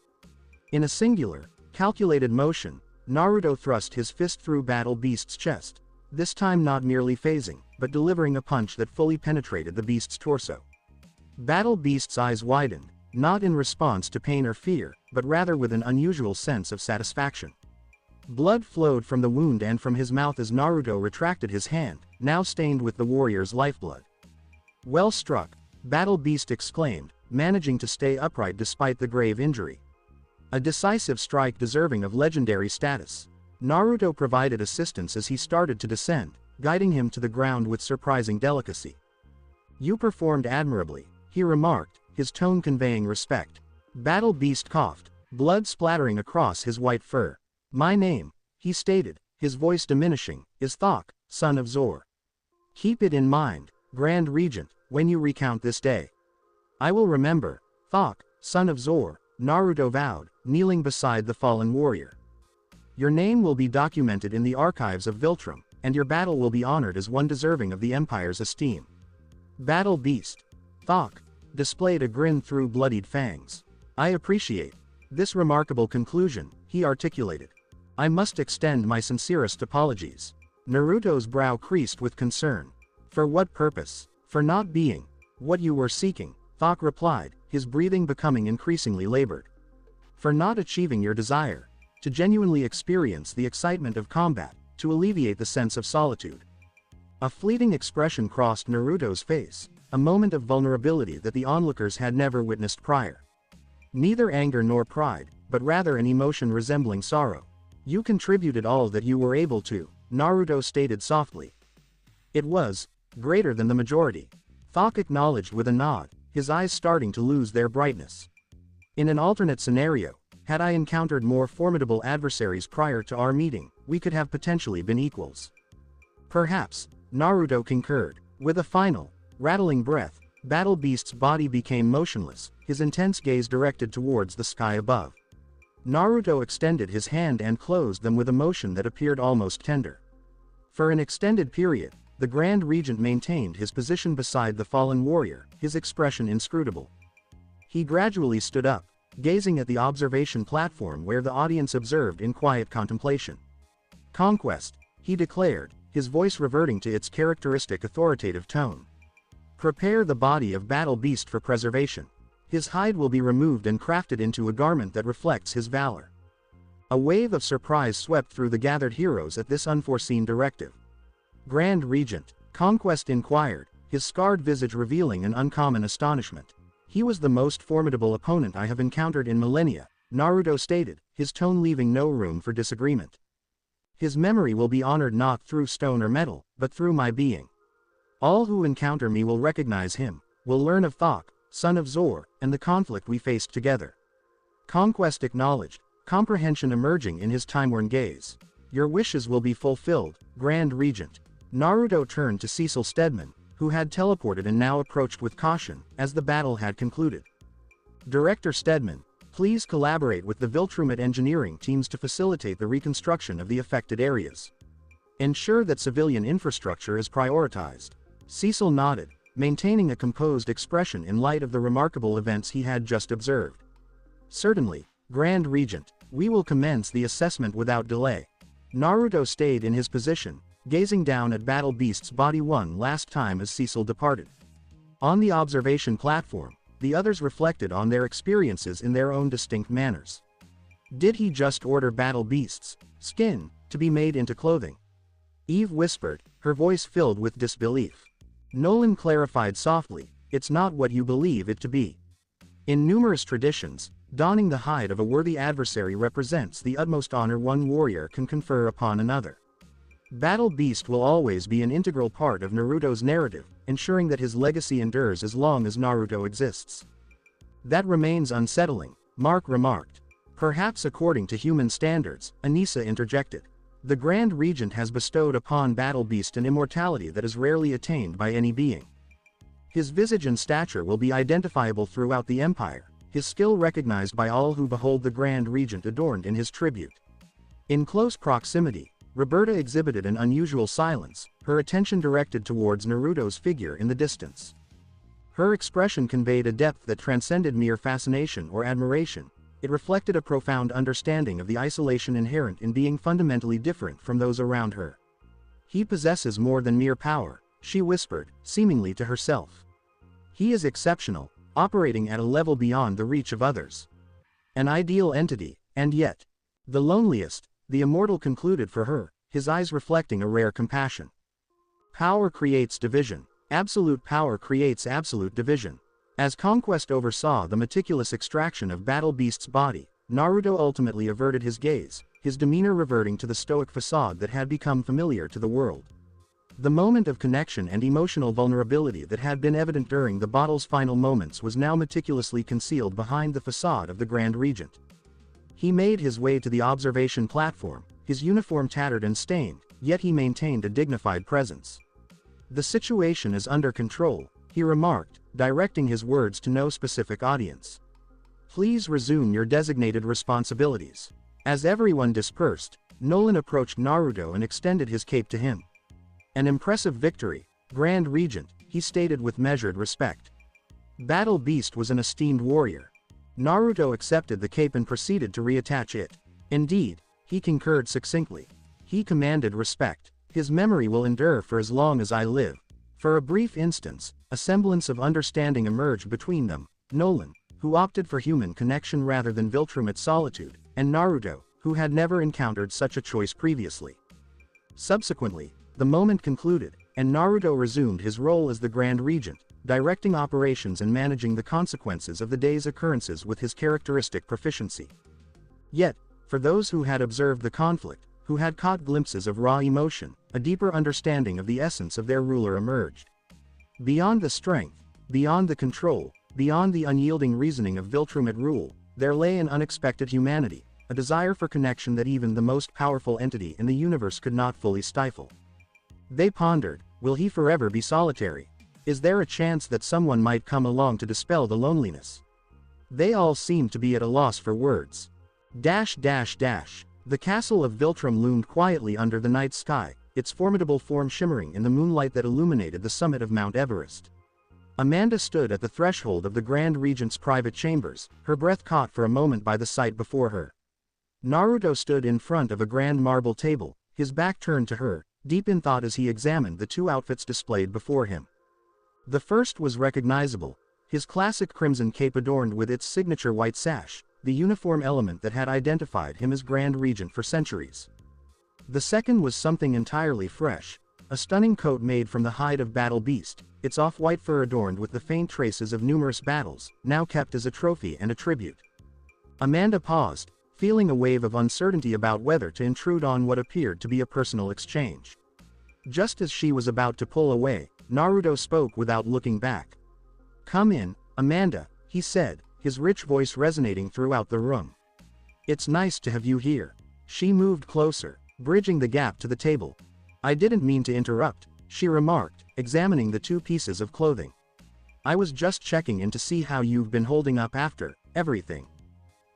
In a singular, calculated motion, Naruto thrust his fist through Battle Beast's chest, this time not merely phasing, but delivering a punch that fully penetrated the beast's torso. Battle Beast's eyes widened, not in response to pain or fear, but rather with an unusual sense of satisfaction. Blood flowed from the wound and from his mouth as Naruto retracted his hand, now stained with the warrior's lifeblood. "Well struck," Battle Beast exclaimed, managing to stay upright despite the grave injury. "A decisive strike deserving of legendary status." Naruto provided assistance as he started to descend, guiding him to the ground with surprising delicacy. "You performed admirably," he remarked, his tone conveying respect. Battle Beast coughed, blood splattering across his white fur. "My name," he stated, his voice diminishing, "is Thok, son of Zor. Keep it in mind, Grand Regent, when you recount this day." "I will remember, Thok, son of Zor," Naruto vowed, kneeling beside the fallen warrior. "Your name will be documented in the archives of Viltrum, and your battle will be honored as one deserving of the Empire's esteem." Battle Beast, Thok, displayed a grin through bloodied fangs. "I appreciate this remarkable conclusion," he articulated. "I must extend my sincerest apologies." Naruto's brow creased with concern. For what purpose? For not being what you were seeking, Thok replied, his breathing becoming increasingly labored. For not achieving your desire. To genuinely experience the excitement of combat, to alleviate the sense of solitude. A fleeting expression crossed Naruto's face, a moment of vulnerability that the onlookers had never witnessed prior. Neither anger nor pride, but rather an emotion resembling sorrow. You contributed all that you were able to, Naruto stated softly. It was greater than the majority. Thok acknowledged with a nod, his eyes starting to lose their brightness. In an alternate scenario, had I encountered more formidable adversaries prior to our meeting, we could have potentially been equals. Perhaps, Naruto concurred. With a final, rattling breath, Battle Beast's body became motionless, his intense gaze directed towards the sky above. Naruto extended his hand and closed them with a motion that appeared almost tender. For an extended period, the Grand Regent maintained his position beside the fallen warrior, his expression inscrutable. He gradually stood up, gazing at the observation platform where the audience observed in quiet contemplation. Conquest, he declared, his voice reverting to its characteristic authoritative tone. Prepare the body of Battle Beast for preservation. His hide will be removed and crafted into a garment that reflects his valor. A wave of surprise swept through the gathered heroes at this unforeseen directive. Grand Regent, Conquest inquired, his scarred visage revealing an uncommon astonishment. He was the most formidable opponent I have encountered in millennia, Naruto stated, his tone leaving no room for disagreement. His memory will be honored not through stone or metal, but through my being. All who encounter me will recognize him, will learn of Thok, son of Zor, and the conflict we faced together. Conquest acknowledged, comprehension emerging in his time-worn gaze. Your wishes will be fulfilled, Grand Regent. Naruto turned to Cecil Stedman, who had teleported and now approached with caution, as the battle had concluded. Director Stedman, please collaborate with the Viltrumite engineering teams to facilitate the reconstruction of the affected areas. Ensure that civilian infrastructure is prioritized. Cecil nodded, maintaining a composed expression in light of the remarkable events he had just observed. Certainly, Grand Regent, we will commence the assessment without delay. Naruto stayed in his position, gazing down at Battle Beast's body one last time as Cecil departed. On the observation platform, the others reflected on their experiences in their own distinct manners. Did he just order Battle Beast's skin to be made into clothing? Eve whispered, her voice filled with disbelief. Nolan clarified softly, it's not what you believe it to be. In numerous traditions, donning the hide of a worthy adversary represents the utmost honor one warrior can confer upon another. Battle Beast will always be an integral part of Naruto's narrative, ensuring that his legacy endures as long as Naruto exists. That remains unsettling, Mark remarked. Perhaps according to human standards, Anissa interjected. The Grand Regent has bestowed upon Battle Beast an immortality that is rarely attained by any being. His visage and stature will be identifiable throughout the Empire, his skill recognized by all who behold the Grand Regent adorned in his tribute. In close proximity, Roberta exhibited an unusual silence, her attention directed towards Naruto's figure in the distance. Her expression conveyed a depth that transcended mere fascination or admiration. It reflected a profound understanding of the isolation inherent in being fundamentally different from those around her. He possesses more than mere power, she whispered, seemingly to herself. He is exceptional, operating at a level beyond the reach of others. An ideal entity, and yet, the loneliest, the immortal concluded for her, his eyes reflecting a rare compassion. Power creates division. Absolute power creates absolute division. As Conquest oversaw the meticulous extraction of Battle Beast's body, Naruto ultimately averted his gaze, his demeanor reverting to the stoic facade that had become familiar to the world. The moment of connection and emotional vulnerability that had been evident during the battle's final moments was now meticulously concealed behind the facade of the Grand Regent. He made his way to the observation platform, his uniform tattered and stained, yet he maintained a dignified presence. The situation is under control, he remarked, directing his words to no specific audience. Please resume your designated responsibilities. As everyone dispersed, Nolan approached Naruto and extended his cape to him. An impressive victory, Grand Regent, he stated with measured respect. Battle Beast was an esteemed warrior. Naruto accepted the cape and proceeded to reattach it. Indeed, he concurred succinctly. He commanded respect. His memory will endure for as long as I live. For a brief instance, a semblance of understanding emerged between them: Nolan, who opted for human connection rather than Viltrumite solitude, and Naruto, who had never encountered such a choice previously. Subsequently, the moment concluded, and Naruto resumed his role as the Grand Regent, directing operations and managing the consequences of the day's occurrences with his characteristic proficiency. Yet, for those who had observed the conflict, who had caught glimpses of raw emotion, a deeper understanding of the essence of their ruler emerged. Beyond the strength, beyond the control, beyond the unyielding reasoning of Viltrumite rule, there lay an unexpected humanity, a desire for connection that even the most powerful entity in the universe could not fully stifle. They pondered: will he forever be solitary? Is there a chance that someone might come along to dispel the loneliness? They all seemed to be at a loss for words. The castle of Viltrum loomed quietly under the night sky, its formidable form shimmering in the moonlight that illuminated the summit of Mount Everest. Amanda stood at the threshold of the Grand Regent's private chambers, her breath caught for a moment by the sight before her. Naruto stood in front of a grand marble table, his back turned to her, deep in thought as he examined the two outfits displayed before him. The first was recognizable, his classic crimson cape adorned with its signature white sash, the uniform element that had identified him as Grand Regent for centuries. The second was something entirely fresh, a stunning coat made from the hide of battle beast, its off-white fur adorned with the faint traces of numerous battles, now kept as a trophy and a tribute. Amanda paused, feeling a wave of uncertainty about whether to intrude on what appeared to be a personal exchange. Just as she was about to pull away, Naruto spoke without looking back. "Come in, Amanda," he said, his rich voice resonating throughout the room. "It's nice to have you here." She moved closer, bridging the gap to the table. "I didn't mean to interrupt," she remarked, examining the two pieces of clothing. "I was just checking in to see how you've been holding up after everything."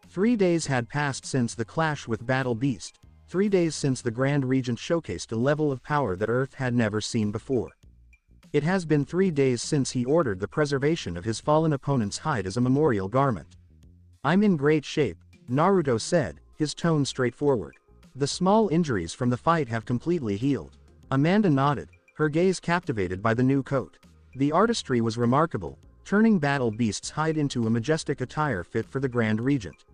3 days had passed since the clash with Battle Beast, 3 days since the Grand Regent showcased a level of power that Earth had never seen before. It has been 3 days since he ordered the preservation of his fallen opponent's hide as a memorial garment. "I'm in great shape," Naruto said, his tone straightforward. "The small injuries from the fight have completely healed." Amanda nodded, her gaze captivated by the new coat. The artistry was remarkable, turning Battle Beast's hide into a majestic attire fit for the Grand Regent.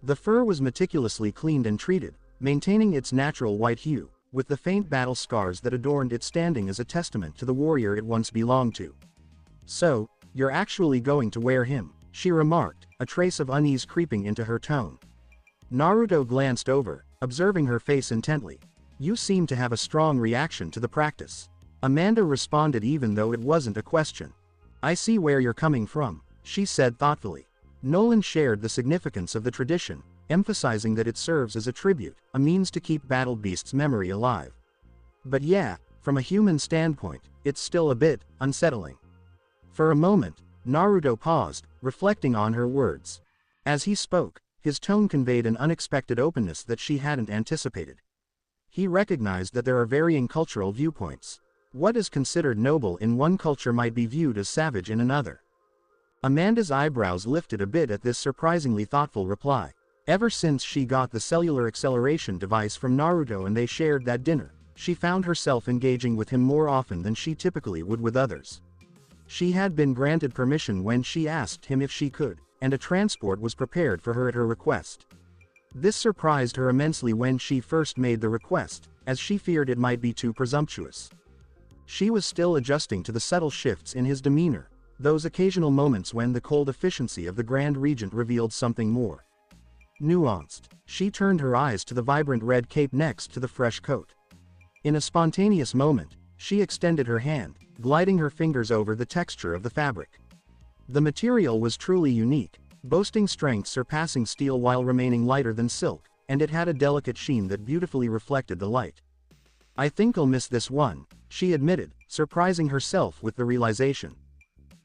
The fur was meticulously cleaned and treated, maintaining its natural white hue, with the faint battle scars that adorned it standing as a testament to the warrior it once belonged to. "So, you're actually going to wear him," she remarked, a trace of unease creeping into her tone. Naruto glanced over, observing her face intently. "You seem to have a strong reaction to the practice." Amanda responded even though it wasn't a question. "I see where you're coming from," she said thoughtfully. Nolan shared the significance of the tradition, emphasizing that it serves as a tribute, a means to keep Battle Beast's memory alive. "But yeah, from a human standpoint, it's still a bit unsettling." For a moment, Naruto paused, reflecting on her words. As he spoke, his tone conveyed an unexpected openness that she hadn't anticipated. He recognized that there are varying cultural viewpoints. What is considered noble in one culture might be viewed as savage in another. Amanda's eyebrows lifted a bit at this surprisingly thoughtful reply. Ever since she got the cellular acceleration device from Naruto and they shared that dinner, she found herself engaging with him more often than she typically would with others. She had been granted permission when she asked him if she could, and a transport was prepared for her at her request. This surprised her immensely when she first made the request, as she feared it might be too presumptuous. She was still adjusting to the subtle shifts in his demeanor, those occasional moments when the cold efficiency of the Grand Regent revealed something more nuanced. She turned her eyes to the vibrant red cape next to the fresh coat. In a spontaneous moment, she extended her hand, gliding her fingers over the texture of the fabric. The material was truly unique, boasting strength surpassing steel while remaining lighter than silk, and it had a delicate sheen that beautifully reflected the light. "I think I'll miss this one," she admitted, surprising herself with the realization.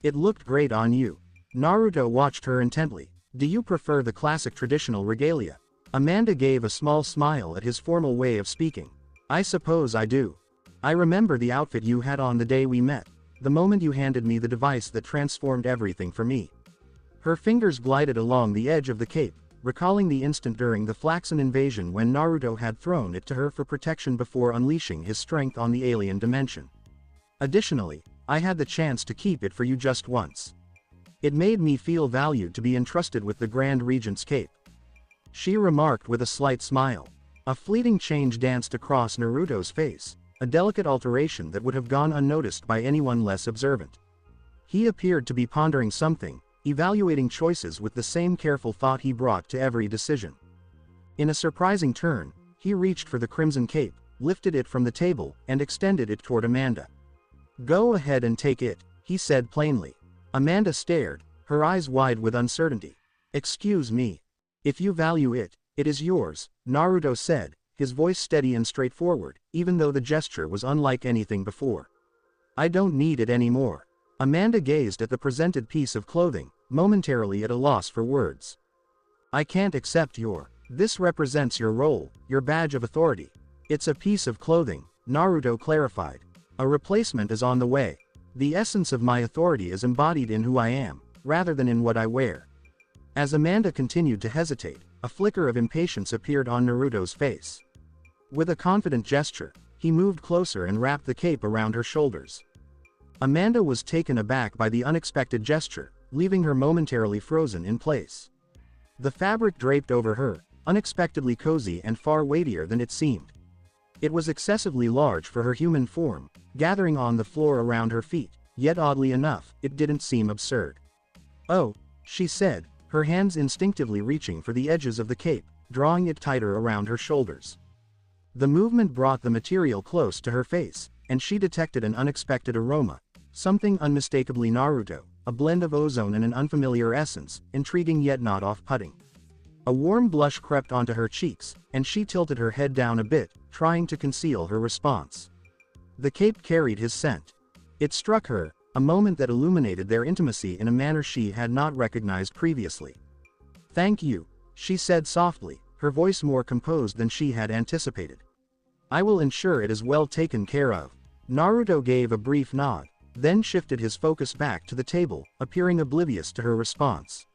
"It looked great on you." Naruto watched her intently. "Do you prefer the classic traditional regalia?" Amanda gave a small smile at his formal way of speaking. "I suppose I do. I remember the outfit you had on the day we met, the moment you handed me the device that transformed everything for me." Her fingers glided along the edge of the cape, recalling the instant during the Flaxon invasion when Naruto had thrown it to her for protection before unleashing his strength on the alien dimension. Additionally, I had the chance to keep it for you just once. It made me feel valued to be entrusted with the Grand Regent's cape. She remarked with a slight smile. A fleeting change danced across Naruto's face, a delicate alteration that would have gone unnoticed by anyone less observant. He appeared to be pondering something, evaluating choices with the same careful thought he brought to every decision. In a surprising turn, he reached for the crimson cape, lifted it from the table, and extended it toward Amanda. "Go ahead and take it," he said plainly. Amanda stared, her eyes wide with uncertainty. "Excuse me. If you value it, it is yours," Naruto said, his voice steady and straightforward, even though the gesture was unlike anything before. "I don't need it anymore." Amanda gazed at the presented piece of clothing, momentarily at a loss for words. "I can't accept this represents your role, your badge of authority." "It's a piece of clothing," Naruto clarified. "A replacement is on the way. The essence of my authority is embodied in who I am, rather than in what I wear." As Amanda continued to hesitate, a flicker of impatience appeared on Naruto's face. With a confident gesture, he moved closer and wrapped the cape around her shoulders. Amanda was taken aback by the unexpected gesture, leaving her momentarily frozen in place. The fabric draped over her, unexpectedly cozy and far weightier than it seemed. It was excessively large for her human form, gathering on the floor around her feet, yet oddly enough, it didn't seem absurd. "Oh," she said, her hands instinctively reaching for the edges of the cape, drawing it tighter around her shoulders. The movement brought the material close to her face, and she detected an unexpected aroma, something unmistakably Naruto, a blend of ozone and an unfamiliar essence, intriguing yet not off-putting. A warm blush crept onto her cheeks, and she tilted her head down a bit, trying to conceal her response. The cape carried his scent. It struck her, a moment that illuminated their intimacy in a manner she had not recognized previously. "Thank you," she said softly, her voice more composed than she had anticipated. "I will ensure it is well taken care of." Naruto gave a brief nod, then shifted his focus back to the table, appearing oblivious to her response.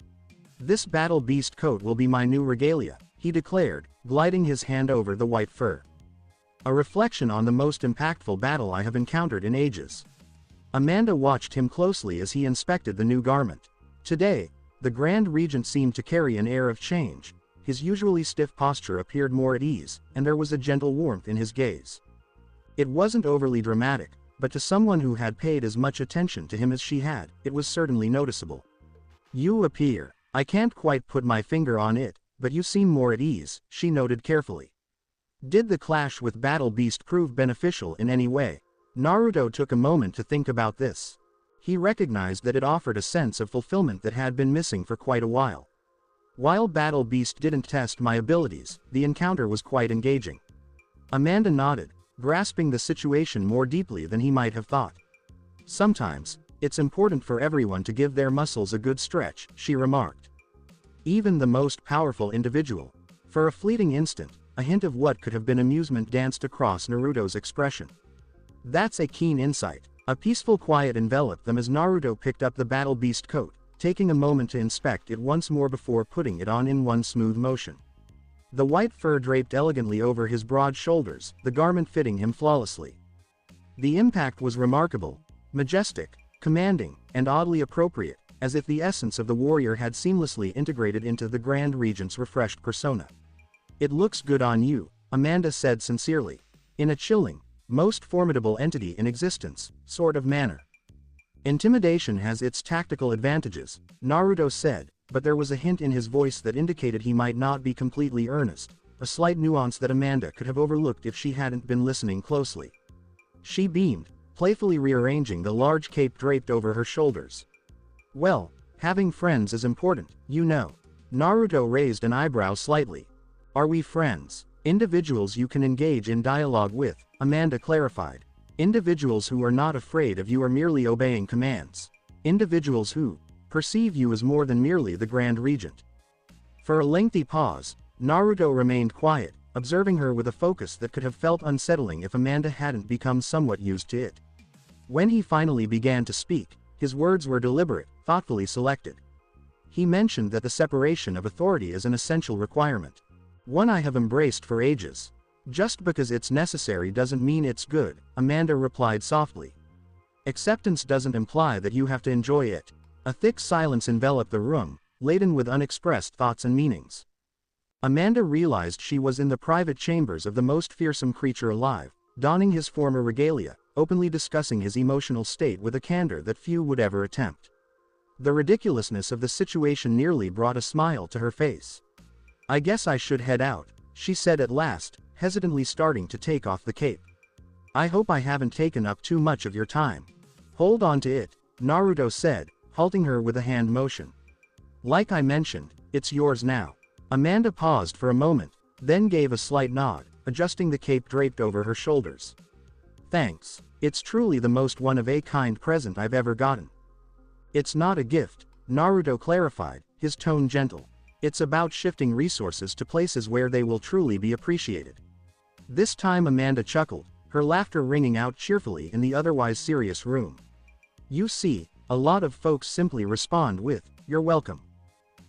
"This battle beast coat will be my new regalia," he declared, gliding his hand over the white fur. "A reflection on the most impactful battle I have encountered in ages." Amanda watched him closely as he inspected the new garment. Today, the Grand Regent seemed to carry an air of change. His usually stiff posture appeared more at ease, and there was a gentle warmth in his gaze. It wasn't overly dramatic, but to someone who had paid as much attention to him as she had, it was certainly noticeable. "You appear, I can't quite put my finger on it, but you seem more at ease," she noted carefully. Did the clash with Battle Beast prove beneficial in any way? Naruto took a moment to think about this. He recognized that it offered a sense of fulfillment that had been missing for quite a while. While Battle Beast didn't test my abilities, the encounter was quite engaging. Amanda nodded, grasping the situation more deeply than he might have thought. "Sometimes, it's important for everyone to give their muscles a good stretch," she remarked. Even the most powerful individual. For a fleeting instant, a hint of what could have been amusement danced across Naruto's expression. "That's a keen insight." A peaceful quiet enveloped them as Naruto picked up the Battle Beast coat, taking a moment to inspect it once more before putting it on in one smooth motion. The white fur draped elegantly over his broad shoulders, the garment fitting him flawlessly. The impact was remarkable, majestic, commanding, and oddly appropriate, as if the essence of the warrior had seamlessly integrated into the Grand Regent's refreshed persona. "It looks good on you," Amanda said sincerely, in a chilling, most formidable entity in existence, sort of manner. "Intimidation has its tactical advantages," Naruto said, but there was a hint in his voice that indicated he might not be completely earnest, a slight nuance that Amanda could have overlooked if she hadn't been listening closely. She beamed, playfully rearranging the large cape draped over her shoulders. "Well, having friends is important, you know." Naruto raised an eyebrow slightly. "Are we friends?" "Individuals you can engage in dialogue with," Amanda clarified. "Individuals who are not afraid of you or merely obeying commands. Individuals who perceive you as more than merely the Grand Regent." For a lengthy pause, Naruto remained quiet, observing her with a focus that could have felt unsettling if Amanda hadn't become somewhat used to it. When he finally began to speak, his words were deliberate, thoughtfully selected. He mentioned that the separation of authority is an essential requirement. "One I have embraced for ages. Just because it's necessary doesn't mean it's good," Amanda replied softly. Acceptance doesn't imply that you have to enjoy it. A thick silence enveloped the room, laden with unexpressed thoughts and meanings. Amanda realized she was in the private chambers of the most fearsome creature alive, donning his former regalia, openly discussing his emotional state with a candor that few would ever attempt. The ridiculousness of the situation nearly brought a smile to her face. "I guess I should head out," she said at last, hesitantly starting to take off the cape. "I hope I haven't taken up too much of your time." "Hold on to it," Naruto said, halting her with a hand motion. "Like I mentioned, it's yours now." Amanda paused for a moment, then gave a slight nod, adjusting the cape draped over her shoulders. "Thanks. It's truly the most one-of-a-kind present I've ever gotten." "It's not a gift," Naruto clarified, his tone gentle. "It's about shifting resources to places where they will truly be appreciated." This time Amanda chuckled, her laughter ringing out cheerfully in the otherwise serious room. "You see, a lot of folks simply respond with, 'You're welcome.'"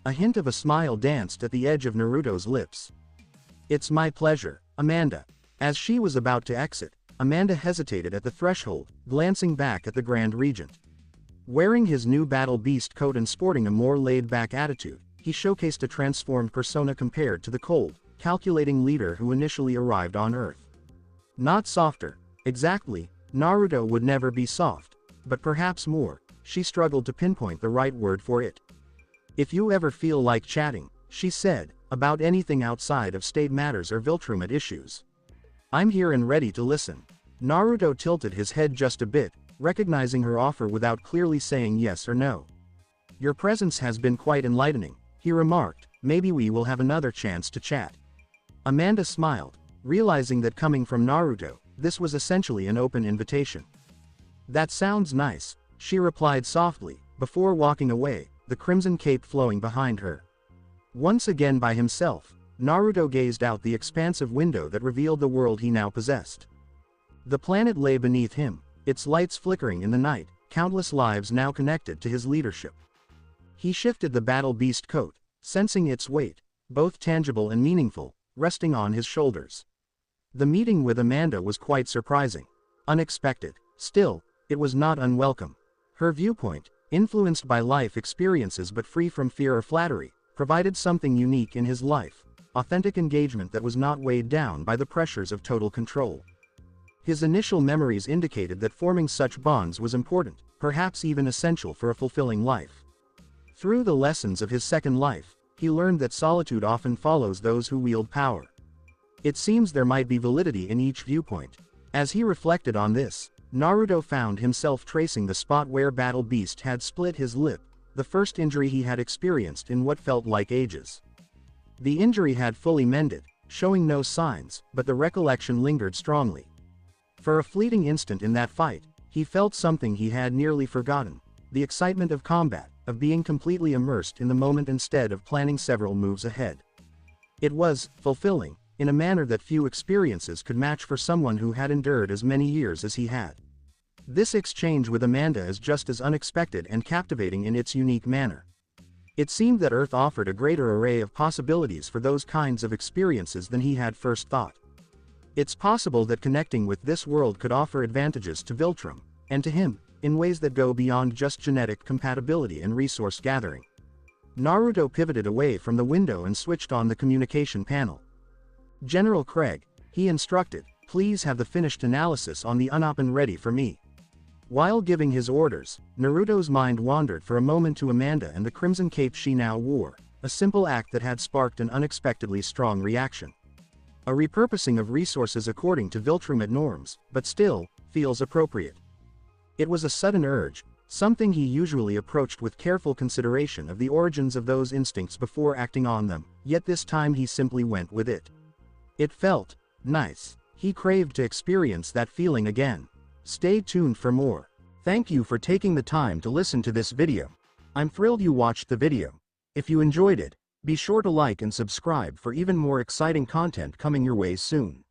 A hint of a smile danced at the edge of Naruto's lips. "It's my pleasure, Amanda." As she was about to exit, Amanda hesitated at the threshold, glancing back at the Grand Regent. Wearing his new battle beast coat and sporting a more laid-back attitude, he showcased a transformed persona compared to the cold, calculating leader who initially arrived on Earth. Not softer, exactly, Naruto would never be soft, but perhaps more. She struggled to pinpoint the right word for it. "If you ever feel like chatting," she said, "about anything outside of state matters or Viltrumite issues, I'm here and ready to listen." Naruto tilted his head just a bit, recognizing her offer without clearly saying yes or no. "Your presence has been quite enlightening," he remarked. "Maybe we will have another chance to chat." Amanda smiled, realizing that coming from Naruto, this was essentially an open invitation. "That sounds nice," she replied softly, before walking away, the crimson cape flowing behind her. Once again by himself, Naruto gazed out the expansive window that revealed the world he now possessed. The planet lay beneath him, its lights flickering in the night, countless lives now connected to his leadership. He shifted the battle beast coat, sensing its weight, both tangible and meaningful, resting on his shoulders. The meeting with Amanda was quite surprising. Unexpected. Still, it was not unwelcome. Her viewpoint, influenced by life experiences but free from fear or flattery, provided something unique in his life, authentic engagement that was not weighed down by the pressures of total control. His initial memories indicated that forming such bonds was important, perhaps even essential for a fulfilling life. Through the lessons of his second life, he learned that solitude often follows those who wield power. It seems there might be validity in each viewpoint. As he reflected on this, Naruto found himself tracing the spot where Battle Beast had split his lip, the first injury he had experienced in what felt like ages. The injury had fully mended, showing no signs, but the recollection lingered strongly. For a fleeting instant in that fight, he felt something he had nearly forgotten, the excitement of combat, of being completely immersed in the moment instead of planning several moves ahead. It was fulfilling, in a manner that few experiences could match for someone who had endured as many years as he had. This exchange with Amanda is just as unexpected and captivating in its unique manner. It seemed that Earth offered a greater array of possibilities for those kinds of experiences than he had first thought. It's possible that connecting with this world could offer advantages to Viltrum, and to him, in ways that go beyond just genetic compatibility and resource gathering. Naruto pivoted away from the window and switched on the communication panel. "General Craig," he instructed, "please have the finished analysis on the unopened ready for me." While giving his orders, Naruto's mind wandered for a moment to Amanda and the crimson cape she now wore, a simple act that had sparked an unexpectedly strong reaction. A repurposing of resources according to Viltrumite norms, but still, feels appropriate. It was a sudden urge, something he usually approached with careful consideration of the origins of those instincts before acting on them, yet this time he simply went with it. It felt nice. He craved to experience that feeling again. Stay tuned for more. Thank you for taking the time to listen to this video. I'm thrilled you watched the video. If you enjoyed it, be sure to like and subscribe for even more exciting content coming your way soon.